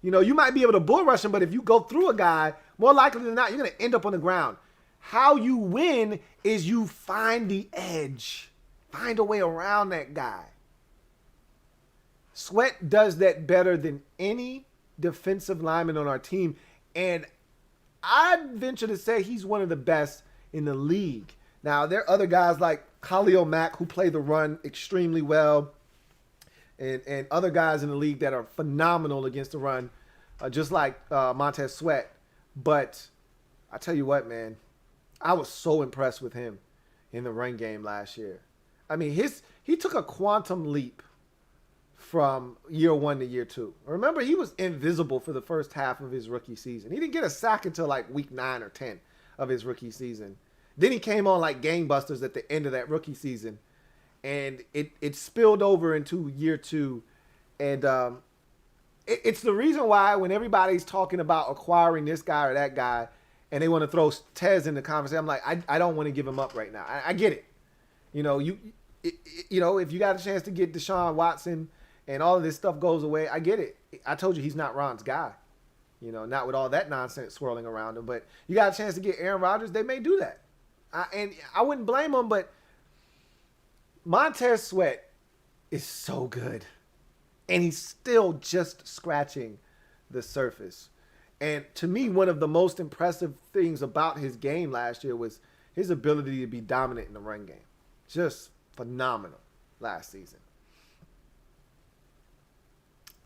You might be able to bull rush him, but if you go through a guy, more likely than not, you're going to end up on the ground. How you win is you find the edge. Find a way around that guy. Sweat does that better than any defensive lineman on our team. And I'd venture to say he's one of the best in the league. Now, there are other guys like Khalil Mack who play the run extremely well, and other guys in the league that are phenomenal against the run, just like Montez Sweat. But I tell you what, man, I was so impressed with him in the run game last year. I mean, he took a quantum leap from year 1 to year 2. Remember, he was invisible for the first half of his rookie season. He didn't get a sack until like week 9 or 10 of his rookie season. Then he came on like gangbusters at the end of that rookie season. And it spilled over into year 2. And it's the reason why when everybody's talking about acquiring this guy or that guy, and they want to throw Tez in the conversation, I'm like, I don't want to give him up right now. I get it. If you got a chance to get Deshaun Watson and all of this stuff goes away, I get it. I told you he's not Ron's guy. Not with all that nonsense swirling around him. But you got a chance to get Aaron Rodgers, they may do that. And I wouldn't blame them, but Montez Sweat is so good. And he's still just scratching the surface. And to me, one of the most impressive things about his game last year was his ability to be dominant in the run game. Just phenomenal last season.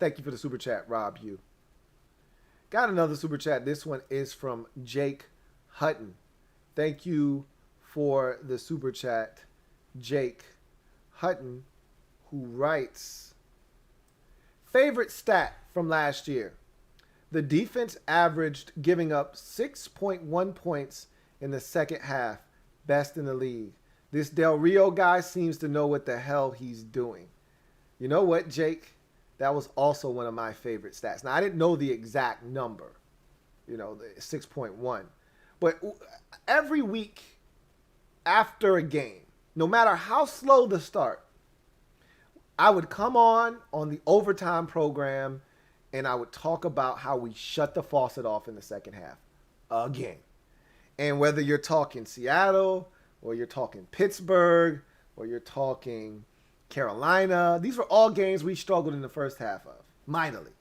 Thank you for the super chat, Rob Hugh. Got another super chat. This one is from Jake Hutton. Thank you for the super chat, Jake Hutton, who writes, favorite stat from last year. The defense averaged giving up 6.1 points in the second half, best in the league. This Del Rio guy seems to know what the hell he's doing. You know what, Jake? That was also one of my favorite stats. Now, I didn't know the exact number, the 6.1. But every week after a game, no matter how slow the start, I would come on the overtime program and I would talk about how we shut the faucet off in the second half again. And whether you're talking Seattle or you're talking Pittsburgh or you're talking Carolina, these were all games we struggled in the first half of, mightily.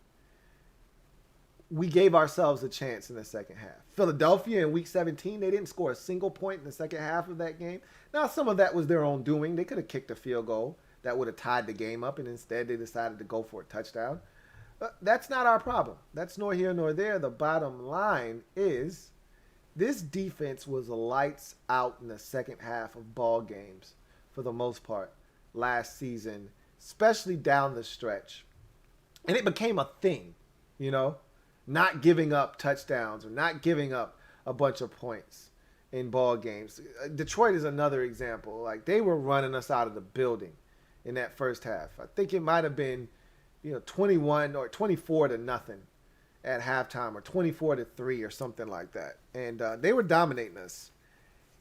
We gave ourselves a chance in the second half. Philadelphia in week 17, they didn't score a single point in the second half of that game. Now, some of that was their own doing. They could have kicked a field goal that would have tied the game up, and instead they decided to go for a touchdown. But that's not our problem. That's nor here nor there. The bottom line is this defense was lights out in the second half of ball games for the most part last season, especially down the stretch. And it became a thing, not giving up touchdowns or not giving up a bunch of points in ball games. Detroit is another example. Like, they were running us out of the building in that first half. I think it might have been, 21 or 24 to nothing at halftime, or 24 to 3 or something like that. And they were dominating us.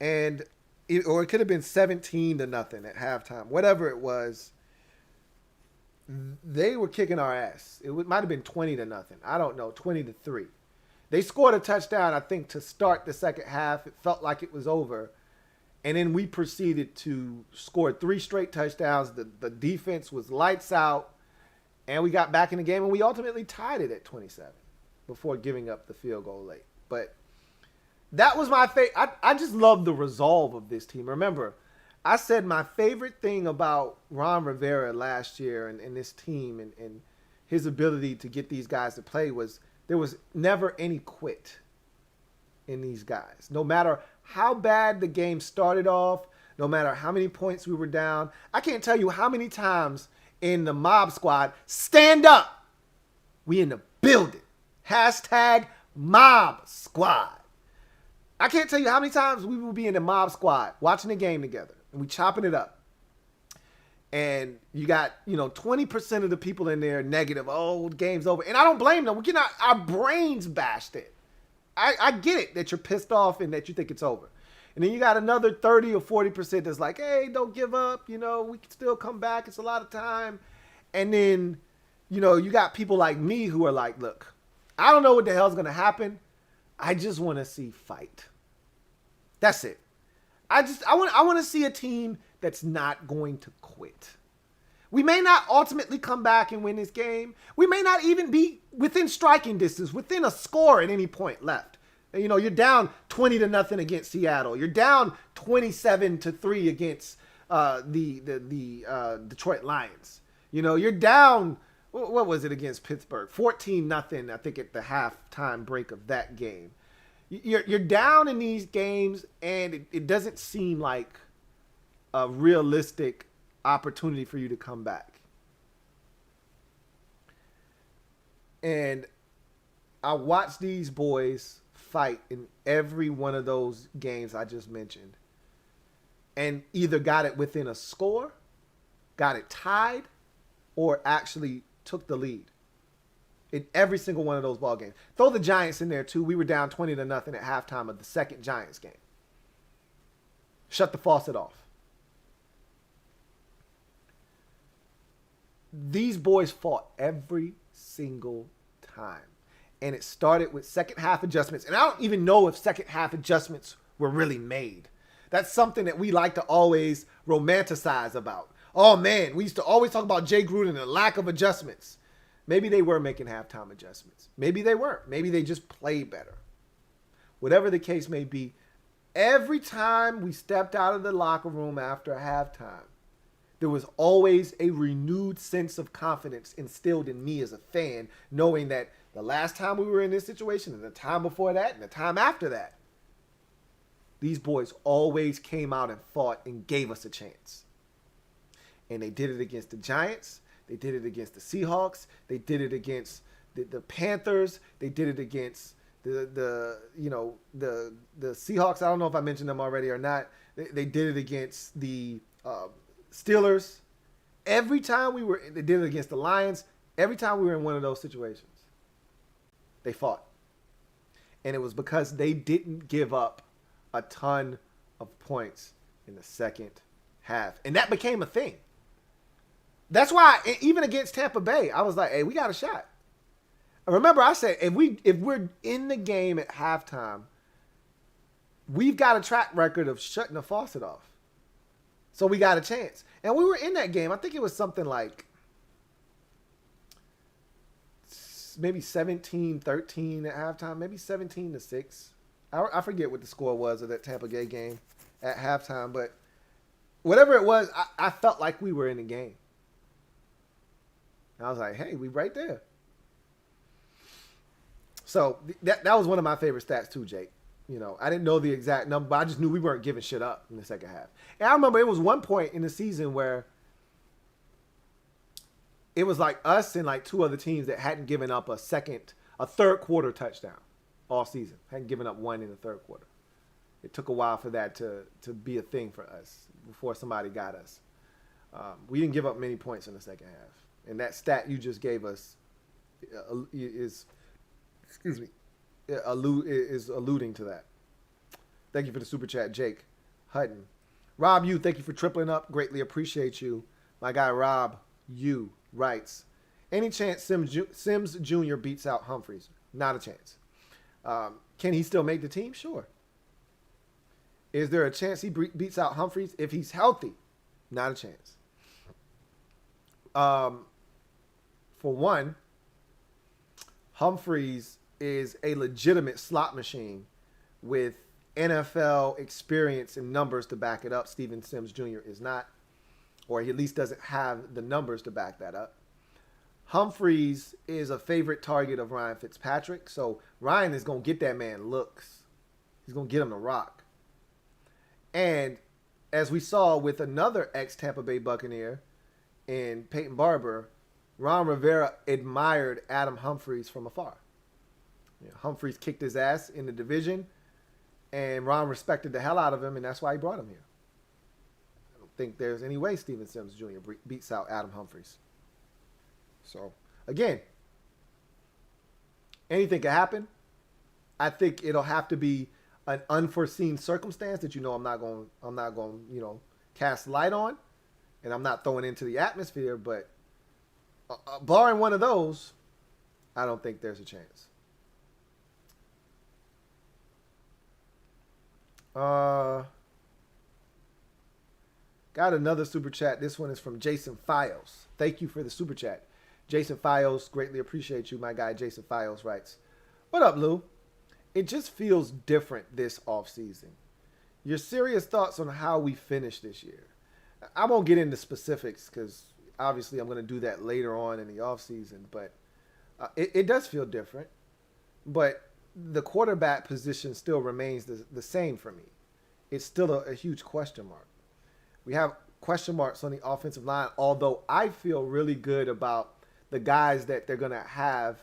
Or it could have been 17 to nothing at halftime. Whatever it was, they were kicking our ass. It might have been 20 to nothing. I don't know, 20 to 3. They scored a touchdown, I think, to start the second half. It felt like it was over. And then we proceeded to score 3 straight touchdowns. The defense was lights out. And we got back in the game, and we ultimately tied it at 27 before giving up the field goal late. But that was my favorite. I just love the resolve of this team. Remember, I said my favorite thing about Ron Rivera last year and this team and his ability to get these guys to play was there was never any quit in these guys. No matter how bad the game started off, no matter how many points we were down, I can't tell you how many times in the mob squad, stand up. We in the building. Hashtag mob squad. I can't tell you how many times we will be in the mob squad watching the game together and we chopping it up. And you got, 20% of the people in there negative. Oh, the game's over. And I don't blame them. We're getting our brains bashed in. I get it that you're pissed off and that you think it's over. And then you got another 30 or 40% that's like, hey, don't give up. We can still come back. It's a lot of time. And then, you got people like me who are like, look, I don't know what the hell's going to happen. I just want to see fight. That's it. I want to see a team that's not going to quit. We may not ultimately come back and win this game. We may not even be within striking distance, within a score at any point left. You're down 20 to nothing against Seattle. You're down 27 to 3 against the Detroit Lions. You're down, what was it against Pittsburgh? 14 nothing, I think, at the halftime break of that game. You're down in these games, and it doesn't seem like a realistic opportunity for you to come back. And I watched these boys fight in every one of those games I just mentioned, and either got it within a score, got it tied, or actually took the lead in every single one of those ball games. Throw the Giants in there too. We were down 20 to nothing at halftime of the second Giants game. Shut the faucet off. These boys fought every single time. And it started with second half adjustments. And I don't even know if second half adjustments were really made. That's something that we like to always romanticize about. Oh, man, we used to always talk about Jay Gruden and the lack of adjustments. Maybe they were making halftime adjustments. Maybe they weren't. Maybe they just played better. Whatever the case may be, every time we stepped out of the locker room after halftime, there was always a renewed sense of confidence instilled in me as a fan, knowing that the last time we were in this situation and the time before that and the time after that, these boys always came out and fought and gave us a chance. And they did it against the Giants. They did it against the Seahawks. They did it against the Panthers. They did it against the Seahawks. I don't know if I mentioned them already or not. They did it against the Steelers. Every time they did it against the Lions. Every time we were in one of those situations, they fought. And it was because they didn't give up a ton of points in the second half. And that became a thing. That's why, even against Tampa Bay, I was like, hey, we got a shot. Remember, I said, if we're in the game at halftime, we've got a track record of shutting the faucet off. So we got a chance. And we were in that game. I think it was something like maybe 17-13 at halftime, maybe 17-6. I forget what the score was of that Tampa Bay game at halftime, but whatever it was, I felt like we were in the game. And I was like, hey, we right there. So that was one of my favorite stats too, Jake. You know, I didn't know the exact number, but I just knew we weren't giving shit up in the second half. And I remember it was one point in the season where it was like us and like two other teams that hadn't given up a third quarter touchdown all season. Hadn't given up one in the third quarter. It took a while for that to be a thing for us before somebody got us. We didn't give up many points in the second half. And that stat you just gave us is alluding to that. Thank you for the super chat, Jake Hutton. Rob U, thank you for tripling up. Greatly appreciate you. My guy Rob U writes, any chance Sims Jr. beats out Humphreys? Not a chance. Can he still make the team? Sure. Is there a chance he beats out Humphreys if he's healthy? Not a chance. For one, Humphreys is a legitimate slot machine with NFL experience and numbers to back it up. Steven Sims Jr. is not, or he at least doesn't have the numbers to back that up. Humphreys is a favorite target of Ryan Fitzpatrick, so Ryan is going to get that man looks. He's going to get him to rock. And as we saw with another ex-Tampa Bay Buccaneer in Peyton Barber, Ron Rivera admired Adam Humphreys from afar. You know, Humphreys kicked his ass in the division, and Ron respected the hell out of him, and that's why he brought him here. I don't think there's any way Steven Sims Jr. beats out Adam Humphreys. So, again, anything can happen. I think it'll have to be an unforeseen circumstance that I'm not going, cast light on, and I'm not throwing into the atmosphere, but barring one of those, I don't think there's a chance. Got another super chat. This one is from Jason Files. Thank you for the super chat. Jason Files, greatly appreciate you. My guy Jason Files writes, what up, Lou? It just feels different this offseason. Your serious thoughts on how we finish this year. I won't get into specifics because obviously I'm going to do that later on in the offseason, but it does feel different. But the quarterback position still remains the same for me. It's still a huge question mark. We have question marks on the offensive line, although I feel really good about the guys that they're going to have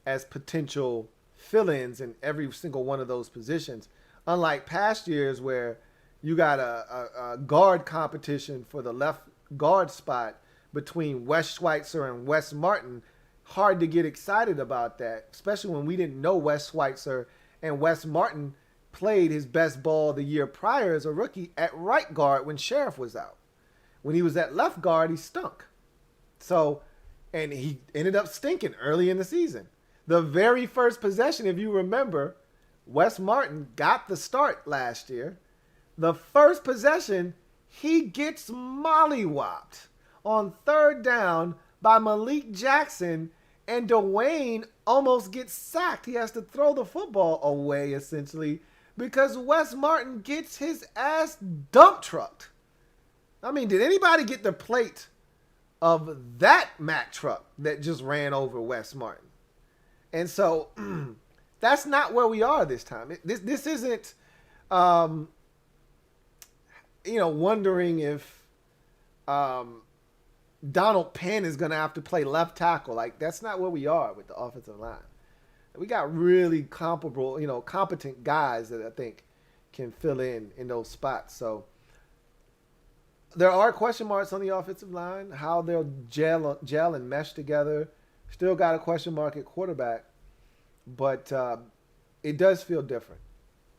as potential fill-ins in every single one of those positions. Unlike past years where you got a guard competition for the left guard spot between Wes Schweitzer and Wes Martin. Hard to get excited about that, especially when we didn't know Wes Schweitzer and Wes Martin played his best ball the year prior as a rookie at right guard when Scherff was out. When he was at left guard, he stunk. So, and he ended up stinking early in the season. The very first possession, if you remember, Wes Martin got the start last year. The first possession, he gets mollywopped on third down by Malik Jackson, and Dwayne almost gets sacked. He has to throw the football away, essentially, because Wes Martin gets his ass dump trucked. I mean, did anybody get the plate of that Mack truck that just ran over Wes Martin? And so that's not where we are this time. This isn't, wondering if Donald Penn is going to have to play left tackle. Like, that's not where we are with the offensive line. We got really competent guys that I think can fill in those spots. So there are question marks on the offensive line, how they'll gel and mesh together. Still got a question mark at quarterback, but it does feel different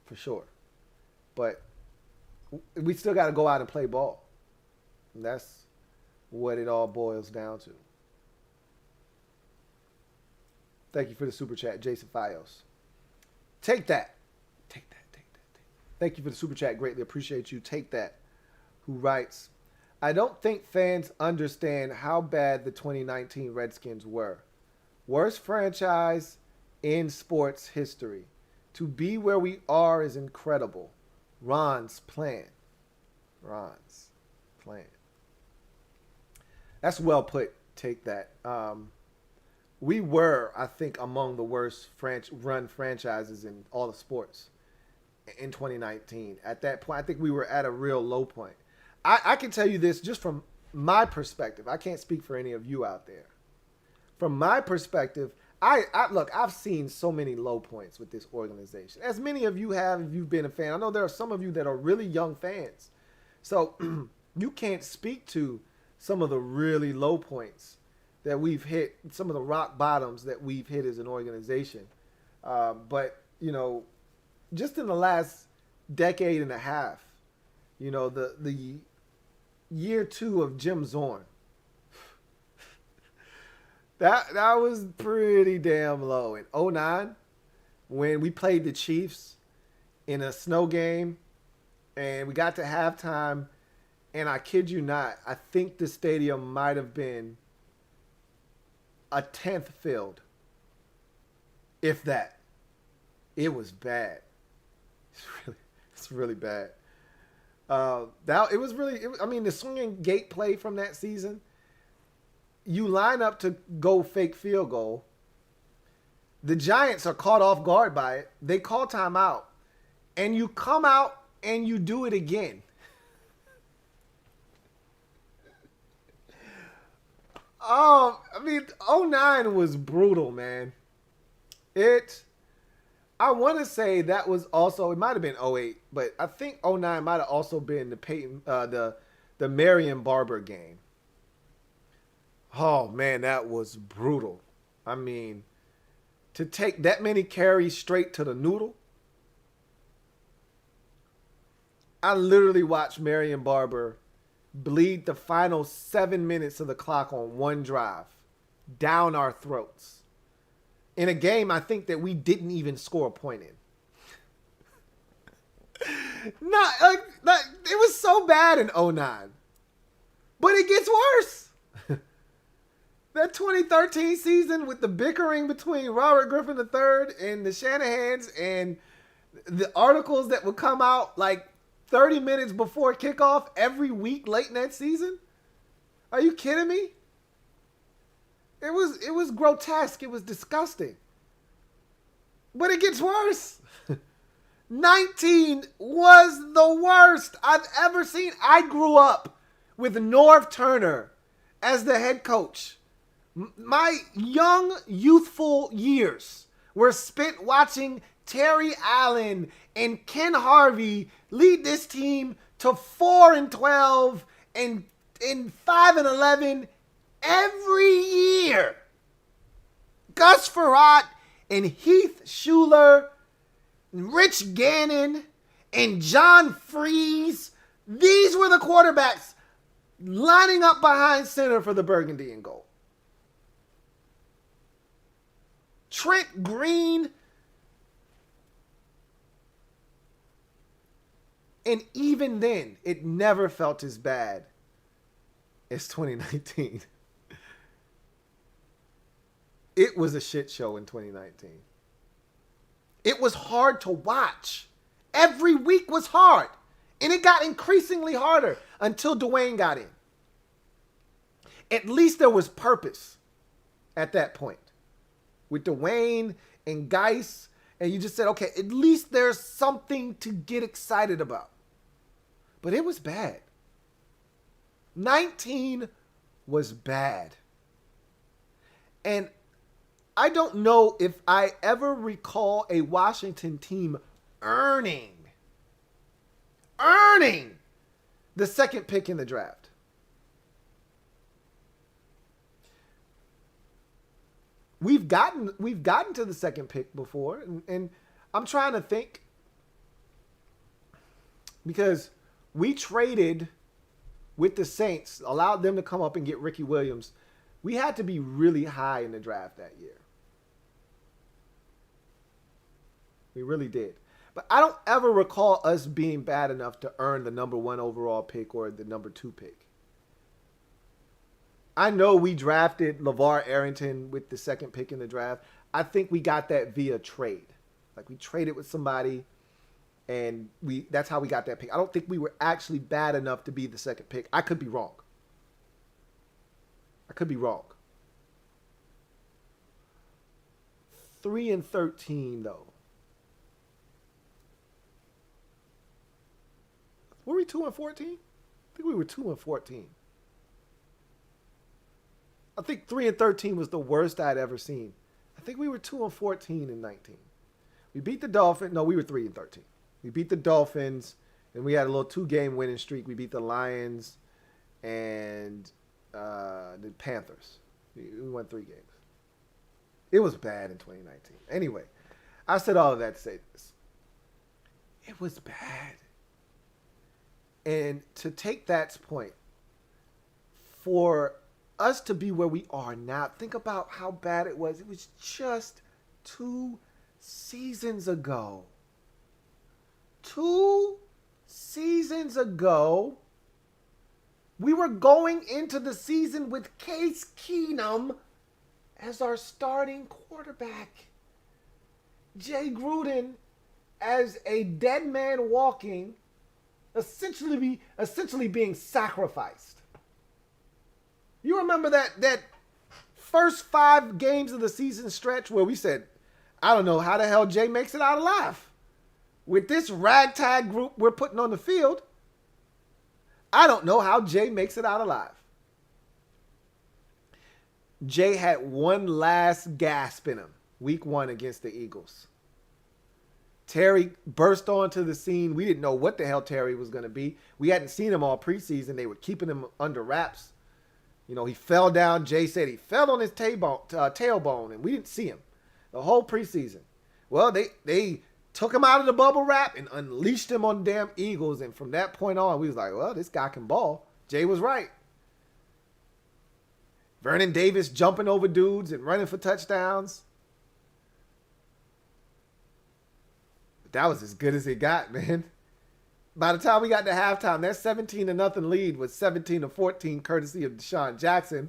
for sure. But we still got to go out and play ball. And that's what it all boils down to. Thank you for the super chat, Jason Fios. Take that. Thank you for the super chat. Greatly appreciate you. Take that. Who writes, I don't think fans understand how bad the 2019 Redskins were. Worst franchise in sports history. To be where we are is incredible. Ron's plan. That's well put. Take that. We were, I think, among the worst run franchises in all the sports in 2019. At that point, I think we were at a real low point. I can tell you this just from my perspective. I can't speak for any of you out there. From my perspective, I've seen so many low points with this organization. As many of you have if you've been a fan. I know there are some of you that are really young fans. So you can't speak to some of the really low points that we've hit, some of the rock bottoms that we've hit as an organization. But, just in the last decade and a half, the year 2 of Jim Zorn, that was pretty damn low. In 2009, when we played the Chiefs in a snow game and we got to halftime, and I kid you not, I think the stadium might have been a 10th filled, if that. It was bad. It's really bad. The swinging gate play from that season, you line up to go fake field goal. The Giants are caught off guard by it. They call timeout, and you come out and you do it again. Oh, 2009 was brutal, man. I want to say that was also, it might have been 2008, but I think 2009 might have also been the Marion Barber game. Oh, man, that was brutal. To take that many carries straight to the noodle. I literally watched Marion Barber bleed the final 7 minutes of the clock on one drive down our throats in a game I think that we didn't even score a point in. It was so bad in 2009, but it gets worse. That 2013 season with the bickering between Robert Griffin III and the Shanahans and the articles that would come out like 30 minutes before kickoff every week late in that season? Are you kidding me? It was grotesque. It was disgusting. But it gets worse. 19 was the worst I've ever seen. I grew up with Norv Turner as the head coach. My young, youthful years were spent watching Terry Allen and Ken Harvey lead this team to 4-12 and 5-11 every year. Gus Frerotte and Heath Schuler, Rich Gannon, and John Freeze. These were the quarterbacks lining up behind center for the burgundy and gold. Trent Green And even then, it never felt as bad as 2019. It was a shit show in 2019. It was hard to watch. Every week was hard. And it got increasingly harder until Dwayne got in. At least there was purpose at that point. With Dwayne and Geis, and you just said, okay, at least there's something to get excited about. But it was bad. 19 was bad. And I don't know if I ever recall a Washington team earning the second pick in the draft. We've gotten to the second pick before, and I'm trying to think, because we traded with the Saints, allowed them to come up and get Ricky Williams. We had to be really high in the draft that year. We really did. But I don't ever recall us being bad enough to earn the number 1 overall pick or the number 2 pick. I know we drafted LeVar Arrington with the second pick in the draft. I think we got that via trade. Like, we traded with somebody, and that's how we got that pick. I don't think we were actually bad enough to be the second pick. I could be wrong. 3-13, though. Were we 2-14? I think we were 2-14. I think 3-13 was the worst I'd ever seen. I think we were 2-14 in 19. We beat the Dolphins. No, we were 3-13. We beat the Dolphins, and we had a little 2-game winning streak. We beat the Lions and the Panthers. We won 3 games. It was bad in 2019. Anyway, I said all of that to say this. It was bad. And to take that point, for us to be where we are now, think about how bad it was. It was just 2 seasons ago. 2 seasons ago, we were going into the season with Case Keenum as our starting quarterback. Jay Gruden as a dead man walking, essentially being sacrificed. You remember that first 5 games of the season stretch where we said, I don't know how the hell Jay makes it out alive. With this ragtag group we're putting on the field, I don't know how Jay makes it out alive. Jay had one last gasp in him, week 1 against the Eagles. Terry burst onto the scene. We didn't know what the hell Terry was going to be. We hadn't seen him all preseason. They were keeping him under wraps. You know, he fell down. Jay said he fell on his tailbone, and we didn't see him the whole preseason. Well, they took him out of the bubble wrap and unleashed him on the damn Eagles. And from that point on, we was like, well, this guy can ball. Jay was right. Vernon Davis jumping over dudes and running for touchdowns. But that was as good as it got, man. By the time we got to halftime, that 17-0 lead was 17-14, courtesy of Deshaun Jackson.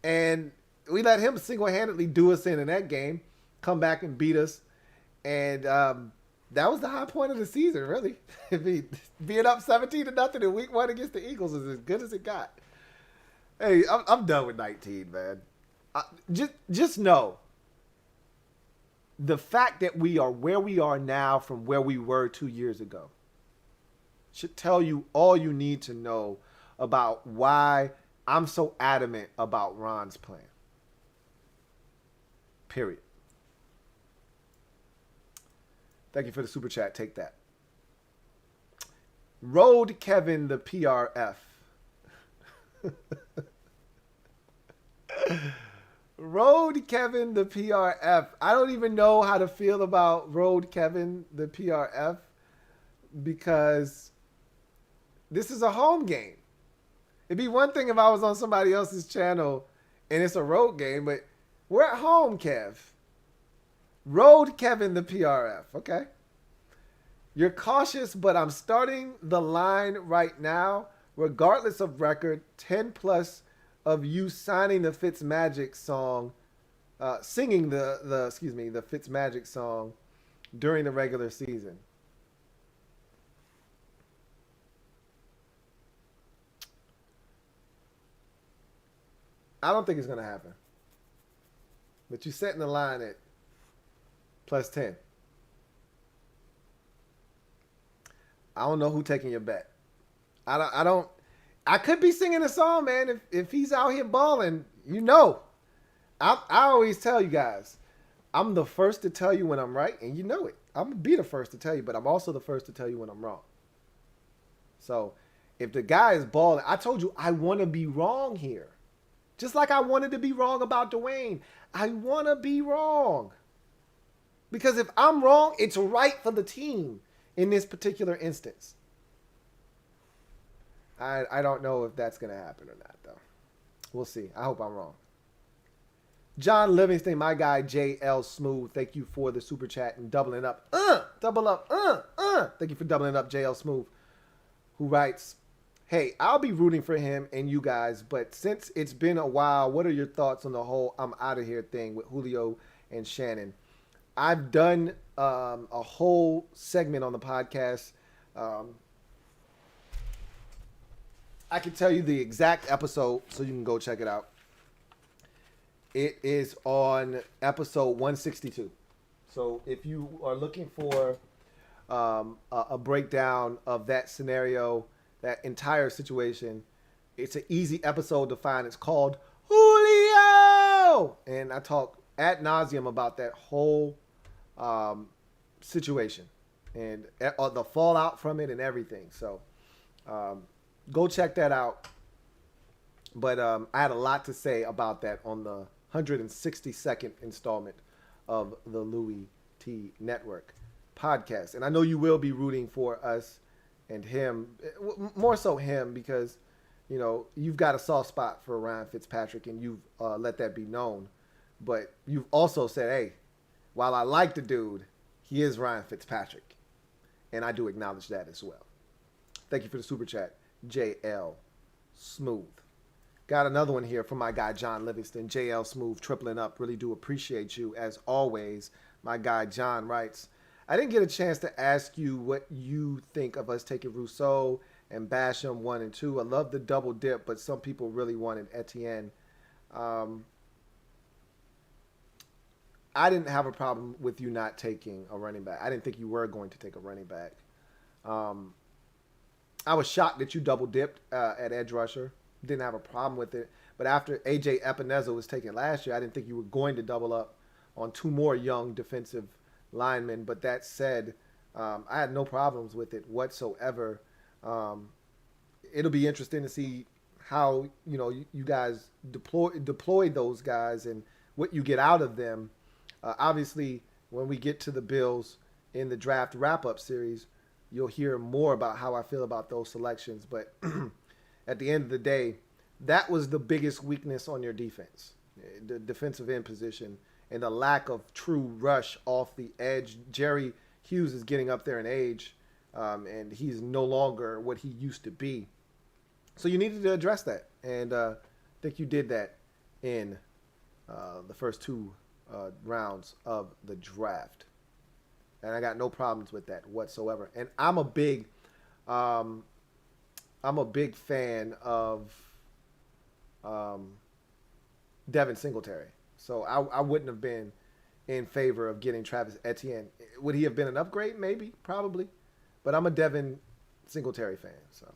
And we let him single-handedly do us in that game, come back and beat us. And that was the high point of the season, really. Being up 17-0 in week 1 against the Eagles is as good as it got. Hey, I'm done with 19, man. Just know the fact that we are where we are now from where we were 2 years ago should tell you all you need to know about why I'm so adamant about Ron's plan. Period. Thank you for the super chat. Take that. Road Kevin the PRF. Road Kevin the PRF. I don't even know how to feel about Road Kevin the PRF because this is a home game. It'd be one thing if I was on somebody else's channel and it's a road game, but we're at home, Kev. Road Kevin the PRF. Okay. You're cautious, but I'm starting the line right now, regardless of record. 10 plus of you signing the Fitzmagic song, singing the Fitzmagic song during the regular season. I don't think it's gonna happen. But you setting the line at plus 10. I don't know who taking your bet. I don't. I could be singing a song, man. If he's out here balling, you know. I always tell you guys, I'm the first to tell you when I'm right, and you know it. I'm gonna be the first to tell you, but I'm also the first to tell you when I'm wrong. So if the guy is balling, I told you I want to be wrong here. Just like I wanted to be wrong about Dwayne. I want to be wrong. Because if I'm wrong, it's right for the team in this particular instance. I don't know if that's going to happen or not, though. We'll see. I hope I'm wrong. John Livingston, my guy, JL Smooth. Thank you for the super chat and doubling up. Double up. Thank you for doubling up, JL Smooth, who writes, hey, I'll be rooting for him and you guys, but since it's been a while, what are your thoughts on the whole I'm out of here thing with Julio and Shannon? I've done a whole segment on the podcast. I can tell you the exact episode so you can go check it out. It is on episode 162. So if you are looking for a breakdown of that scenario, that entire situation, it's an easy episode to find. It's called Julio! And I talk ad nauseum about that whole situation and the fallout from it and everything. So go check that out. But I had a lot to say about that on the 162nd installment of the Louie T Network podcast. And I know you will be rooting for us and him, more so him, because, you know, you've got a soft spot for Ryan Fitzpatrick and you've let that be known. But you've also said, hey, while I like the dude, he is Ryan Fitzpatrick. And I do acknowledge that as well. Thank you for the super chat, JL Smooth. Got another one here from my guy, John Livingston. JL Smooth, tripling up. Really do appreciate you, as always. My guy, John, writes, I didn't get a chance to ask you what you think of us taking Rousseau and Basham 1 and 2. I love the double dip, but some people really wanted Etienne. I didn't have a problem with you not taking a running back. I didn't think you were going to take a running back. I was shocked that you double dipped at edge rusher. Didn't have a problem with it. But after A.J. Epineza was taken last year, I didn't think you were going to double up on two more young defensive linemen. But that said, I had no problems with it whatsoever. It'll be interesting to see how, you know, you guys deploy those guys and what you get out of them. Obviously, when we get to the Bills in the draft wrap-up series, you'll hear more about how I feel about those selections. But at the end of the day, that was the biggest weakness on your defense, the defensive end position, and the lack of true rush off the edge. Jerry Hughes is getting up there in age, and he's no longer what he used to be. So you needed to address that, and I think you did that in the first two rounds of the draft. And I got no problems with that whatsoever. And I'm a big fan of Devin Singletary. So I wouldn't have been in favor of getting Travis Etienne. Would he have been an upgrade? Maybe, probably. But I'm a Devin Singletary fan. So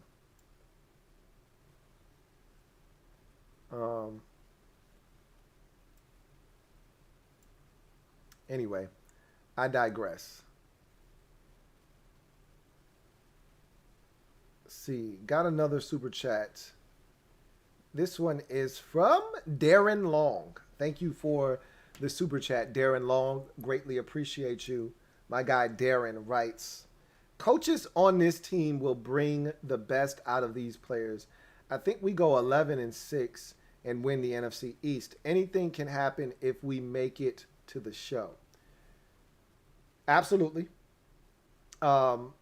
anyway, I digress. Let's see, got another super chat. This one is from Darren Long. Thank you for the super chat, Darren Long. Greatly appreciate you. My guy Darren writes, coaches on this team will bring the best out of these players. I think we go 11-6 and win the NFC East. Anything can happen if we make it to the show. Absolutely. Um,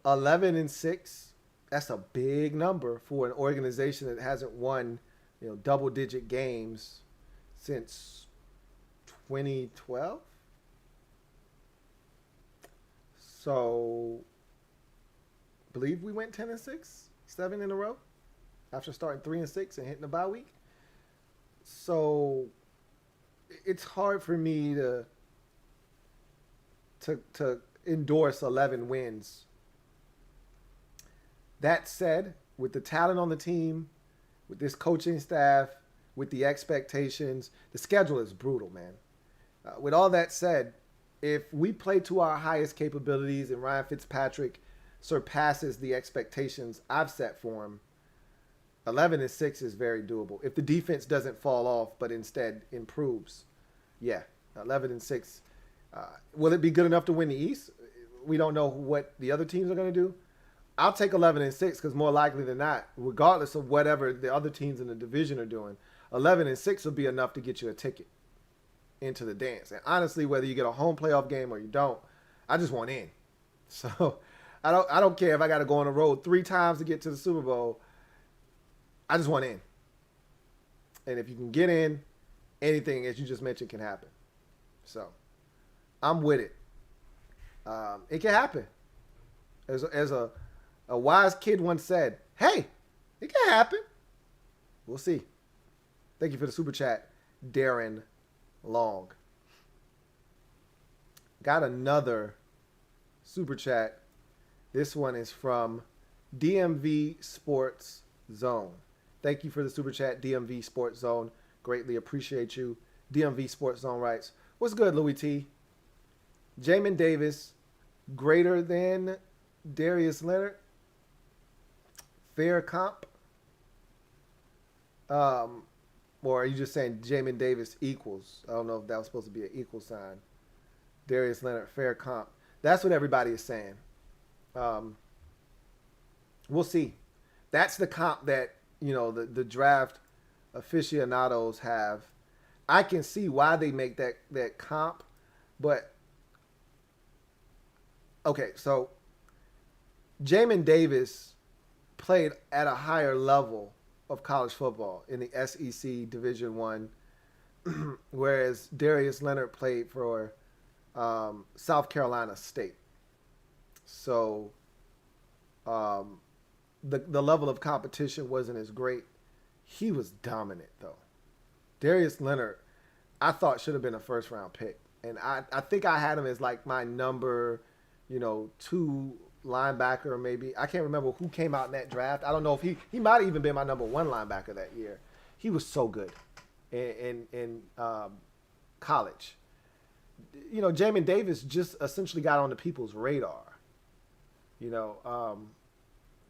11-6. That's a big number for an organization that hasn't won, double-digit games since 2012. So, I believe we went 10-6, 7 in a row after starting 3-6 and hitting the bye week. So, it's hard for me to endorse 11 wins. That said, with the talent on the team, with this coaching staff, with the expectations, the schedule is brutal, man. With all that said, if we play to our highest capabilities and Ryan Fitzpatrick surpasses the expectations I've set for him, 11-6 is very doable. If the defense doesn't fall off, but instead improves, yeah, 11-6. Will it be good enough to win the East? We don't know what the other teams are going to do. I'll take 11-6 because more likely than not, regardless of whatever the other teams in the division are doing, 11-6 will be enough to get you a ticket into the dance. And honestly, whether you get a home playoff game or you don't, I just want in. So I don't care if I got to go on the road 3 times to get to the Super Bowl. I just want in. And if you can get in, anything as you just mentioned can happen. So I'm with it. It can happen. As a wise kid once said, hey, it can happen. We'll see. Thank you for the super chat, Darren Long. Got another super chat. This one is from DMV Sports Zone. Thank you for the super chat, DMV Sports Zone. Greatly appreciate you. DMV Sports Zone writes, what's good, Louie T? Jamin Davis greater than Darius Leonard? Fair comp? Or are you just saying Jamin Davis equals? I don't know if that was supposed to be an equal sign. Darius Leonard, fair comp. That's what everybody is saying. We'll see. That's the comp that, the draft aficionados have. I can see why they make that comp, but okay, so Jamin Davis played at a higher level of college football in the SEC Division I, whereas Darius Leonard played for South Carolina State. So the level of competition wasn't as great. He was dominant, though. Darius Leonard, I thought should have been a first-round pick. And I think I had him as like my number, 2 linebacker maybe. I can't remember who came out in that draft. I don't know if he might have even been my number 1 linebacker that year. He was so good in college. Jamin Davis just essentially got onto people's radar.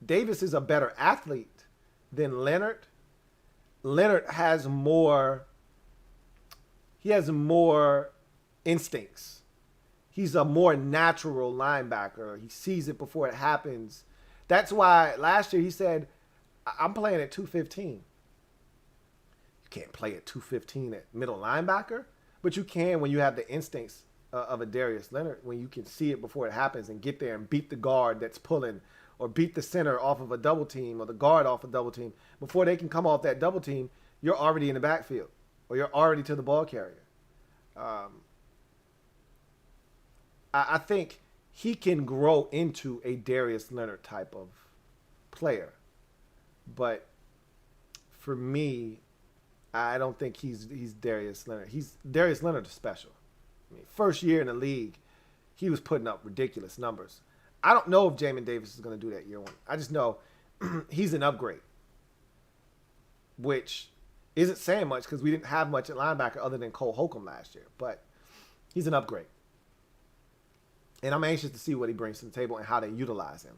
Davis is a better athlete than Leonard. Leonard has more instincts. He's a more natural linebacker. He sees it before it happens. That's why last year he said, I'm playing at 215. You can't play at 215 at middle linebacker, but you can when you have the instincts of a Darius Leonard, when you can see it before it happens and get there and beat the guard that's pulling, or beat the center off of a double team or the guard off a double team. Before they can come off that double team, you're already in the backfield or you're already to the ball carrier. I think he can grow into a Darius Leonard type of player. But for me, I don't think he's Darius Leonard. Darius Leonard is special. I mean, first year in the league, he was putting up ridiculous numbers. I don't know if Jamin Davis is going to do that year 1. I just know he's an upgrade, which isn't saying much because we didn't have much at linebacker other than Cole Holcomb last year. But he's an upgrade. And I'm anxious to see what he brings to the table and how they utilize him.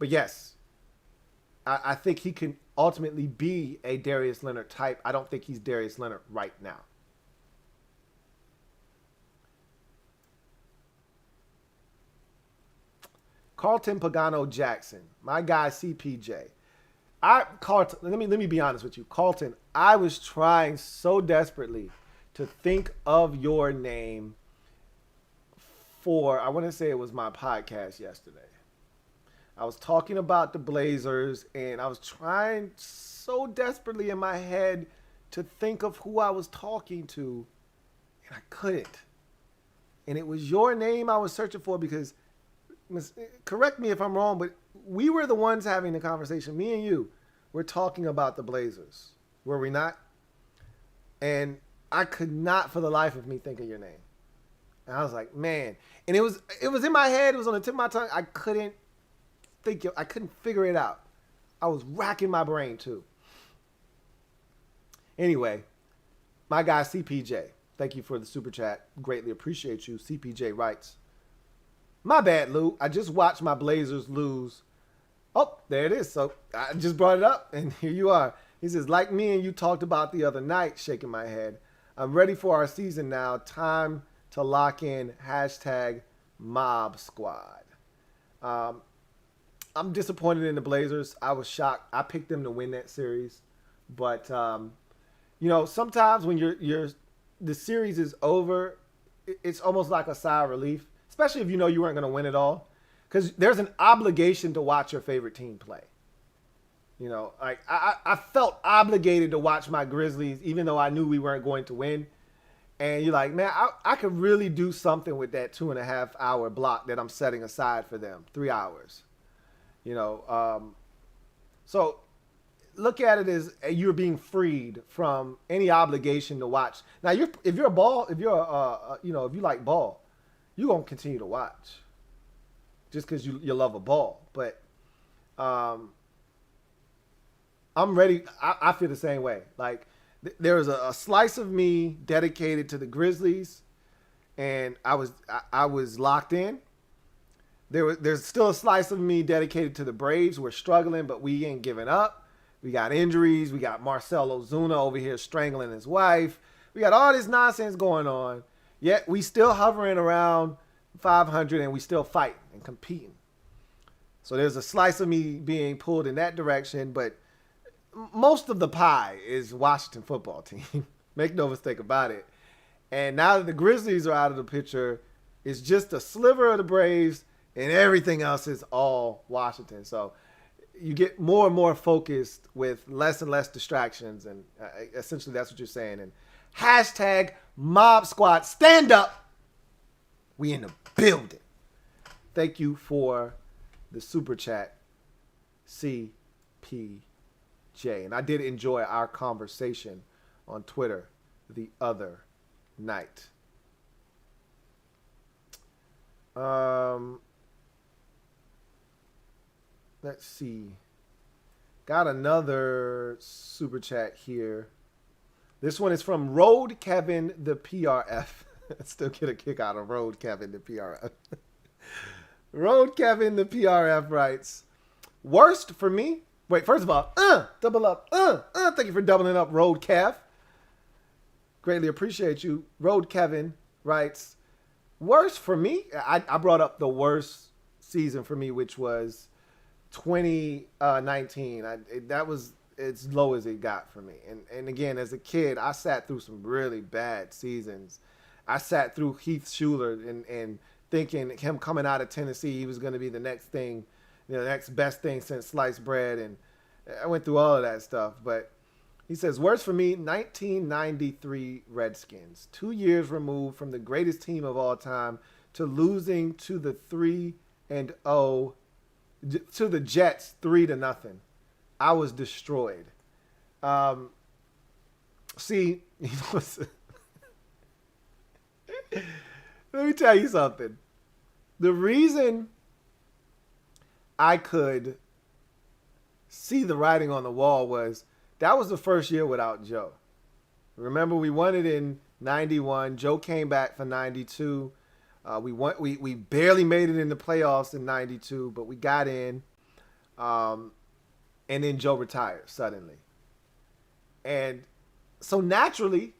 But yes, I think he can ultimately be a Darius Leonard type. I don't think he's Darius Leonard right now. Carlton Pagano Jackson, my guy CPJ. Carlton, let me be honest with you. Carlton, I was trying so desperately to think of your name for, I want to say it was my podcast yesterday. I was talking about the Blazers, and I was trying so desperately in my head to think of who I was talking to, and I couldn't. And it was your name I was searching for because, correct me if I'm wrong, but we were the ones having the conversation. Me and you were talking about the Blazers, were we not? And I could not for the life of me think of your name. And I was like, man. And it was in my head. It was on the tip of my tongue. I couldn't figure it out. I was racking my brain too. Anyway, my guy CPJ. Thank you for the super chat. Greatly appreciate you. CPJ writes, my bad, Lou. I just watched my Blazers lose. Oh, there it is. So I just brought it up, and here you are. He says, like me and you talked about the other night, shaking my head. I'm ready for our season now. Time to lock in #Mob Squad. I'm disappointed in the Blazers. I was shocked. I picked them to win that series. But, sometimes when the series is over, it's almost like a sigh of relief, especially if you know you weren't going to win it all. Because there's an obligation to watch your favorite team play. Like I felt obligated to watch my Grizzlies, even though I knew we weren't going to win. And you're like, man, I could really do something with that 2.5 hour block that I'm setting aside for them, 3 hours. So look at it as you're being freed from any obligation to watch. Now, if you like ball, you're gonna continue to watch, just because you love a ball. But I'm ready. I feel the same way. Like there was a slice of me dedicated to the Grizzlies, and I was locked in. There's still a slice of me dedicated to the Braves. We're struggling, but we ain't giving up. We got injuries. We got Marcell Ozuna over here strangling his wife. We got all this nonsense going on. Yet we still hovering around 500, and we still fighting and competing. So there's a slice of me being pulled in that direction, but most of the pie is Washington football team. Make no mistake about it. And now that the Grizzlies are out of the picture, it's just a sliver of the Braves, and everything else is all Washington. So you get more and more focused with less and less distractions, and essentially that's what you're saying. And #Mob Squad, stand up. We in the building. Thank you for the super chat, CPJ. And I did enjoy our conversation on Twitter the other night. Let's see. Got another super chat here. This one is from Road Kevin the PRF. I still get a kick out of Road Kevin the PRF. Road Kevin the PRF writes, worst for me. Wait, first of all, double up. Thank you for doubling up, Road Kev. Greatly appreciate you. Road Kevin writes, worst for me. I brought up the worst season for me, which was 2019. That was as low as it got for me. And again, as a kid, I sat through some really bad seasons. I sat through Heath Schuler and thinking him coming out of Tennessee, he was going to be the next thing, the next best thing since sliced bread. And I went through all of that stuff. But he says, worst for me, 1993 Redskins. 2 years removed from the greatest team of all time to losing to the 3-0 to the Jets 3-0. I was destroyed. See, let me tell you something. The reason I could see the writing on the wall was that was the first year without Joe. Remember, we won it in 91. Joe came back for 92. We barely made it in the playoffs in 92, but we got in. And then Joe retired suddenly. And so naturally,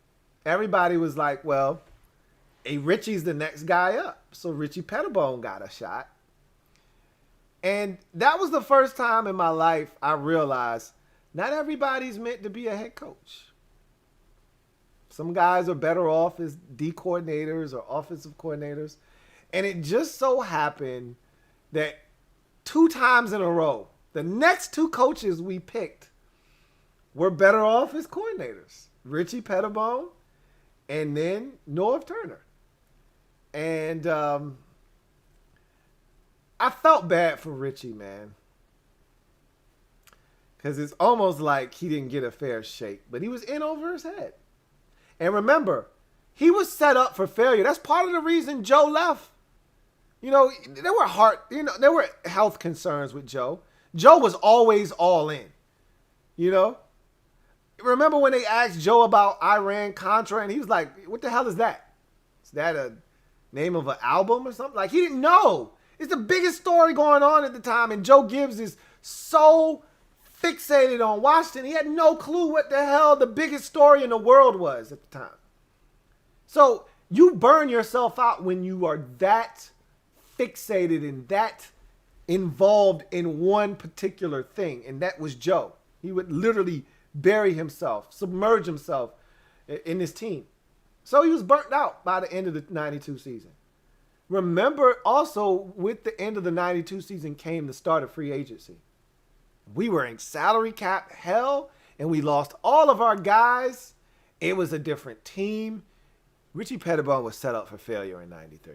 everybody was like, well, Richie's the next guy up. So Richie Pettibone got a shot. And that was the first time in my life I realized not everybody's meant to be a head coach. Some guys are better off as D coordinators or offensive coordinators. And it just so happened that 2 times in a row, the next 2 coaches we picked were better off as coordinators. Richie Pettibone and then Norv Turner. And I felt bad for Richie, man. Because it's almost like he didn't get a fair shake. But he was in over his head. And remember, he was set up for failure. That's part of the reason Joe left. You know, there were health concerns with Joe. Joe was always all in. You know? Remember when they asked Joe about Iran-Contra, and he was like, what the hell is that? Is that a name of an album or something? Like, he didn't know. It's the biggest story going on at the time, and Joe Gibbs is so fixated on Washington. He had no clue what the hell the biggest story in the world was at the time. So you burn yourself out when you are that fixated and that involved in one particular thing, and that was Joe. He would literally bury himself, submerge himself in his team. So he was burnt out by the end of the 92 season. Remember, also, with the end of the 92 season came the start of free agency. We were in salary cap hell, and we lost all of our guys. It was a different team. Richie Pettibone was set up for failure in 93.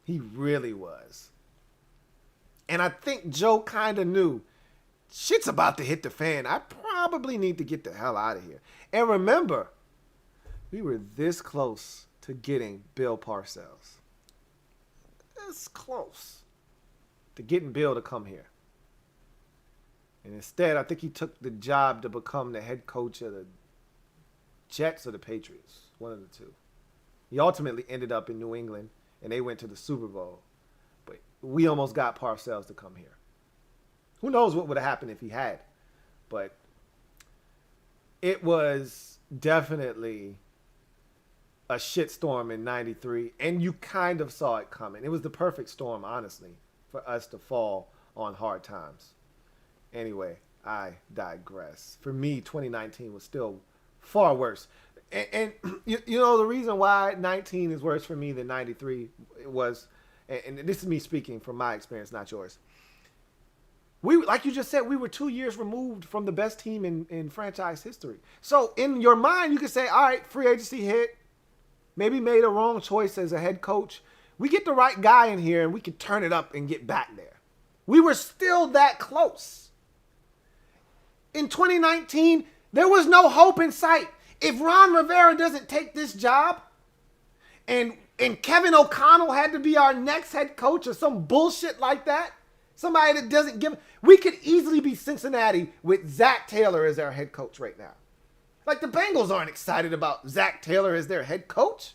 He really was. And I think Joe kind of knew, shit's about to hit the fan. I probably need to get the hell out of here. And remember, we were this close to getting Bill Parcells. This close to getting Bill to come here. And instead, I think he took the job to become the head coach of the Jets or the Patriots. One of the two. He ultimately ended up in New England, and they went to the Super Bowl. But we almost got Parcells to come here. Who knows what would have happened if he had. But it was definitely a shitstorm in 93, and you kind of saw it coming. It was the perfect storm, honestly, for us to fall on hard times. Anyway, I digress. For me, 2019 was still far worse. And you know, the reason why 19 is worse for me than 93 was, and this is me speaking from my experience, not yours. We, like you just said, we were 2 years removed from the best team in franchise history. So in your mind, you could say, all right, free agency hit. Maybe made a wrong choice as a head coach. We get the right guy in here and we can turn it up and get back there. We were still that close. In 2019, there was no hope in sight. If Ron Rivera doesn't take this job and Kevin O'Connell had to be our next head coach or some bullshit like that, somebody that doesn't give, we could easily be Cincinnati with Zach Taylor as our head coach right now. Like, the Bengals aren't excited about Zach Taylor as their head coach.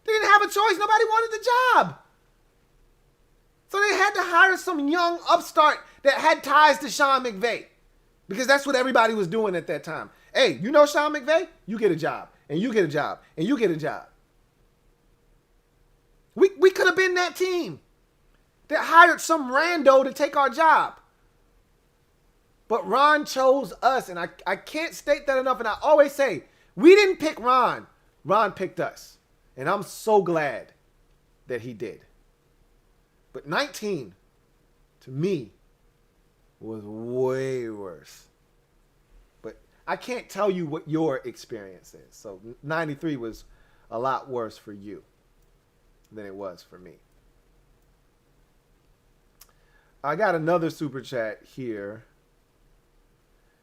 They didn't have a choice. Nobody wanted the job. So they had to hire some young upstart that had ties to Sean McVay. Because that's what everybody was doing at that time. Hey, you know Sean McVay? You get a job. And you get a job. And you get a job. We could have been that team that hired some rando to take our job. But Ron chose us, and I can't state that enough. And I always say, we didn't pick Ron. Ron picked us. And I'm so glad that he did. But 19, to me, was way worse. But I can't tell you what your experience is. So 93 was a lot worse for you than it was for me. I got another super chat here.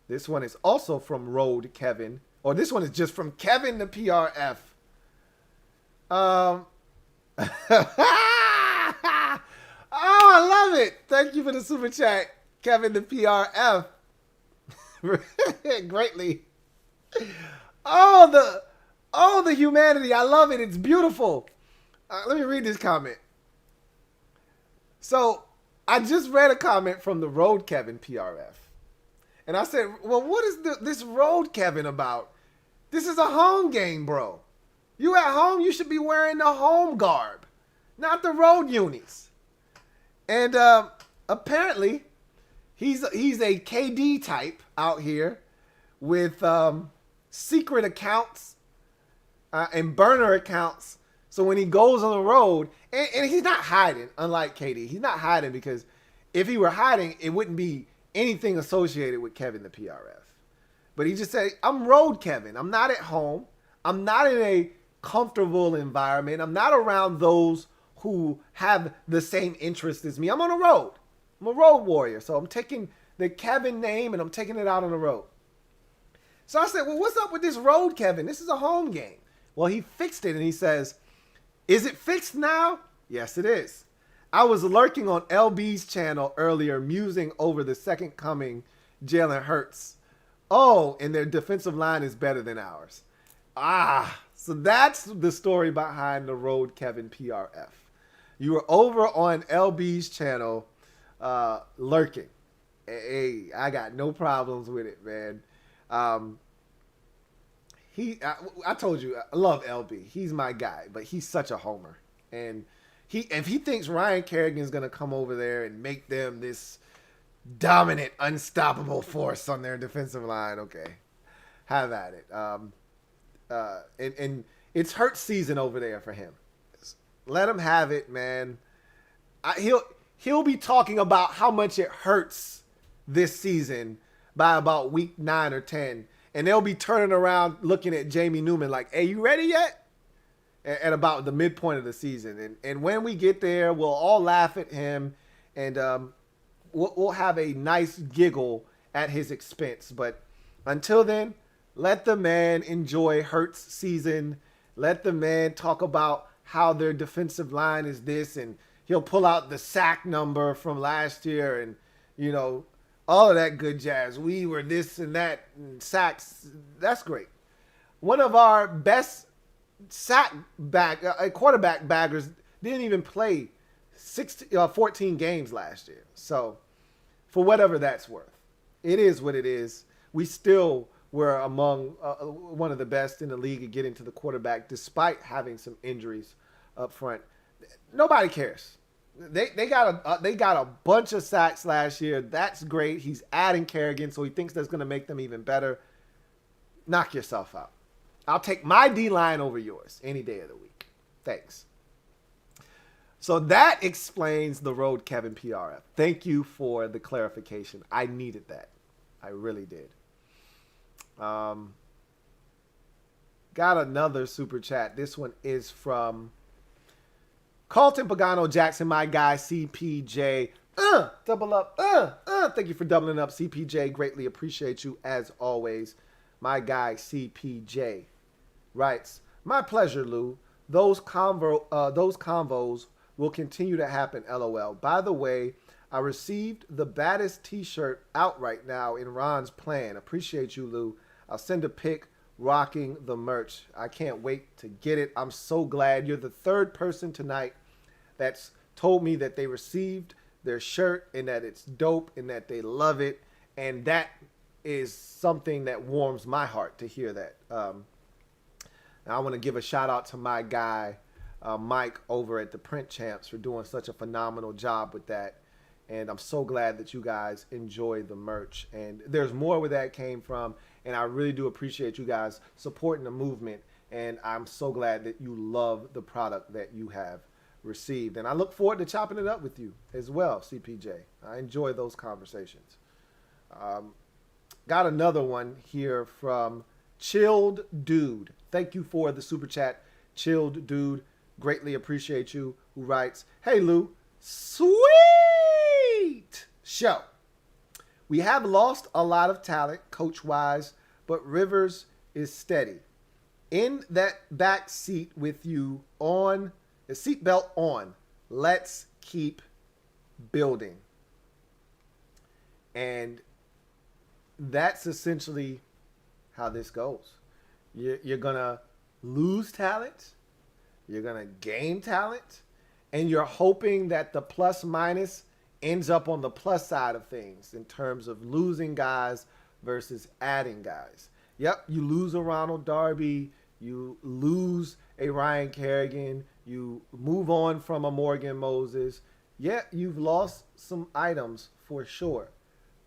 This one is also from Road Kevin. Or this one is just from Kevin the PRF. Oh, I love it. Thank you for the super chat, Kevin the PRF. Greatly. Oh, the humanity. I love it. It's beautiful. Let me read this comment. So, I just read a comment from the Road Kevin PRF. And I said, well, what is this Road Kevin about? This is a home game, bro. You at home, you should be wearing the home garb, not the road unis. And apparently, he's a KD type out here with secret accounts and burner accounts So when he goes on the road, and he's not hiding, unlike KD, he's not hiding because if he were hiding, it wouldn't be anything associated with Kevin the PRF. But he just said, I'm road Kevin. I'm not at home. I'm not in a comfortable environment. I'm not around those who have the same interest as me. I'm on the road. I'm a road warrior. So I'm taking the Kevin name and I'm taking it out on the road. So I said, well, what's up with this road, Kevin? This is a home game. Well, he fixed it and he says, is it fixed now? Yes, it is. I was lurking on L.B.'s channel earlier, musing over the second coming Jalen Hurts. Oh, and their defensive line is better than ours. So that's the story behind the road Kevin PRF. You were over on L.B.'s channel lurking. Hey, I got no problems with it, man. I told you, I love LB. He's my guy, but he's such a homer. And if he thinks Ryan Kerrigan's going to come over there and make them this dominant, unstoppable force on their defensive line, okay, have at it. And it's hurt season over there for him. Let him have it, man. He'll be talking about how much it hurts this season by about week 9 or 10. And they'll be turning around looking at Jamie Newman like, hey, you ready yet? At about the midpoint of the season. And when we get there, we'll all laugh at him. And we'll have a nice giggle at his expense. But until then, let the man enjoy Hurts season. Let the man talk about how their defensive line is this. And he'll pull out the sack number from last year and, you know, all of that good jazz. We were this and that, and sacks. That's great. One of our best quarterback baggers didn't even play 14 games last year. So for whatever that's worth, it is what it is. We still were among one of the best in the league at getting to the quarterback, despite having some injuries up front. Nobody cares. They got a bunch of sacks last year. That's great. He's adding Kerrigan, so he thinks that's going to make them even better. Knock yourself out. I'll take my D-line over yours any day of the week. Thanks. So that explains the road Kevin PRF. Thank you for the clarification. I needed that. I really did. Got another super chat. This one is from Carlton Pagano Jackson, my guy, CPJ. Double up. Thank you for doubling up, CPJ. Greatly appreciate you as always. My guy, CPJ, writes, my pleasure, Lou. Those convos will continue to happen, LOL. By the way, I received the baddest t-shirt out right now in Ron's plan. Appreciate you, Lou. I'll send a pic rocking the merch. I can't wait to get it. I'm so glad. You're the third person tonight that's told me that they received their shirt and that it's dope and that they love it. And that is something that warms my heart to hear that. I want to give a shout out to my guy, Mike, over at the Print Champs for doing such a phenomenal job with that. And I'm so glad that you guys enjoy the merch. And there's more where that came from. And I really do appreciate you guys supporting the movement. And I'm so glad that you love the product that you have received. And I look forward to chopping it up with you as well, CPJ. I enjoy those conversations. Got another one here from Chilled Dude. Thank you for the super chat, Chilled Dude. Greatly appreciate you. Who writes, hey, Lou, sweet show. We have lost a lot of talent coach-wise, but Rivers is steady. In that back seat with you on, the seatbelt on, let's keep building. And that's essentially how this goes. You're going to lose talent. You're going to gain talent. And you're hoping that the plus minus ends up on the plus side of things in terms of losing guys versus adding guys. Yep, you lose a Ronald Darby. You lose a Ryan Kerrigan. You move on from a Morgan Moses. Yeah, you've lost some items for sure.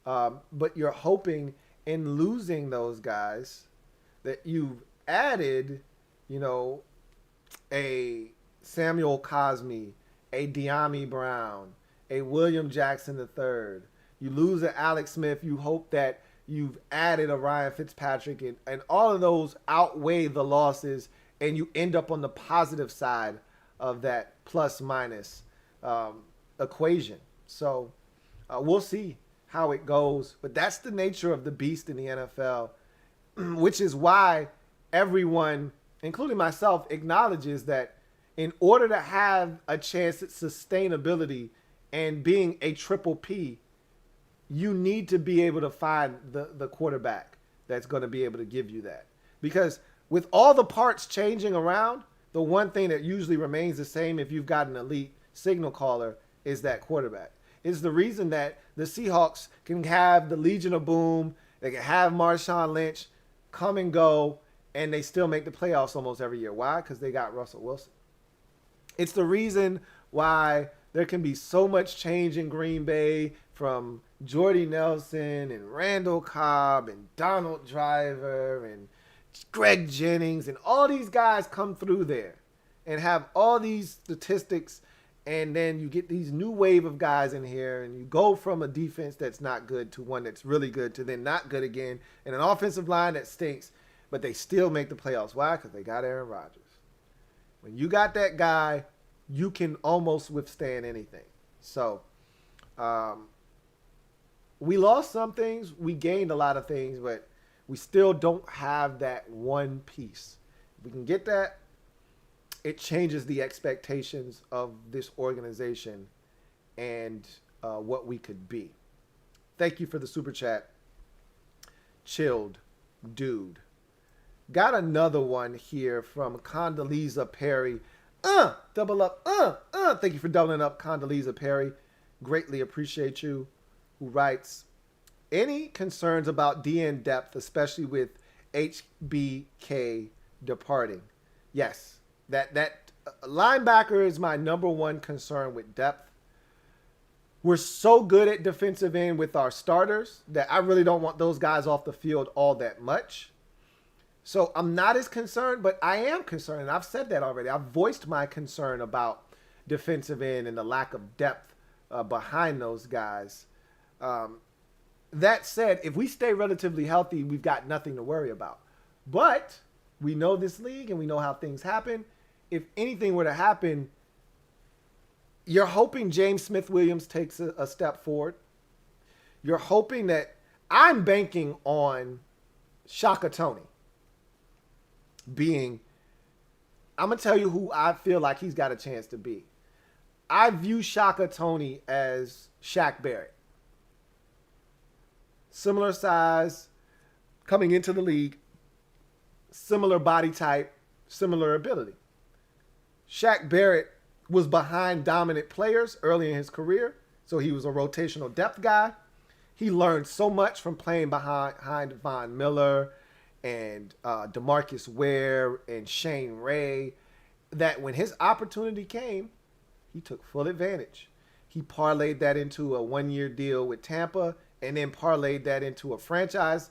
But you're hoping in losing those guys that you've added, a Samuel Cosme, a De'Ami Brown, a William Jackson III. You lose a Alex Smith. You hope that you've added a Ryan Fitzpatrick, and all of those outweigh the losses, and you end up on the positive side of that plus minus equation. So we'll see how it goes. But that's the nature of the beast in the NFL, which is why everyone, including myself, acknowledges that in order to have a chance at sustainability and being a triple P, you need to be able to find the quarterback that's going to be able to give you that. Because with all the parts changing around, the one thing that usually remains the same if you've got an elite signal caller is that quarterback. It's the reason that the Seahawks can have the Legion of Boom, they can have Marshawn Lynch come and go, and they still make the playoffs almost every year. Why? Because they got Russell Wilson. It's the reason why there can be so much change in Green Bay, from Jordy Nelson and Randall Cobb and Donald Driver and Greg Jennings, and all these guys come through there and have all these statistics, and then you get these new wave of guys in here, and you go from a defense that's not good to one that's really good to then not good again, and an offensive line that stinks, but they still make the playoffs. Why? Because they got Aaron Rodgers. When you got that guy, you can almost withstand anything. So we lost some things, we gained a lot of things, but we still don't have that one piece. If we can get that, it changes the expectations of this organization and what we could be. Thank you for the super chat. Chilled dude. Got another one here from Condoleezza Perry. Double up. Thank you for doubling up, Condoleezza Perry. Greatly appreciate you. Who writes, any concerns about DN depth, especially with HBK departing? Yes, that linebacker is my number one concern with depth. We're so good at defensive end with our starters that I really don't want those guys off the field all that much. So I'm not as concerned, but I am concerned. And I've said that already. I've voiced my concern about defensive end and the lack of depth behind those guys. That said, if we stay relatively healthy, we've got nothing to worry about. But we know this league and we know how things happen. If anything were to happen, you're hoping James Smith-Williams takes a step forward. You're hoping that I'm banking on Shaka Toney being, I'm going to tell you who I feel like he's got a chance to be. I view Shaka Toney as Shaq Barrett. Similar size, coming into the league, similar body type, similar ability. Shaq Barrett was behind dominant players early in his career, so he was a rotational depth guy. He learned so much from playing behind Von Miller and DeMarcus Ware and Shane Ray that when his opportunity came, he took full advantage. He parlayed that into a one-year deal with Tampa, and then parlayed that into a franchise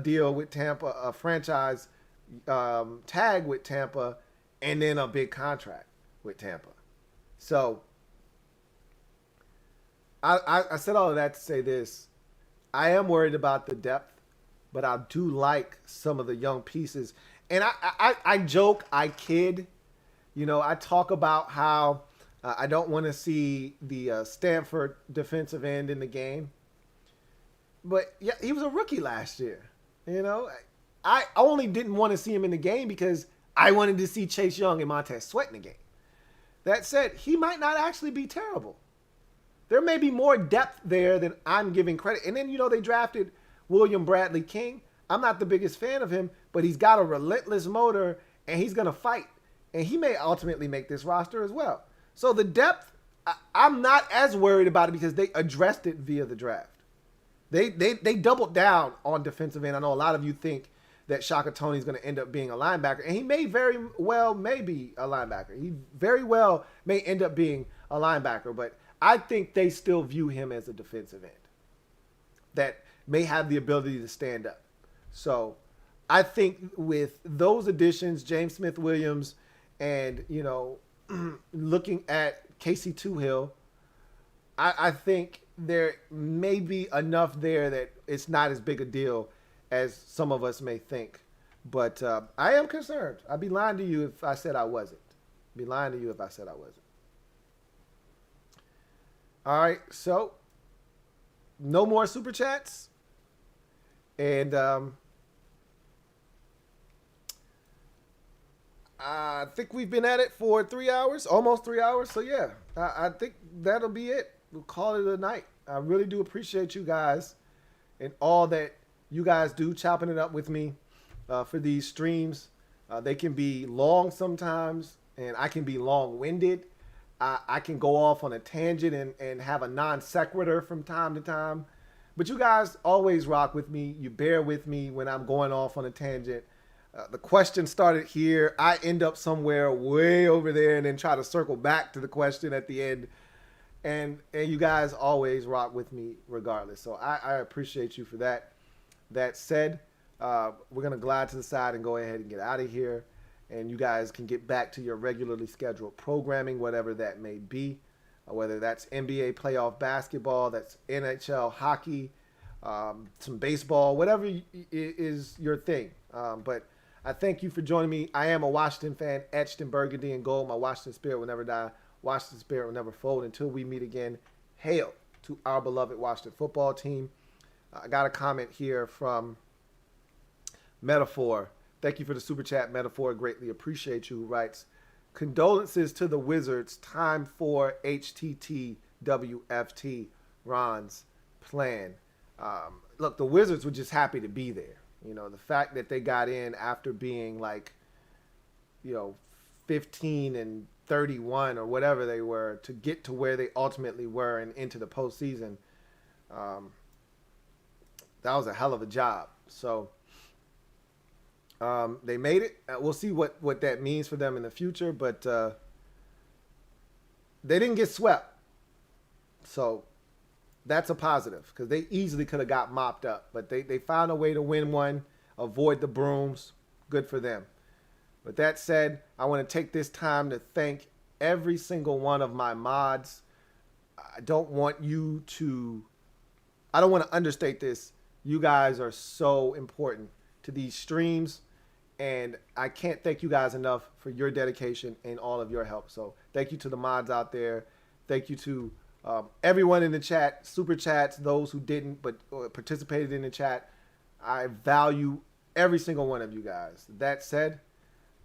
deal with Tampa, a franchise tag with Tampa, and then a big contract with Tampa. So I said all of that to say this. I am worried about the depth, but I do like some of the young pieces. And I joke, I kid. You know, I talk about how I don't want to see the Stanford defensive end in the game. But yeah, he was a rookie last year. You know, I only didn't want to see him in the game because I wanted to see Chase Young and Montez Sweat in the game. That said, he might not actually be terrible. There may be more depth there than I'm giving credit. And then, you know, they drafted William Bradley King. I'm not the biggest fan of him, but he's got a relentless motor and he's going to fight. And he may ultimately make this roster as well. So the depth, I'm not as worried about it because they addressed it via the draft. They doubled down on defensive end. I know a lot of you think that Shaka Toney is going to end up being a linebacker, and he may very well may be a linebacker. He very well may end up being a linebacker, but I think they still view him as a defensive end that may have the ability to stand up. So I think with those additions, James Smith-Williams And, looking at Casey Toohill, I think there may be enough there that it's not as big a deal as some of us may think. But I am concerned. I'd be lying to you if I said I wasn't. I'd be lying to you if I said I wasn't. All right, so no more super chats. And I think we've been at it for 3 hours, almost 3 hours. So, yeah, I think that'll be it. We'll call it a night. I really do appreciate you guys and all that you guys do, chopping it up with me for these streams. They can be long sometimes, and I can be long-winded. I can go off on a tangent and have a non sequitur from time to time. But you guys always rock with me. You bear with me when I'm going off on a tangent. The question started here. I end up somewhere way over there and then try to circle back to the question at the end. And you guys always rock with me regardless. So I appreciate you for that. That said, we're going to glide to the side and go ahead and get out of here. And you guys can get back to your regularly scheduled programming, whatever that may be. Whether that's NBA playoff basketball, that's NHL hockey, some baseball, whatever is your thing. But I thank you for joining me. I am a Washington fan, etched in burgundy and gold. My Washington spirit will never die. Washington spirit will never fold until we meet again. Hail to our beloved Washington football team. I got a comment here from Metaphor. Thank you for the super chat, Metaphor. Greatly appreciate you. Who writes, condolences to the Wizards. Time for HTT WFT. Ron's plan. Look, the Wizards were just happy to be there. The fact that they got in after being 15 and 31 or whatever they were to get to where they ultimately were and into the postseason. That was a hell of a job. So they made it. We'll see what that means for them in the future, but they didn't get swept. So that's a positive because they easily could have got mopped up, but they found a way to win one, avoid the brooms. Good for them. With that said, I want to take this time to thank every single one of my mods. I don't want to understate this. You guys are so important to these streams, and I can't thank you guys enough for your dedication and all of your help. So thank you to the mods out there. Thank you to everyone in the chat, super chats, those who didn't but participated in the chat. I value every single one of you guys. That said,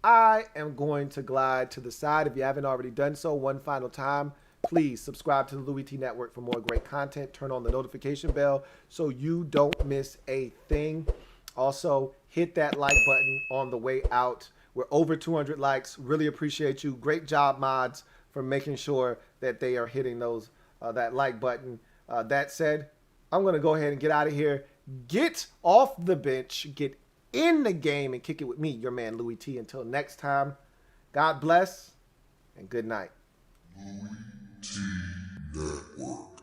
I am going to glide to the side. If you haven't already done so, one final time, please subscribe to the Louie T Network for more great content. Turn on the notification bell so you don't miss a thing. Also, hit that like button on the way out. We're over 200 likes. Really appreciate you. Great job, mods, for making sure that they are hitting those that like button. That said, I'm going to go ahead and get out of here. Get off the bench. Get in the game and kick it with me, your man Louie T. Until next time, God bless and good night. LouieTeeNetwork.